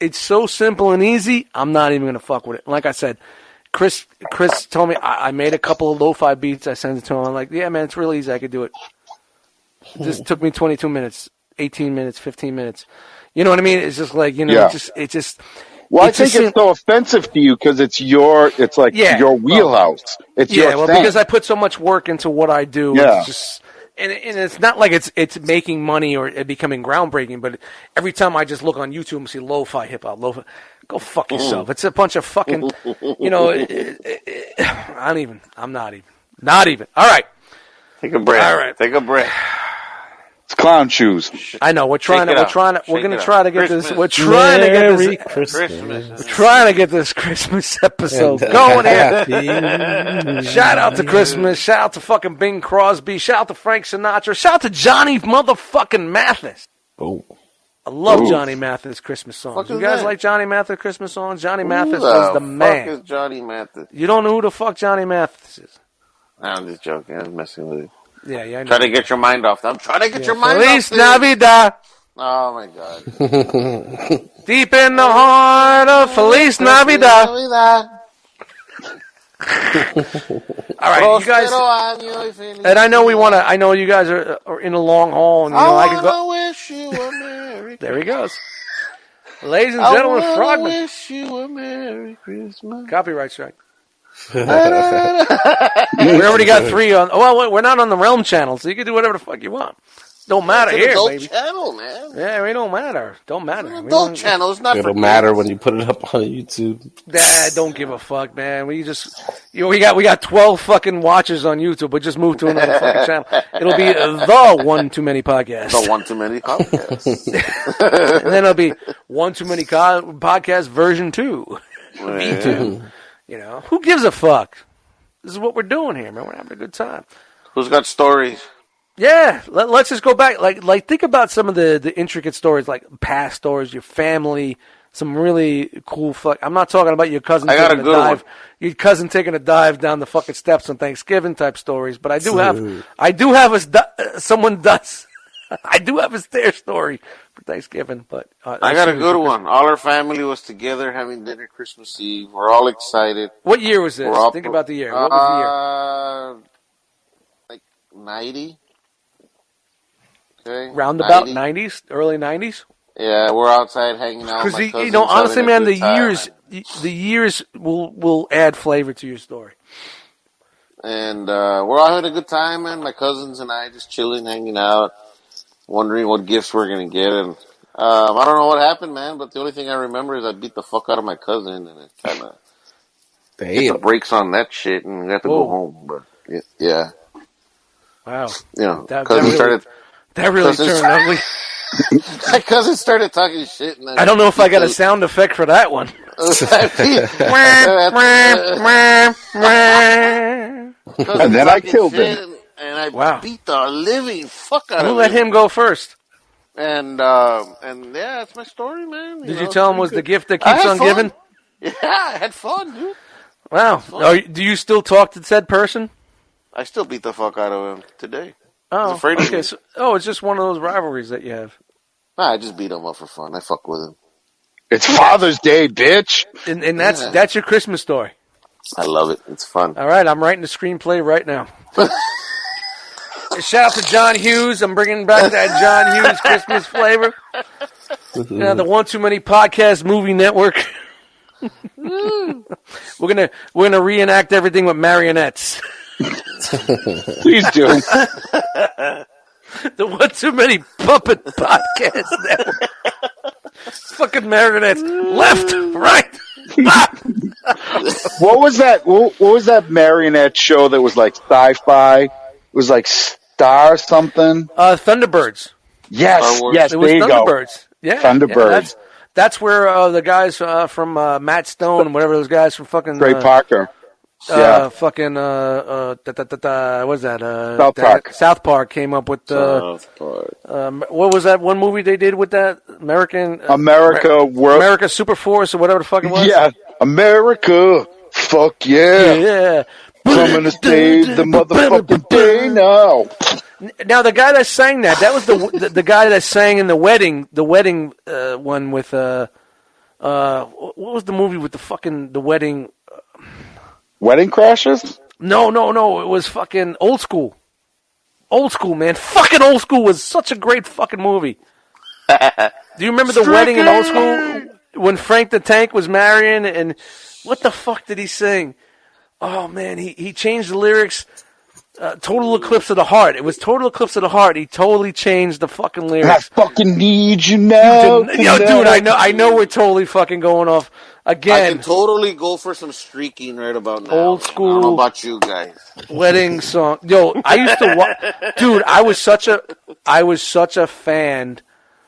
it's so simple and easy. I'm not even gonna fuck with it. Like I said, Chris told me I made a couple of lo-fi beats. I sent it to him. I'm like, yeah, man, it's really easy. I could do it. This took me 22 minutes, 18 minutes, 15 minutes. You know what I mean? It's just like, it just. Well, I think it's so offensive to you because it's your wheelhouse. It's your thing. Because I put so much work into what I do. Yeah. It's just, and it's not like it's making money or it becoming groundbreaking, but every time I just look on YouTube and see lo-fi hip hop, go fuck yourself. It's a bunch of fucking, I'm not even. All right. Take a breath. All right. Take a breath. It's clown shoes. I know. We're going to try to get Christmas. this. We're trying to get this. Christmas. We're trying to get this Christmas episode going here. Shout out to Christmas. Shout out to fucking Bing Crosby. Shout out to Frank Sinatra. Shout out to Johnny motherfucking Mathis. Oh. I love Johnny Mathis Christmas songs. You guys like Johnny Mathis Christmas songs? Johnny Mathis was the man. Who the fuck is Johnny Mathis? You don't know who the fuck Johnny Mathis is? I'm just joking. I'm messing with you. Yeah, I know. Try to get your mind off. I'm trying to get your mind Feliz off. Navidad. Oh my God. Deep in the heart of Feliz Navidad. All right, you guys. And I know I know you guys are in a long haul, and I could go. Wish you a Merry There he goes. Ladies and gentlemen, I Frogman. wish you a Merry Christmas. Copyright strike. We already got 3 on. Well, we're not on the Realm channel, so you can do whatever the fuck you want. Don't matter It's an here, adult baby. Channel, man. Yeah, it don't matter. Don't matter. It's an adult channel. It's not for It'll kids. matter when you put it up on YouTube. Don't give a fuck, man. We got 12 fucking watchers on YouTube, but just move to another fucking channel. It'll be the One Too Many Podcast. The One Too Many Podcast. And then it'll be One Too Many Podcast version 2. V2. You know, who gives a fuck? This is what we're doing here, man. We're having a good time. Who's got stories? Yeah, let's just go back. Like think about some of the intricate stories, like past stories, your family, some really cool fuck. I'm not talking about your cousin taking a dive. Your cousin taking a dive down the fucking steps on Thanksgiving type stories, but I do have a stair story for Thanksgiving. But I got a good one. All our family was together having dinner Christmas Eve. We're all excited. What year was this? Think about the year. What was the year? Like 90. Okay. Roundabout 90s, early 90s. Yeah, we're outside hanging out. Because honestly, man, the years will add flavor to your story. And we're all having a good time, man. My cousins and I just chilling, hanging out, wondering what gifts we're gonna get. And I don't know what happened, man. But the only thing I remember is I beat the fuck out of my cousin, and it kind of hit the brakes on that shit, and we had to go home. But yeah. Wow. You know, That really turned ugly. My cousin started talking shit. And I don't know if I got a sound effect for that one. And then I killed him. And I beat the living fuck out of him. Who let him go first? And yeah, that's my story, man. Did you tell him was the gift that keeps on giving? Yeah, I had fun, dude. Wow. Do you still talk to said person? I still beat the fuck out of him today. Oh, He's afraid of me. It's just one of those rivalries that you have. Nah, I just beat him up for fun. I fuck with him. It's Father's Day, bitch. And that's your Christmas story. I love it. It's fun. All right, I'm writing the screenplay right now. Shout out to John Hughes. I'm bringing back that John Hughes Christmas flavor. The One Too Many Podcast Movie Network. We're gonna reenact everything with marionettes. Please do. The One Too Many Puppet Podcast Network. Fucking marionettes. Left, right. What was that? What was that marionette show that was like sci-fi? It was like Star something. Thunderbirds. Yes, yes. It was Thunderbirds. Yeah, Thunderbirds. That's where the guys from Matt Stone and whatever those guys from fucking Trey Parker. Fucking what was that? South Park came up with South Park. What was that one movie they did with that America Super Force or whatever the fuck it was? Yeah, America. Fuck yeah. Coming to save the motherfucking day now. Now the guy that sang that was the guy that sang in the wedding one with what was the movie with the wedding? Wedding Crashers? No. It was fucking Old School. Old School, man. Fucking Old School was such a great fucking movie. Do you remember the wedding in Old School when Frank the Tank was marrying? And what the fuck did he sing? Oh man, he changed the lyrics. Total Eclipse of the Heart. It was Total Eclipse of the Heart. He totally changed the fucking lyrics. I fucking need you now. Dude, I know we're totally fucking going off. Again, I can totally go for some streaking right about now. Old school. I don't know about you guys. Wedding song. Yo, I used to dude, I was such a fan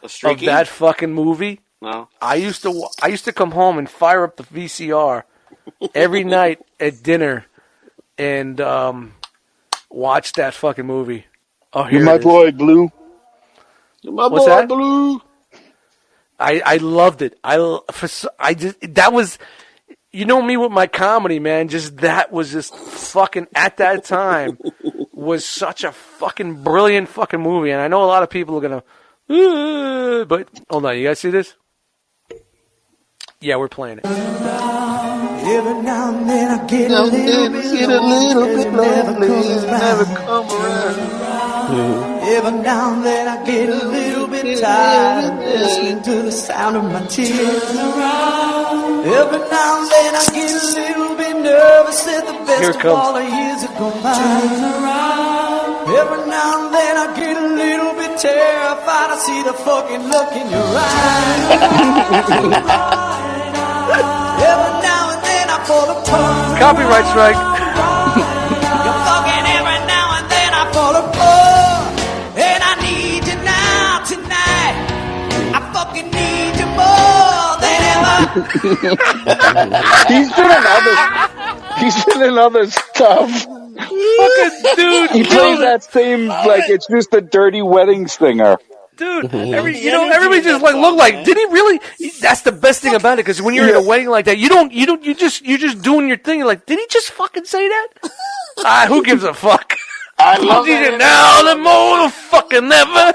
of that fucking movie. No. I used to come home and fire up the VCR every night at dinner and watch that fucking movie. Oh, here You're my boy, Blue. You're my What's boy, that? Blue. I loved it. That was, you know me with my comedy, man. That was just fucking at that time was such a fucking brilliant fucking movie. And I know a lot of people are gonna, but hold on, you guys see this? Yeah, we're playing it. Every now and then I get a little bit lonely, never come around. Every now and then I get a little bit bit tired of listening to the sound of my tears. Every now and then I get a little bit nervous that the best of all the years have gone by. Every now and then I get a little bit terrified. I see the fucking look in your eyes. Every now and then I fall apart. Copyright strike. You're fucking every now and then I fall apart. And I need you now, tonight. I fucking need you more than ever. He's been in other stuff. Fucking dude. He plays that same, like, it's just a dirty wedding singer. Dude, everybody just like look like. Did he really? That's the best thing about it, because when you're in a wedding like that, you're just doing your thing. You're like, did he just fucking say that? Who gives a fuck? I love it now the more fucking never.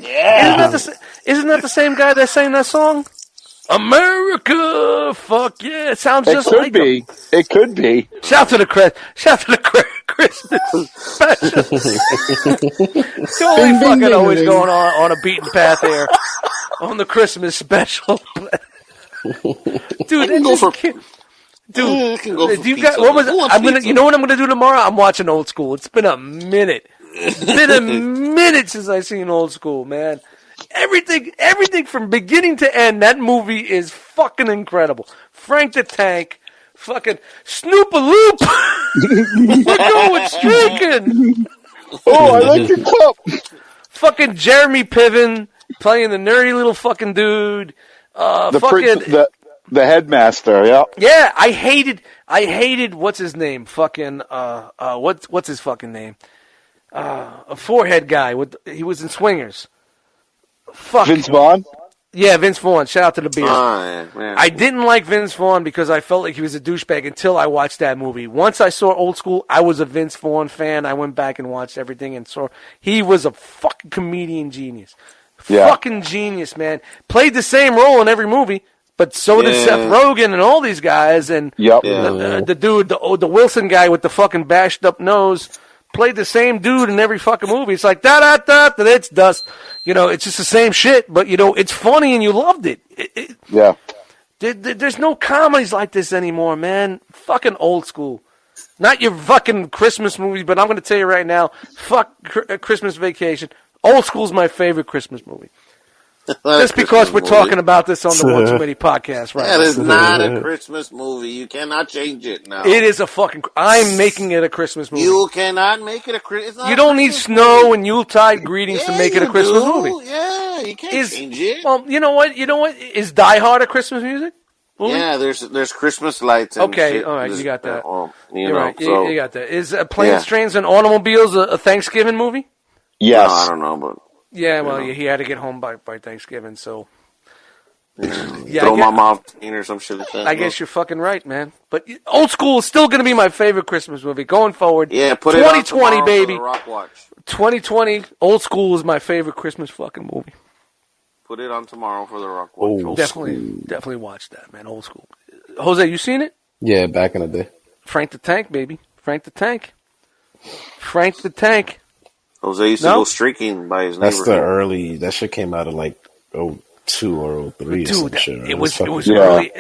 Yeah. Isn't that the same guy that sang that song? America, fuck yeah! It sounds just like him. It could be. Shout to the Christmas special. Totally fucking always going on a beaten path here on the Christmas special. Dude, can go for you got what was it? You know what I'm gonna do tomorrow? I'm watching Old School. It's been a minute. It's been a minute since I seen Old School, man. Everything from beginning to end, that movie is fucking incredible. Frank the Tank, fucking Snoop-a-Loop. We're going streaking. Oh, I like your cup. Fucking Jeremy Piven playing the nerdy little fucking dude. The headmaster, yeah. Yeah, I hated what's his name? Fucking what's his fucking name? A forehead guy he was in Swingers. Fuck. Vince Vaughn? Yeah, Vince Vaughn. Shout out to the beard. Yeah. I didn't like Vince Vaughn because I felt like he was a douchebag until I watched that movie. Once I saw Old School, I was a Vince Vaughn fan. I went back and watched everything and saw he was a fucking comedian genius. Yeah. Fucking genius, man. Played the same role in every movie, but so did Seth Rogen and all these guys. And the dude, the Wilson guy with the fucking bashed up nose, played the same dude in every fucking movie. It's like, it's dust. It's just the same shit, but, it's funny and you loved it. Yeah. There's no comedies like this anymore, man. Fucking Old School. Not your fucking Christmas movies, but I'm going to tell you right now, fuck Christmas Vacation. Old School's my favorite Christmas movie. Just because we're talking about this on the One Too Many podcast, right? That is not a Christmas movie. You cannot change it now. It is a fucking. I'm making it a Christmas movie. You cannot make it a Christmas. You don't need snow and Yuletide greetings to make it a Christmas movie. Yeah, you can't change it. Well, you know what? Is Die Hard a Christmas music? Movie? Yeah, there's Christmas lights. And shit. All right, you got that. You're right. So, you got that. Is Planes, Trains, and Automobiles a Thanksgiving movie? Yes. No, I don't know, but. Yeah, well, he had to get home by Thanksgiving, so. Throw my mom or some shit like that. I guess you're fucking right, man. But Old School is still going to be my favorite Christmas movie going forward. Yeah, put 2020, it on baby. For the Rock Watch. 2020, Old School is my favorite Christmas fucking movie. Put it on tomorrow for the Rock Watch. Definitely watch that, man. Old School. Jose, you seen it? Yeah, back in the day. Frank the Tank, baby. Frank the Tank. Frank the Tank. Jose used to go streaking by his neighborhood. That's the early. That shit came out of like 02 or 03 or some shit. Right? It was really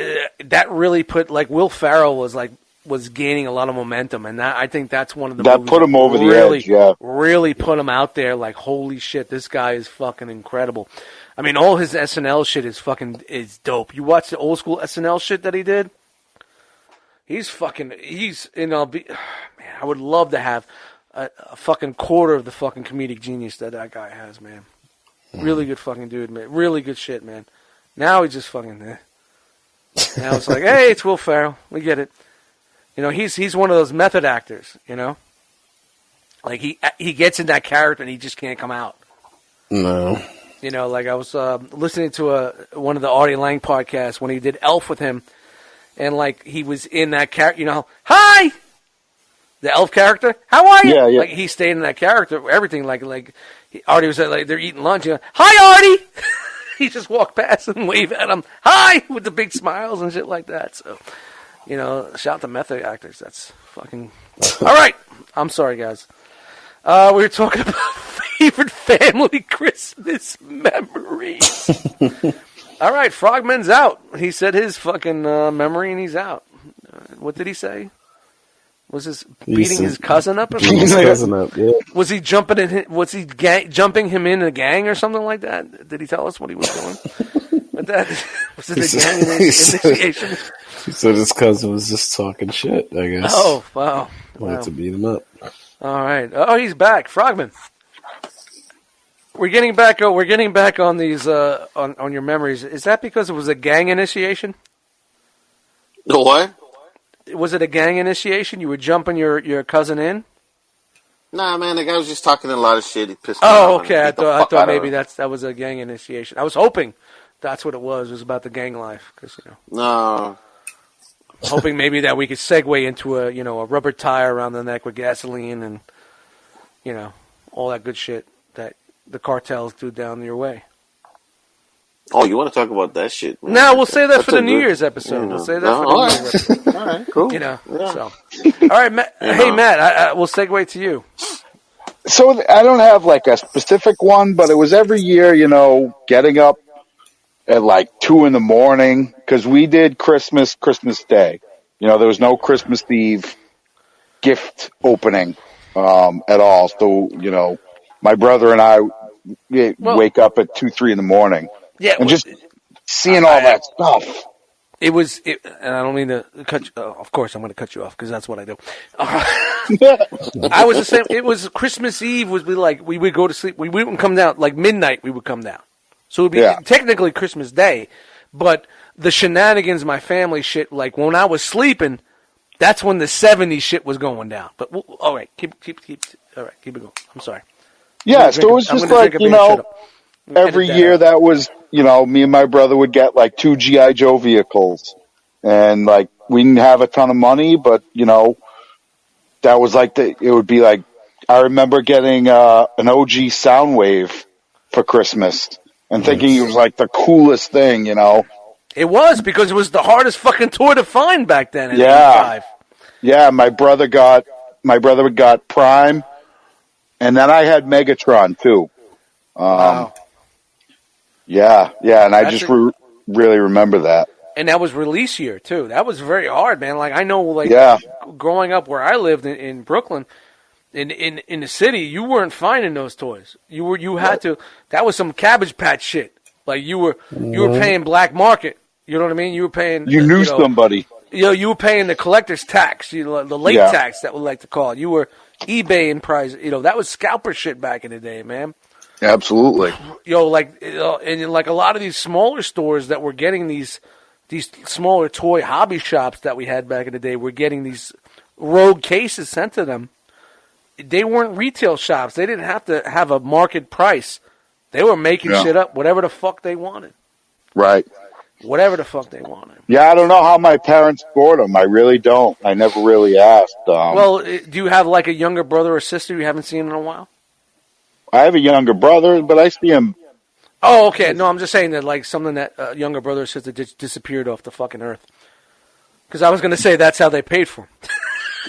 that really put like Will Ferrell was gaining a lot of momentum, and I think that's one of the movies put him over the edge. Yeah, really put him out there. Like, holy shit, this guy is fucking incredible. I mean, all his SNL shit is dope. You watch the Old School SNL shit that he did. Man, I would love to have a fucking quarter of the fucking comedic genius that guy has, man. Really good fucking dude, man. Really good shit, man. Now he's just fucking Now it's like, hey, it's Will Ferrell. We get it. He's one of those method actors, Like, he gets in that character and he just can't come out. No. Like I was listening to one of the Artie Lang podcasts when he did Elf with him, and like he was in that character, hi! The elf character, how are you? Yeah. Like he stayed in that character, everything. Like Artie was like they're eating lunch. Hi, Artie. He just walked past and waved at him, hi, with the big smiles and shit like that. So, shout to method actors. That's fucking all right. I'm sorry, guys. We were talking about favorite family Christmas memories. All right, Frogman's out. He said his fucking memory, and he's out. What did he say? Was his beating his cousin up or something? His cousin up, yeah. Was he jumping in? Was he jumping him in a gang or something like that? Did he tell us what he was doing? But that was it a gang initiation? He said his cousin was just talking shit, I guess. Oh, wow. Wanted to beat him up. All right. Oh, he's back. Frogman. We're getting back on these on your memories. Is that because it was a gang initiation? The what? Was it a gang initiation? You were jumping your cousin in? Nah, man, the guy was just talking a lot of shit. He pissed me Oh, off. okay. I thought maybe that was a gang initiation. I was hoping that's what it was. It was about the gang life, No. Hoping maybe that we could segue into a rubber tire around the neck with gasoline and all that good shit that the cartels do down your way. Oh, you want to talk about that shit? Man? No, we'll say that for the New Year's episode. We'll say that for the New Year's episode. All right, cool. So. All right, Matt. Hey, Matt, we'll segue to you. So I don't have like a specific one, but it was every year, getting up at like 2 a.m. because we did Christmas Day. There was no Christmas Eve gift opening at all. So, my brother and I wake up at 2-3 in the morning. Yeah, and just seeing all that stuff. And I don't mean to cut you. Of course, I'm going to cut you off because that's what I do. I was the same. It was Christmas Eve. We would go to sleep. We wouldn't come down like midnight. We would come down. So it would be technically Christmas Day, but the shenanigans, my family shit. Like when I was sleeping, that's when the '70s shit was going down. But all right, keep. All right, keep it going. I'm sorry. Yeah, so it was just like every year that was. Me and my brother would get like 2 G.I. Joe vehicles. And like, we didn't have a ton of money, but that was like it would be like, I remember getting an OG Soundwave for Christmas and thinking it was like the coolest thing, It was because it was the hardest fucking toy to find back then. Yeah, my brother got Prime, and then I had Megatron too. Wow. Yeah, and I just really remember that. And that was release year too. That was very hard, man. Like I know, growing up where I lived in Brooklyn, in the city, you weren't finding those toys. You had to. That was some Cabbage Patch shit. Like you were paying black market. You know what I mean? You were paying. You knew somebody. You were paying the collector's tax. The late tax that we like to call it. You were eBay in price. That was scalper shit back in the day, man. Absolutely. And like a lot of these smaller stores that were getting these smaller toy hobby shops that we had back in the day were getting these rogue cases sent to them. They weren't retail shops. They didn't have to have a market price. They were making shit up, whatever the fuck they wanted. Right. Whatever the fuck they wanted. Yeah, I don't know how my parents bought them. I really don't. I never really asked. Well, do you have like a younger brother or sister you haven't seen in a while? I have a younger brother, but I see him. Oh, okay. No, I'm just saying that like something that younger brother or sister disappeared off the fucking earth. Because I was going to say that's how they paid for him.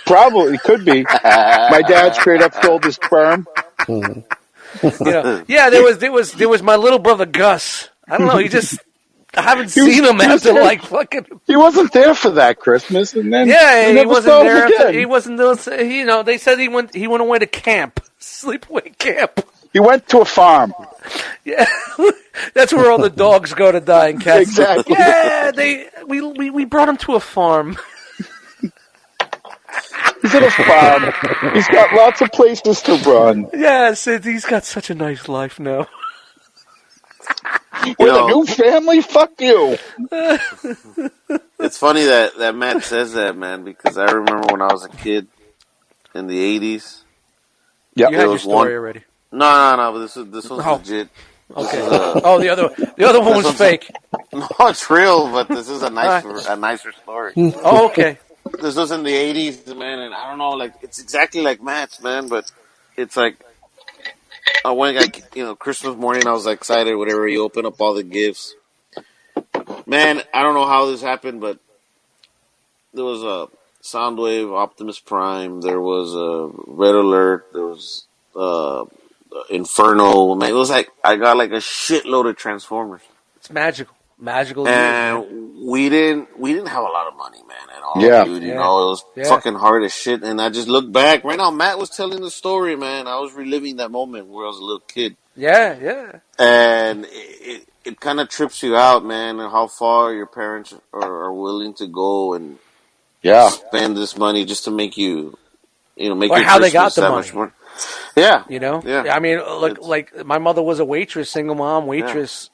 Probably, could be. My dad straight up sold his sperm. Yeah, there was my little brother Gus. I don't know. I haven't seen him after like fucking. He wasn't there for that Christmas, and then he wasn't there. He wasn't. They said he went away to camp, sleepaway camp. He went to a farm. Yeah, that's where all the dogs go to die and cats. Exactly. Yeah, we brought him to a farm. He's at a farm. He's got lots of places to run. Yes, he's got such a nice life now. With a new family? Fuck you. It's funny that Matt says that, man, because I remember when I was a kid in the 80s. Yeah, you had your story already. No, but this was legit. Okay. The other one was fake. No, it's real, but this is a nicer story. Oh, okay. This was in the 80s, man, and I don't know, like, it's exactly like Matt's, man, but it's like, I went, Christmas morning, I was excited, whatever, you open up all the gifts. Man, I don't know how this happened, but there was a Soundwave, Optimus Prime, there was a Red Alert, there was Inferno. Man, it was like I got like a shitload of Transformers. It's magical years, And man. we didn't have a lot of money, man, at all, Yeah. dude. You know, it was fucking hard as shit. And I just look back right now. Matt was telling the story, man. I was reliving that moment where I was a little kid. Yeah. And it kind of trips you out, man, and how far your parents are willing to go and spend this money just to make you, make or your how Christmas they got the that money. much more. Yeah, Yeah. I mean, like my mother was a waitress, single mom waitress,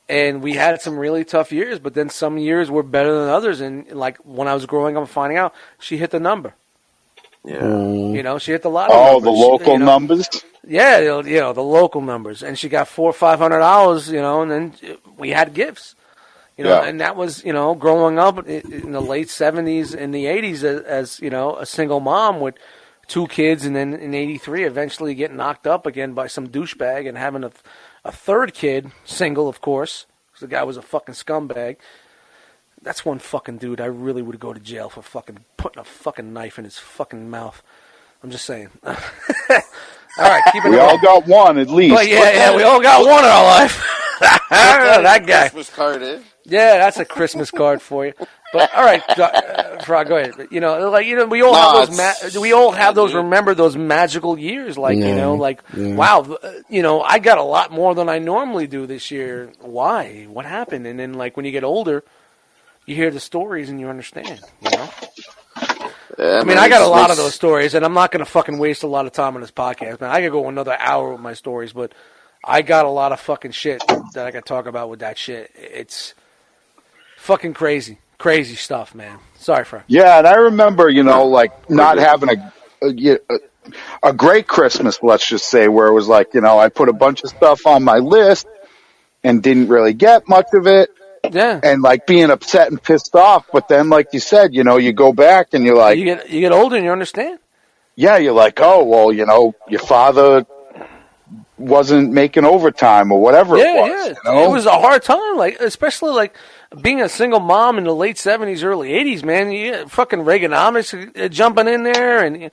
and we had some really tough years, but then some years were better than others. And like when I was growing up and finding out, she hit the number. Yeah. She hit the lotto numbers. Oh, the local numbers? Yeah, the local numbers. And she got $400 or $500, and then we had gifts. And that was, growing up in the late 70s and the 80s as a single mom with 2 kids, and then in 83 eventually getting knocked up again by some douchebag and having a third kid, single, of course, because the guy was a fucking scumbag. That's one fucking dude I really would go to jail for fucking putting a fucking knife in his fucking mouth. I'm just saying. All right, keep it We all got one, at least. But yeah, we all got one in our life. That guy. Christmas card, eh? Yeah, that's a Christmas card for you. But all right, Frog, go ahead. We all have those. We all have those. Remember those magical years, wow. I got a lot more than I normally do this year. Why? What happened? And then, like when you get older, you hear the stories and you understand. Yeah, I mean, I got a lot of those stories, and I'm not going to fucking waste a lot of time on this podcast, man. I could go another hour with my stories, but I got a lot of fucking shit that I could talk about with that shit. It's fucking crazy. Crazy stuff, man. Sorry, Frank. Yeah, and I remember, like not having a great Christmas, let's just say, where it was like, I put a bunch of stuff on my list and didn't really get much of it. Yeah. And like being upset and pissed off, but then like you said, you go back and you're like, you get older and you understand. Yeah, you're like, oh well, your father wasn't making overtime or whatever it was. It was a hard time, like especially like being a single mom in the late 70s, early 80s, man. You fucking Reaganomics jumping in there, and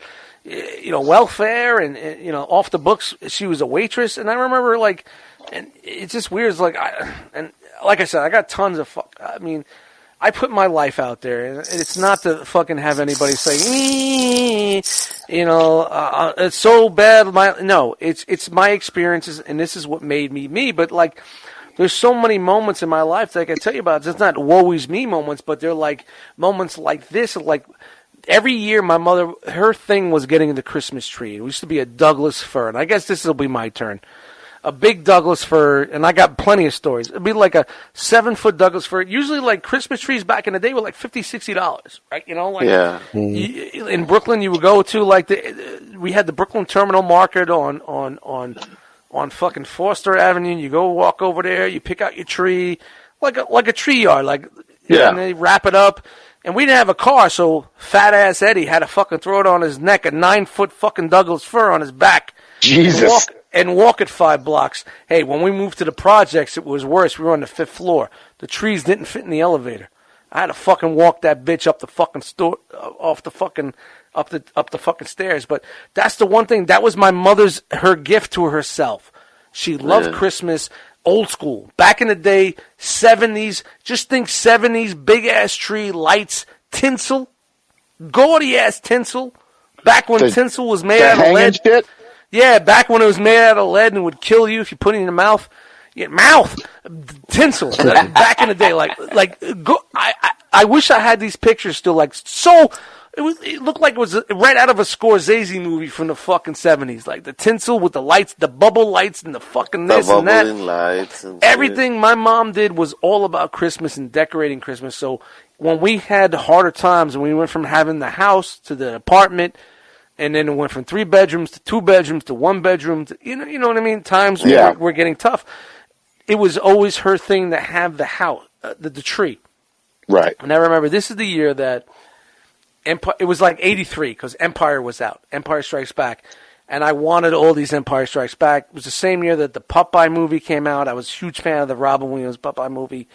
welfare, and off the books. She was a waitress, and I remember like, and it's just weird. It's like like I said, I got tons of I mean, I put my life out there, and it's not to fucking have anybody say, it's so bad. No, it's my experiences, and this is what made me me. But like, there's so many moments in my life that I can tell you about. It's not woe is me moments, but they're like moments like this. Like every year, my mother, her thing was getting the Christmas tree. It used to be a Douglas fir, and I guess this will be my turn. A big Douglas fir, and I got plenty of stories. It'd be like a 7-foot Douglas fir. Usually, like Christmas trees back in the day were like $50, $60, right? In Brooklyn, you would go to like we had the Brooklyn Terminal Market on fucking Foster Avenue. You go walk over there, you pick out your tree, like a tree yard, and they wrap it up. And we didn't have a car, so fat ass Eddie had to fucking throw it on his neck, a 9-foot fucking Douglas fir on his back. Jesus. And walk it 5 blocks. Hey, when we moved to the projects, it was worse. We were on the 5th floor. The trees didn't fit in the elevator. I had to fucking walk that bitch up the fucking up the fucking stairs. But that's the one thing. That was my mother's, her gift to herself. She loved Christmas, old school. Back in the day, 70s. Just think 70s, big ass tree, lights, tinsel, gaudy ass tinsel. Back when tinsel was made out of lead. Shit? Yeah, back when it was made out of lead and would kill you if you put it in your mouth. Tinsel. Back in the day, I wish I had these pictures still. It looked like it was right out of a Scorsese movie from the fucking 70s. Like the tinsel with the lights, the bubble lights, and the fucking this and that. Lights and everything my mom did was all about Christmas and decorating Christmas. So when we had harder times and we went from having the house to the apartment. And then it went from 3 bedrooms to 2 bedrooms to 1 bedroom. You know what I mean? Times were getting tough. It was always her thing to have the house, the tree. Right. And I remember this is the year that it was like 83 because Empire was out. Empire Strikes Back. And I wanted all these Empire Strikes Back. It was the same year that the Popeye movie came out. I was a huge fan of the Robin Williams Popeye movie.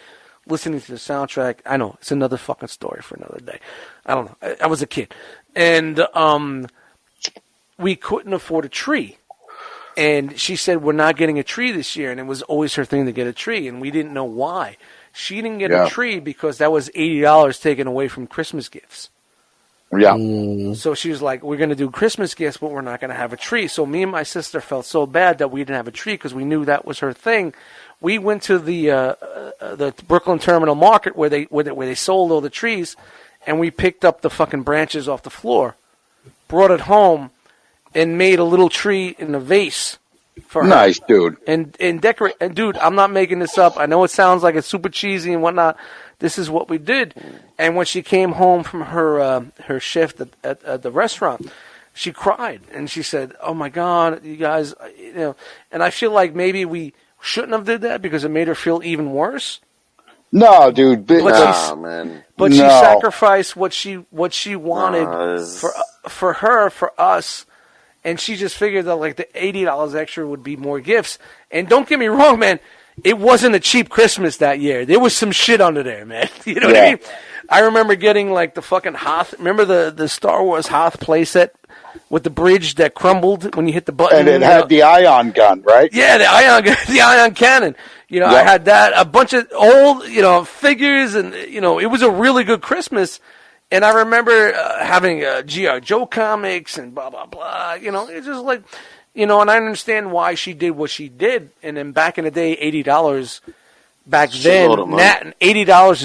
Listening to the soundtrack. I know, it's another fucking story for another day. I don't know. I was a kid. And we couldn't afford a tree. And she said, we're not getting a tree this year. And it was always her thing to get a tree. And we didn't know why. She didn't get a tree because that was $80 taken away from Christmas gifts. Yeah. So she was like, we're going to do Christmas gifts, but we're not going to have a tree. So me and my sister felt so bad that we didn't have a tree because we knew that was her thing. We went to the Brooklyn Terminal Market where they sold all the trees, and we picked up the fucking branches off the floor, brought it home, and made a little tree in a vase for her. Nice, dude. And decorate. And dude, I'm not making this up. I know it sounds like it's super cheesy and whatnot. This is what we did. And when she came home from her shift at the restaurant, she cried and she said, "Oh my God, you guys, you know." And I feel like maybe we shouldn't have did that because it made her feel even worse. No, dude. Man. But she sacrificed what she wanted for us. And she just figured that like the $80 extra would be more gifts. And don't get me wrong, man, it wasn't a cheap Christmas that year. There was some shit under there, man. You know what I mean? I remember getting like the fucking Hoth. Remember the Star Wars Hoth playset with the bridge that crumbled when you hit the button? And it had the ion gun, right? Yeah, the ion cannon. You know, I had that, a bunch of old, figures, and it was a really good Christmas. And I remember having G.I. Joe comics and blah, blah, blah. It's just like, and I understand why she did what she did. And then back in the day, $80 back then, $80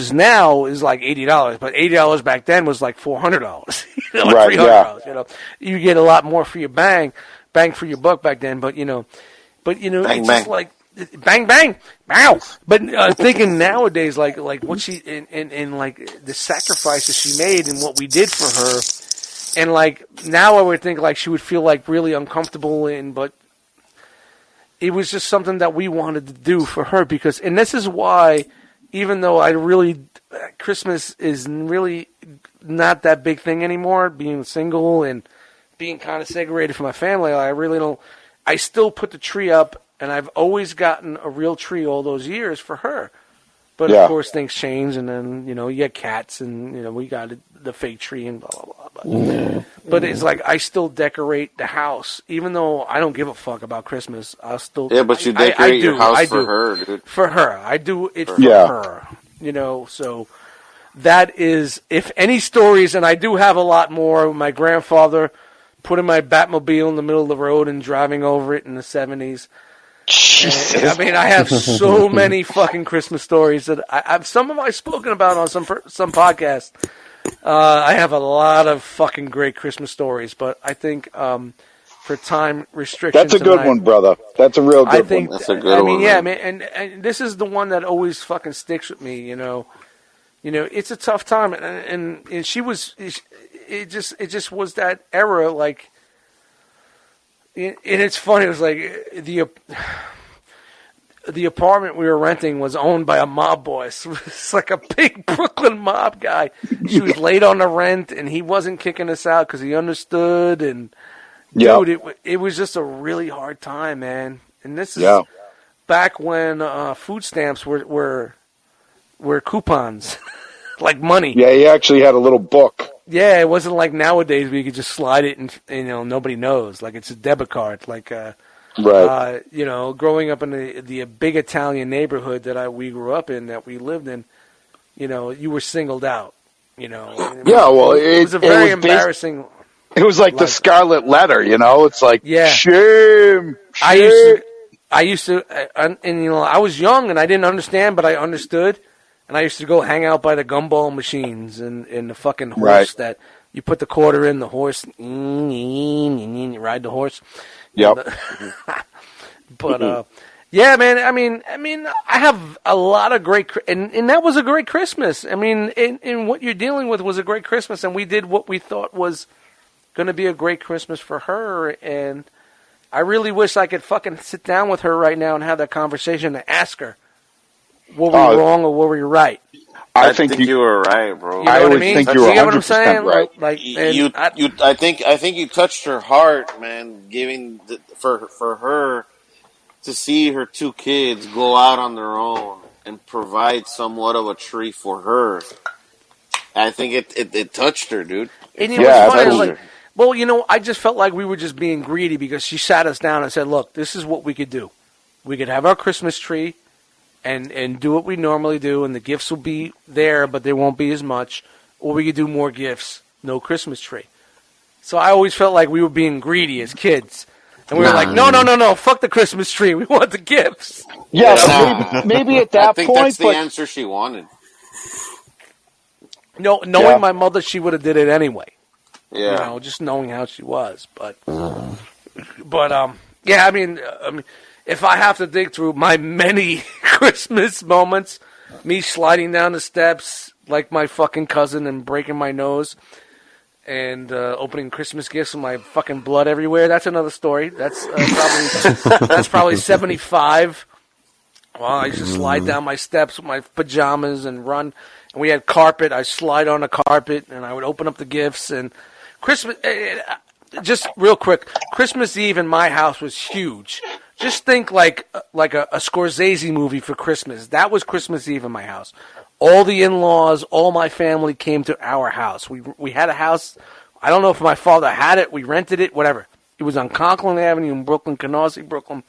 is like $80. But $80 back then was like $400, like $300. You get a lot more for your bang for your buck back then. But, it's just like, bang bang, wow! But thinking nowadays, like what she and like the sacrifices she made and what we did for her, and like now I would think like she would feel like really uncomfortable but it was just something that we wanted to do for her and this is why, even though Christmas is really not that big thing anymore, being single and being kind of segregated from my family, I still put the tree up. And I've always gotten a real tree all those years for her. But, of course, things change. And then, you get cats and, we got the fake tree and blah, blah, blah. But it's like I still decorate the house. Even though I don't give a fuck about Christmas, I'll still... Yeah, but you decorate your house for her, dude. For her. I do it for her. So that is... If any stories, and I do have a lot more, my grandfather putting my Batmobile in the middle of the road and driving over it in the 70s. I mean, I have so many fucking Christmas stories that some of I've spoken about on some podcasts. I have a lot of fucking great Christmas stories, but I think for time restrictions, that's a good one, brother. That's a real good one. That's a good one. Yeah, man, and this is the one that always fucking sticks with me. It's a tough time, and she was. It just was that era, like. And it's funny. It was like the apartment we were renting was owned by a mob boss. It's like a big Brooklyn mob guy. She was late on the rent, and he wasn't kicking us out because he understood. And dude, it was just a really hard time, man. And this is back when food stamps were coupons, like money. Yeah, he actually had a little book. Yeah, it wasn't like nowadays where you could just slide it and nobody knows. Like it's a debit card. Like right. Growing up in the big Italian neighborhood that we grew up in, that we lived in, you were singled out. Yeah, well, it was a very embarrassing. It was like the Scarlet Letter. It's like shame. I used to, I was young and I didn't understand, but I understood. And I used to go hang out by the gumball machines and the fucking horse that you put the quarter in, the horse, you ride the horse. Yep. But, yeah, man, I mean, I have a lot of great, and that was a great Christmas. I mean, and what you're dealing with was a great Christmas, and we did what we thought was going to be a great Christmas for her, and I really wish I could fucking sit down with her right now and have that conversation and ask her. Were we wrong or were we right? I think you were right, bro. You know what I mean? Think you were 100% right. I think you touched her heart, man. For her to see her two kids go out on their own and provide somewhat of a tree for her. I think it touched her, dude. And it was funny, Well, I just felt like we were just being greedy because she sat us down and said, look, this is what we could do. We could have our Christmas tree and do what we normally do, and the gifts will be there, but there won't be as much. Or we could do more gifts, no Christmas tree. So I always felt like we were being greedy as kids. And we were like, no, fuck the Christmas tree. We want the gifts. Yeah, maybe at that I think point. That's the answer she wanted. No, knowing my mother, she would have did it anyway. Yeah. Just knowing how she was. But yeah, I mean, if I have to dig through my many Christmas moments, me sliding down the steps like my fucking cousin and breaking my nose, and opening Christmas gifts with my fucking blood everywhere, that's another story. That's probably 75. Well, I used to slide down my steps with my pajamas and run. And we had carpet. I slide on the carpet, and I would open up the gifts. And Christmas, just real quick, Christmas Eve in my house was huge. Just think like a Scorsese movie for Christmas. That was Christmas Eve in my house. All the in-laws, all my family came to our house. We had a house. I don't know if my father had it. We rented it, whatever. It was on Conklin Avenue in Brooklyn, Canarsie, Brooklyn.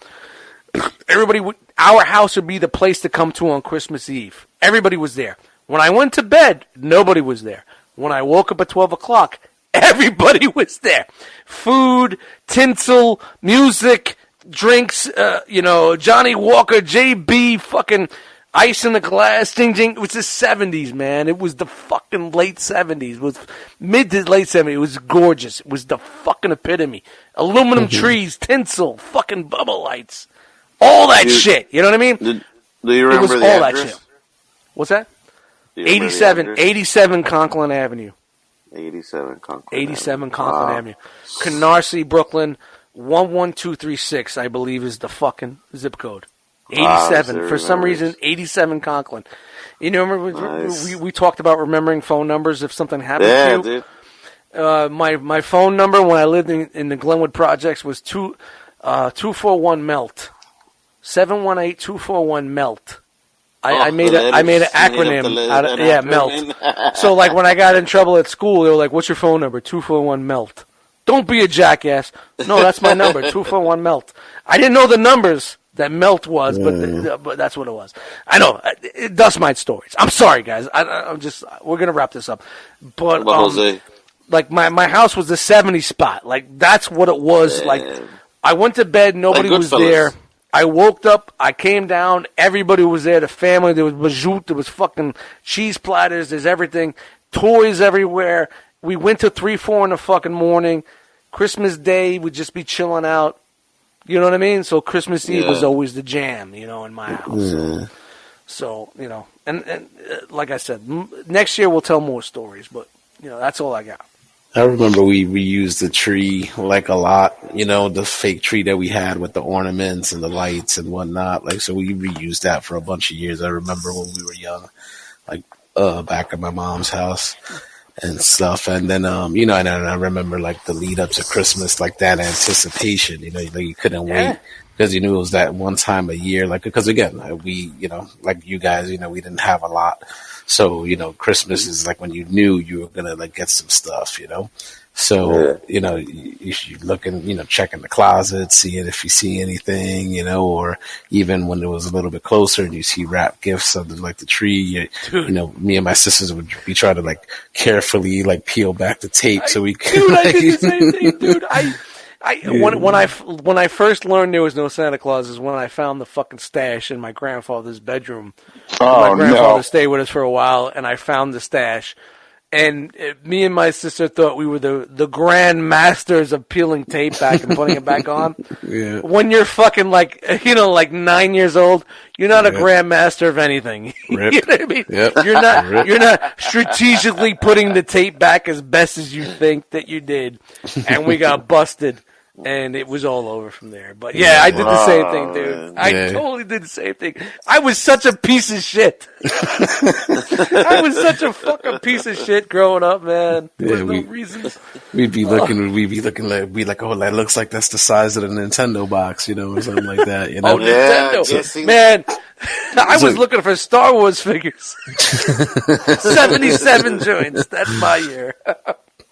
Our house would be the place to come to on Christmas Eve. Everybody was there. When I went to bed, nobody was there. When I woke up at 12 o'clock, everybody was there. Food, tinsel, music, drinks, Johnny Walker, JB, fucking ice in the glass, ding, ding. It was the 70s, man. It was the fucking late 70s. It was mid to late 70s. It was gorgeous. It was the fucking epitome. Aluminum trees, tinsel, fucking bubble lights. All that shit. You know what I mean? Do you remember it was the all address? that shit. What's that? 87 Conklin Avenue. 87 Conklin Avenue. Canarsie, Brooklyn, 11236, I believe, is the fucking zip code. 87. For some reason, 87 Conklin. Remember we talked about remembering phone numbers if something happened to you? Yeah, dude. My phone number when I lived in the Glenwood Projects was 241-MELT. 718-241-MELT. I made an acronym out of MELT. So like when I got in trouble at school, they were like, "What's your phone number?" 241-MELT. Don't be a jackass. No, that's my number. 241-MELT. I didn't know the numbers that MELT was, but that's what it was. I know. Dust Mite stories. I'm sorry, guys. We're gonna wrap this up. But Jose. like my house was the 70s spot. Like that's what it was. Yeah. Like I went to bed, nobody was there. I woke up, I came down, everybody was there, the family, there was bajout, there was fucking cheese platters, there's everything, toys everywhere. We went to 3-4 in the fucking morning. Christmas Day, we'd just be chilling out. You know what I mean? So Christmas Eve was always the jam, in my house. Yeah. So, and like I said, next year we'll tell more stories, but, that's all I got. I remember we reused the tree like a lot, the fake tree that we had with the ornaments and the lights and whatnot. Like, so we reused that for a bunch of years. I remember when we were young, like, back at my mom's house and stuff. And then, and I remember like the lead up to Christmas, like that anticipation, like you couldn't wait because you knew it was that one time a year. Like, because again, we, like you guys, we didn't have a lot. So, Christmas is like when you knew you were going to like get some stuff, So, you looking, checking the closet, seeing if you see anything, or even when it was a little bit closer and you see wrapped gifts under like the tree, me and my sisters would be trying to like carefully like peel back the tape so we could. Dude, I did the same thing, dude. When I first learned there was no Santa Claus is when I found the fucking stash in my grandfather's bedroom. My grandfather stayed with us for a while, and I found the stash. And me and my sister thought we were the grand masters of peeling tape back and putting it back on. Yeah. When you're fucking like 9 years old, you're not a grand master of anything. You know what I mean? Yep. You're not strategically putting the tape back as best as you think that you did. And we got busted. And it was all over from there. But yeah, I did the same thing, dude. I totally did the same thing. I was such a piece of shit. I was such a fucking piece of shit growing up, man. For no reason. We'd be looking like, oh, that looks like that's the size of the Nintendo box, or something like that, Oh, Nintendo. Man, I was looking for Star Wars figures. 77 joints. That's my year.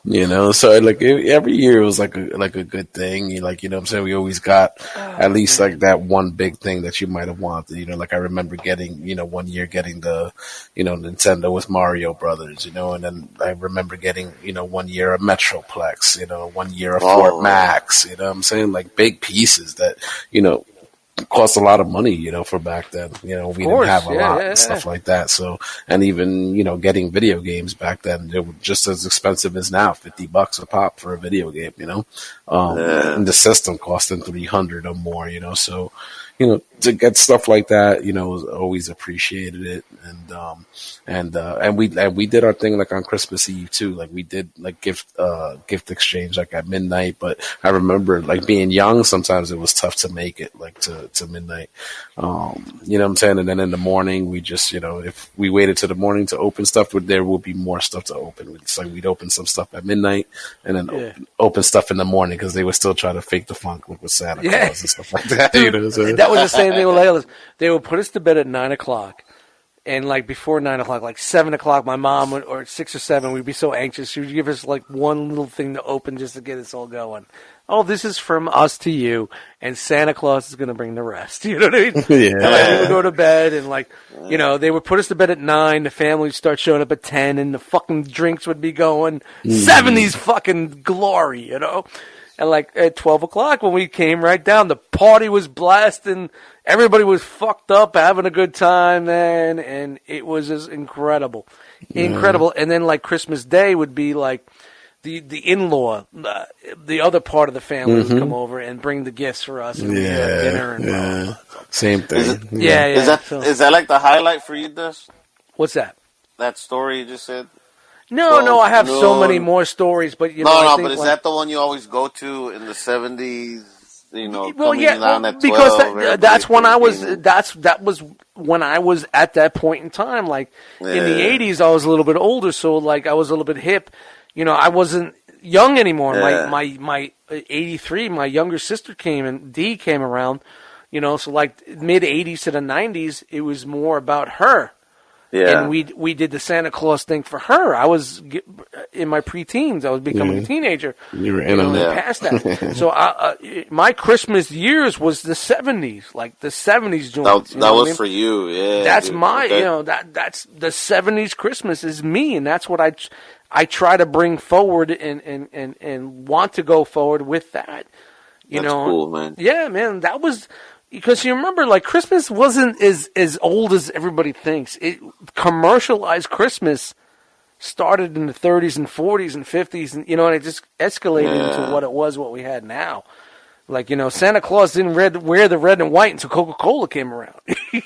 You know, so like every year it was like a good thing. Like, you know what I'm saying? We always got at least like that one big thing that you might have wanted. You know, like I remember getting, you know, one year getting the, you know, Nintendo with Mario Brothers, you know, and then I remember getting, you know, one year a Metroplex, you know, one year a Fort Max, you know what I'm saying? Like big pieces that, you know, cost a lot of money, you know, for back then. You know, we didn't have a lot and stuff like that. So, and even, you know, getting video games back then, they were just as expensive as now, $50 a pop for a video game, you know. And the system costing $300 or more, you know. So, you know, to get stuff like that, you know, always appreciated it. And we did our thing like on Christmas Eve too. Like we did like gift exchange like at midnight. But I remember like being young, sometimes it was tough to make it like to midnight. You know what I'm saying? And then in the morning, we just, you know, if we waited to the morning to open stuff, there will be more stuff to open. It's like we'd open some stuff at midnight and then open stuff in the morning because they would still try to fake the funk like with Santa Claus and stuff like that. You know, so. That was the same thing with Layla's. They would put us to bed at 9:00. And like before 9:00, like 7:00, my mom would, or 6 or 7, we'd be so anxious. She would give us like one little thing to open just to get us all going. Oh, this is from us to you, and Santa Claus is going to bring the rest. You know what I mean? Yeah. And like, we would go to bed, and like, you know, they would put us to bed at 9. The family would start showing up at 10, and the fucking drinks would be going. 70s fucking glory, you know? And like at 12:00, when we came right down, the party was blasting. Everybody was fucked up, having a good time, man, and it was just incredible. And then like Christmas Day would be like the in-law, the other part of the family would come over and bring the gifts for us, and we'd have dinner and same thing. Is that like the highlight for you, Dust? What's that? That story you just said? No, I have so many more stories, but you know. I think but is that the one you always go to in the 70s? You know, well, down at 12, because that's when I was. That was when I was at that point in time. Like in the 80s, I was a little bit older, so like I was a little bit hip. You know, I wasn't young anymore. My 83, my younger sister Dee came around. You know, so like mid 80s to the 90s, it was more about her. Yeah. And we did the Santa Claus thing for her. I was in my preteens. I was becoming a teenager. You were in on that. Past that. So my Christmas years was the 70s, like the 70s joints. That was for you, yeah. That's you know, that's the 70s Christmas is me, and that's what I try to bring forward and want to go forward with that. You know, cool, man. Yeah, man, that was. Because you remember, like, Christmas wasn't as old as everybody thinks. Commercialized Christmas started in the 30s and 40s and 50s, and, you know, and it just escalated into what we had now. Like, you know, Santa Claus didn't wear the red and white until Coca-Cola came around.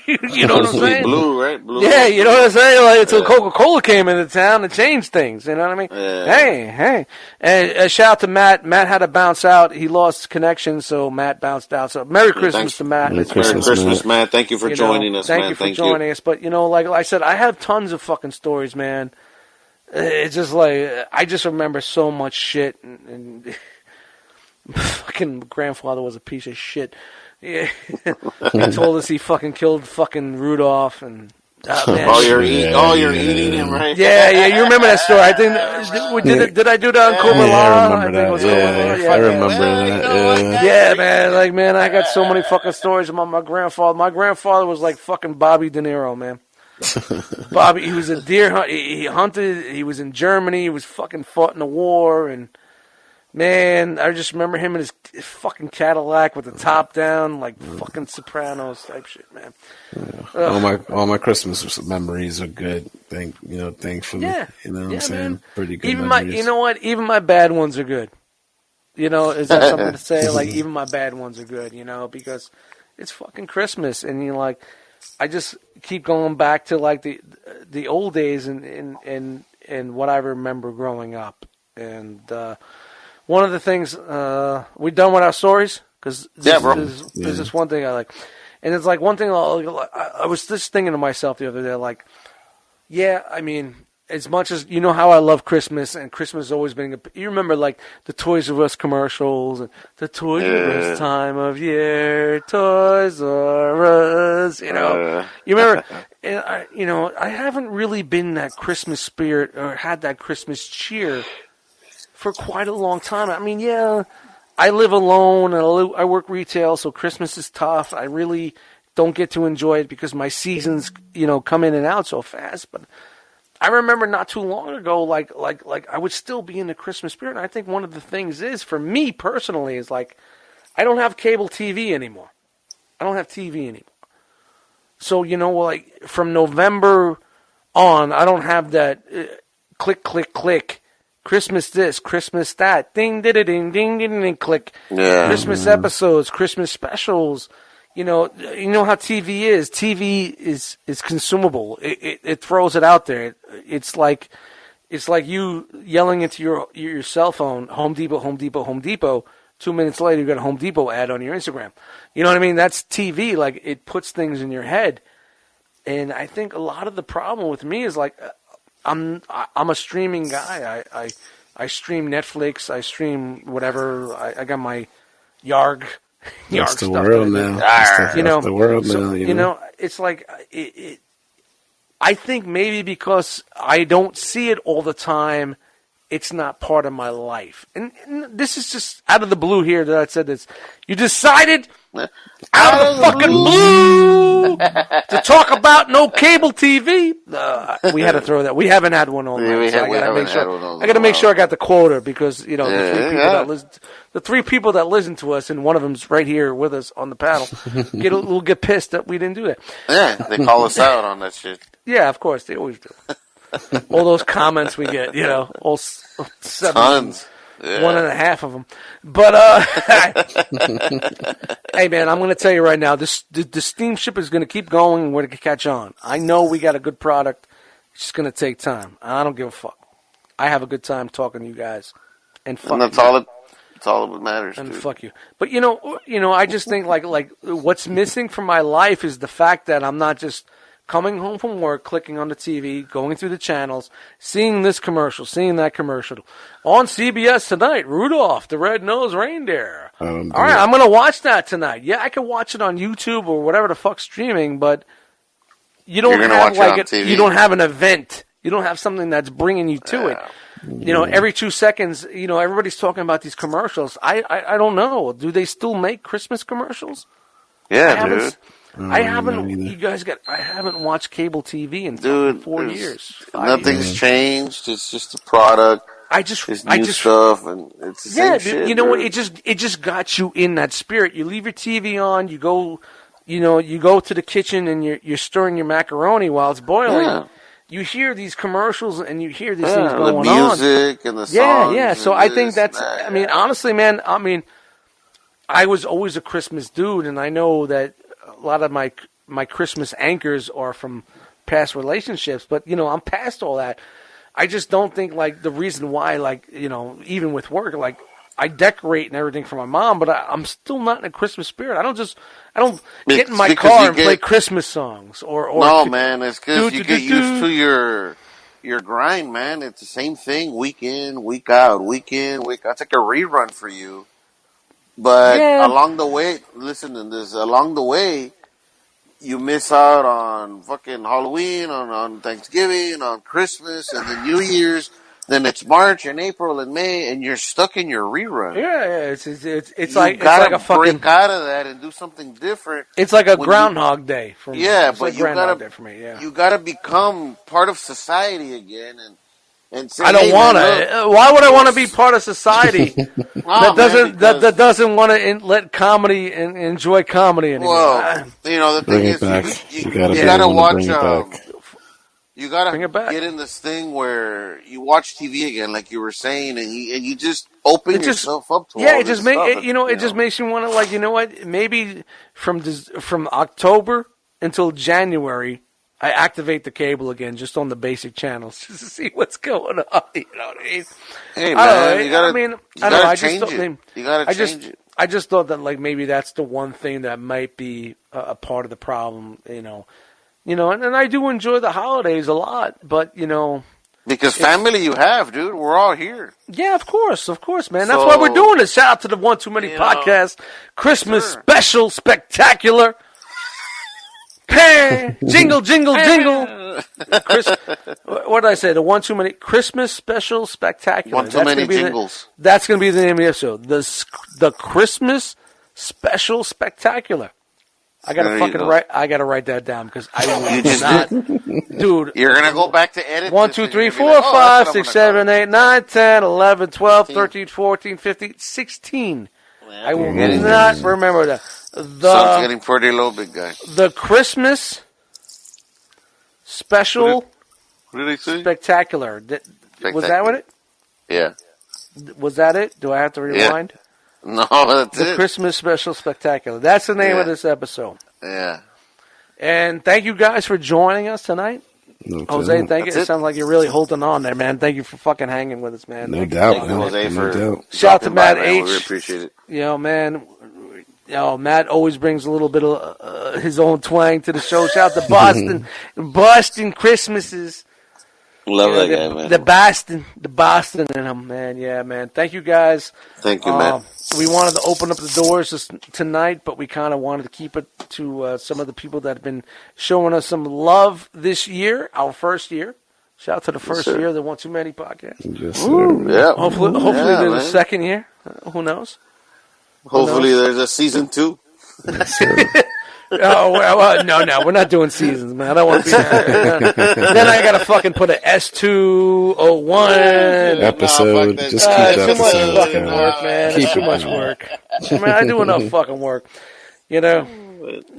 You know what I'm saying? Blue, right? Blue. Yeah, you know what I'm saying? Like, until Coca-Cola came into town and changed things. You know what I mean? Yeah. Hey. And shout out to Matt. Matt had to bounce out. He lost connection, so Matt bounced out. So Merry Christmas to Matt. Merry Christmas, Matt. Thank you for joining us, man. Thank you for joining us. But, you know, like I said, I have tons of fucking stories, man. It's just like, I just remember so much shit. And fucking grandfather was a piece of shit. Yeah. He told us he fucking killed fucking Rudolph and you're eating him, right? Yeah, you remember that story. I think did I do that on Cobra Law? I remember that. I remember that. Yeah, man, I got so many fucking stories about my grandfather. My grandfather was like fucking Bobby De Niro, man. Bobby, he was a deer hunter. He hunted. He was in Germany. He was fucking fought in the war, and man, I just remember him in his fucking Cadillac with the top down, like fucking Sopranos type shit, man. Yeah. All my Christmas memories are good. Thankfully. Yeah. You know what I'm saying? Man. Pretty good even memories. You know what? Even my bad ones are good. You know, is that something to say? Like, even my bad ones are good, you know, because it's fucking Christmas, and you know, like, I just keep going back to like the old days and what I remember growing up. And one of the things we done with our stories, because this is one thing I like, and it's like one thing I was just thinking to myself the other day, like, yeah, I mean, as much as you know how I love Christmas, and Christmas has always been. You remember like the Toys R Us commercials and the Toys R Us time of year, Toys R Us. You know, you remember. And I haven't really been that Christmas spirit or had that Christmas cheer for quite a long time. I mean, yeah, I live alone and I work retail, so Christmas is tough. I really don't get to enjoy it because my seasons, come in and out so fast. But I remember not too long ago, like I would still be in the Christmas spirit. And I think one of the things is, for me personally, is like I don't have cable TV anymore. I don't have TV anymore. So, like from November on, I don't have that click, click, click. Christmas this, Christmas that, ding, ding, ding, ding, ding, ding, click. Yeah. Christmas episodes, Christmas specials. You know how TV is. TV is consumable. It throws it out there. It's like you yelling into your cell phone, Home Depot, Home Depot, Home Depot. 2 minutes later, you got a Home Depot ad on your Instagram. You know what I mean? That's TV. Like, it puts things in your head. And I think a lot of the problem with me is like, I'm a streaming guy. I stream Netflix. I stream whatever. I got my Yarg. That's the stuff world now. That's the world now. It's like I think maybe because I don't see it all the time, it's not part of my life. And this is just out of the blue here that I said this. You decided out of the fucking blue to talk about no cable TV. We had to throw that. We haven't had one all night. So I got to make sure I got the quota because the three people that listen to us, and one of them's right here with us on the panel, will get pissed that we didn't do that. Yeah, they call us out on that shit. Yeah, of course they always do. All those comments we get, all 7, Tons. Yeah. 1.5 of them. But hey man, I'm going to tell you right now, the steamship is going to keep going, and we're going to catch on. I know we got a good product. It's just going to take time. I don't give a fuck. I have a good time talking to you guys, and fuck. And that's all that matters. And dude. fuck you. But I just think like what's missing from my life is the fact that I'm not just coming home from work, clicking on the TV, going through the channels, seeing this commercial, seeing that commercial. On CBS tonight, Rudolph, the Red-Nosed Reindeer. All right, I'm going to watch that tonight. Yeah, I can watch it on YouTube or whatever the fuck's streaming, but you don't have you don't have an event. You don't have something that's bringing you to it. Every 2 seconds, everybody's talking about these commercials. I don't know. Do they still make Christmas commercials? Yeah, dude. I haven't watched cable TV in 4 years. Nothing's changed. It's just a product. It's new stuff, and it's the same shit. You know what? It just got you in that spirit. You leave your TV on. You go, you go to the kitchen and you're stirring your macaroni while it's boiling. Yeah. You hear these commercials and you hear these things going on. The music and the songs. Yeah. So I think that's. I mean, honestly, man. I mean, I was always a Christmas dude, and I know that a lot of my Christmas anchors are from past relationships, but I'm past all that. I just don't think like the reason why, like even with work, like I decorate and everything for my mom, but I'm still not in a Christmas spirit. I don't get in my car and play Christmas songs or no, man. It's because you get used to your grind, man. It's the same thing week in, week out, week in, week out. It's like a rerun for you. But along the way, along the way, you miss out on fucking Halloween, on Thanksgiving, on Christmas, and then New Year's. Then it's March and April and May, and you're stuck in your rerun. Yeah, it's like a fucking break out of that and do something different. It's like a Groundhog Day for me. Yeah, it's but like Groundhog Day for me. Yeah, you gotta become part of society again, and say, I don't want to. Why would I want to be part of society that doesn't want to let comedy and enjoy comedy anymore? Well, the thing is, you gotta watch. You gotta get in this thing where you watch TV again, like you were saying, and you just open yourself up to all this stuff. It just makes you want to maybe from October until January, I activate the cable again, just on the basic channels, just to see what's going on. You know what I mean? Hey man, you gotta change it. You gotta change it. I just thought that maybe that's the one thing that might be a part of the problem. And I do enjoy the holidays a lot, but because family you have, dude, we're all here. Yeah, of course, man. That's why we're doing this. Shout out to the One Too Many podcast Christmas special spectacular. Hey, jingle, jingle, jingle. What did I say? The one too many Christmas special spectacular. One too many jingles. That's going to be the name of the episode. The Christmas special spectacular. I gotta write that down because I will not, dude. You're gonna go back to edit. 1, 2, 3, 4, 5, 6, 7, 8, 9, 10, 11, 12, 13, 14, 15, 16. I will not remember that. Sun's getting pretty low, big guy. The Christmas special. What did he say? Spectacular. Was that what it? Yeah. Was that it? Do I have to rewind? Yeah. No, that's the Christmas special spectacular. That's the name of this episode. Yeah. And thank you guys for joining us tonight. No Jose, thank you. It sounds like you're really holding on there, man. Thank you for fucking hanging with us, man. No doubt, man. Jose, for shout out to Matt H. We appreciate it. You know, man. You know, Matt always brings a little bit of his own twang to the show. Shout out to Boston. Boston Christmases. Love that guy, man. The Boston in him, man. Yeah, man. Thank you, guys. Thank you, man. We wanted to open up the doors tonight, but we kind of wanted to keep it to some of the people that have been showing us some love this year, our first year. Shout out to the first year of the One Too Many podcast. Yes, sir. Yeah. Hopefully there's a second year. Who knows? Hopefully there's a season 2. Yes, sir. Oh, well, no, we're not doing seasons, man. I don't want to be there. Then I got to fucking put an S201 episode. Just keep the too much episodes fucking going. work, man. Keep It's too it much going. work. Man, I do enough fucking work. You know,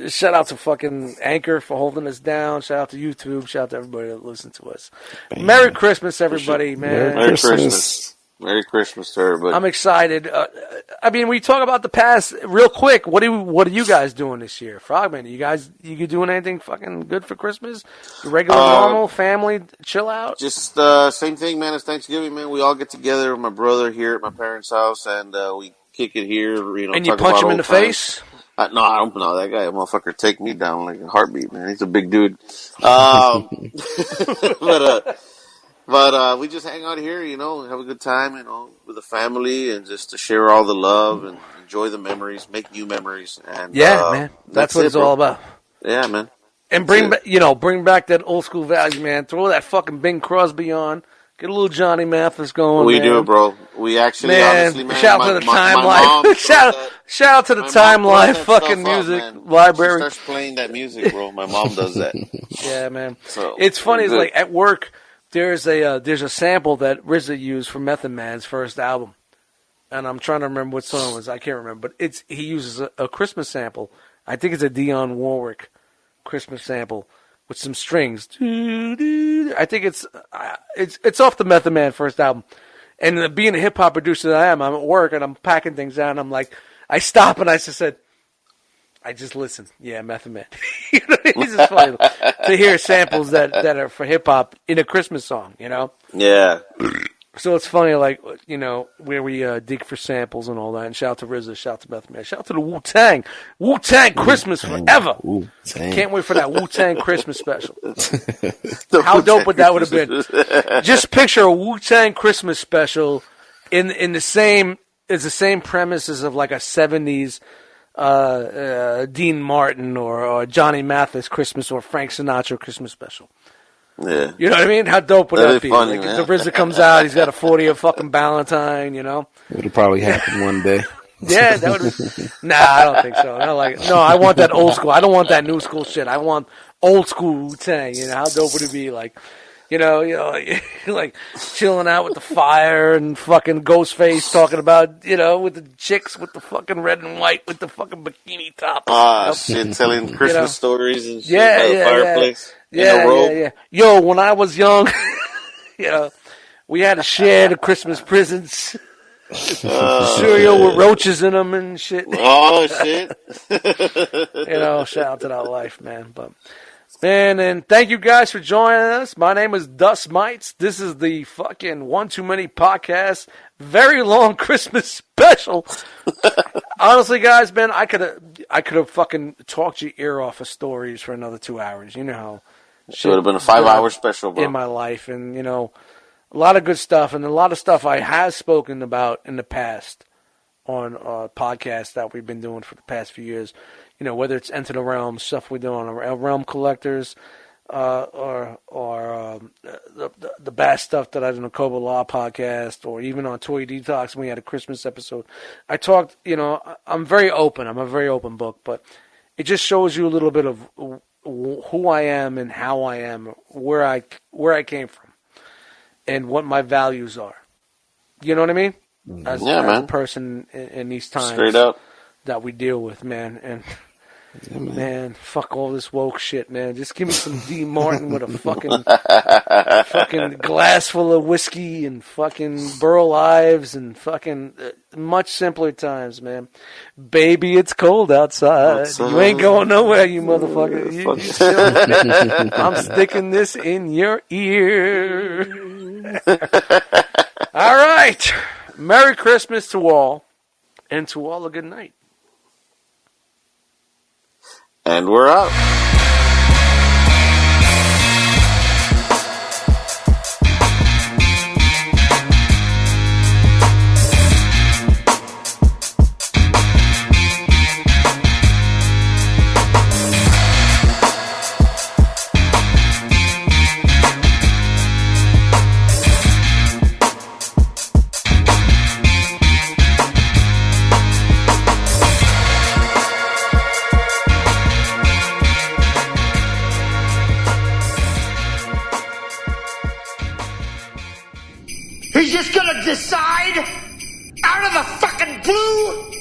shout out to fucking Anchor for holding us down. Shout out to YouTube. Shout out to everybody that listens to us. Merry Christmas, everybody, man. Merry Christmas. Merry Christmas to everybody. I'm excited. I mean, we talk about the past real quick. What are you guys doing this year, Frogman? You doing anything fucking good for Christmas? Regular, normal, family, chill out. Just same thing, man. It's Thanksgiving, man. We all get together with my brother here at my parents' house, and we kick it here. You know, and you talk punch about him in the old times. face. No, I don't know that guy. That motherfucker take me down like a heartbeat, man. He's a big dude. But we just hang out here, you know, have a good time, you know, with the family, and just to share all the love and enjoy the memories, make new memories, and man, that's what it's all about. Yeah, man. And bring back that old school value, man. Throw that fucking Bing Crosby on. Get a little Johnny Mathis going. We man. do, bro. We actually, man, obviously, man. Shout out to the Time Life. Shout out to the Time Life fucking music library. She starts playing that music, bro. My mom does that. Yeah, man. So, it's funny. It's like at work, there's a sample that RZA used for Method Man's first album, and I'm trying to remember what song it was. I can't remember, but he uses a Christmas sample. I think it's a Dionne Warwick Christmas sample with some strings. I think it's off the Method Man first album. And being a hip hop producer that I'm at work and I'm packing things down. I'm like, I stop and I just said, I just listen. Yeah, Method Man. You know, it's just funny to hear samples that are for hip hop in a Christmas song. You know. Yeah. So it's funny, like, you know, where we dig for samples and all that. And shout out to RZA, shout out to Method Man, shout out to the Wu-Tang. Wu-Tang Christmas forever. Wu-Tang. Can't wait for that Wu-Tang Christmas special. How dope would that would have been? Just picture a Wu-Tang Christmas special in the same premises of like a 70s Dean Martin or Johnny Mathis Christmas or Frank Sinatra Christmas special. Yeah. You know what I mean? How dope would that be? Funny, like, man. the RZA comes out, he's got a 40th fucking Valentine, you know? It'll probably happen one day. Yeah, that would. Nah, I don't think so. No, I want that old school. I don't want that new school shit. I want old school Wu-Tang. You know, how dope would it be? Like, you know, like chilling out with the fire and fucking Ghostface talking about, you know, with the chicks with the fucking red and white with the fucking bikini top. Shit, telling Christmas stories and shit by the fireplace. Yeah. Yo, when I was young, you know, we had to share the Christmas presents. Cereal with roaches in them and shit. Oh, shit. You know, shout out to that life, man. But, man, and thank you guys for joining us. My name is Dust Mites. This is the fucking One Too Many podcast. Very long Christmas special. Honestly, guys, man, I could have fucking talked your ear off of stories for another 2 hours. You know how it would have been a 5-hour special, bro. In my life, and you know, a lot of good stuff, and a lot of stuff I have spoken about in the past on podcasts that we've been doing for the past few years. whether it's Enter the Realm, stuff we do on our Realm Collectors, or the bad stuff that I did on the Cobra Law podcast, or even on Toy Detox when we had a Christmas episode. I talked, I'm very open. I'm a very open book, but it just shows you a little bit of who I am and how I am, where I came from, and what my values are. You know what I mean? As a person in these times, straight up, that we deal with, man. And man, fuck all this woke shit, man. Just give me some D. Martin with a fucking glass full of whiskey and fucking Burl Ives and fucking much simpler times, man. Baby, it's cold outside. You ain't going nowhere, you motherfucker. You still, I'm sticking this in your ear. All right. Merry Christmas to all, and to all a good night. And we're out. He's just gonna decide out of the fucking blue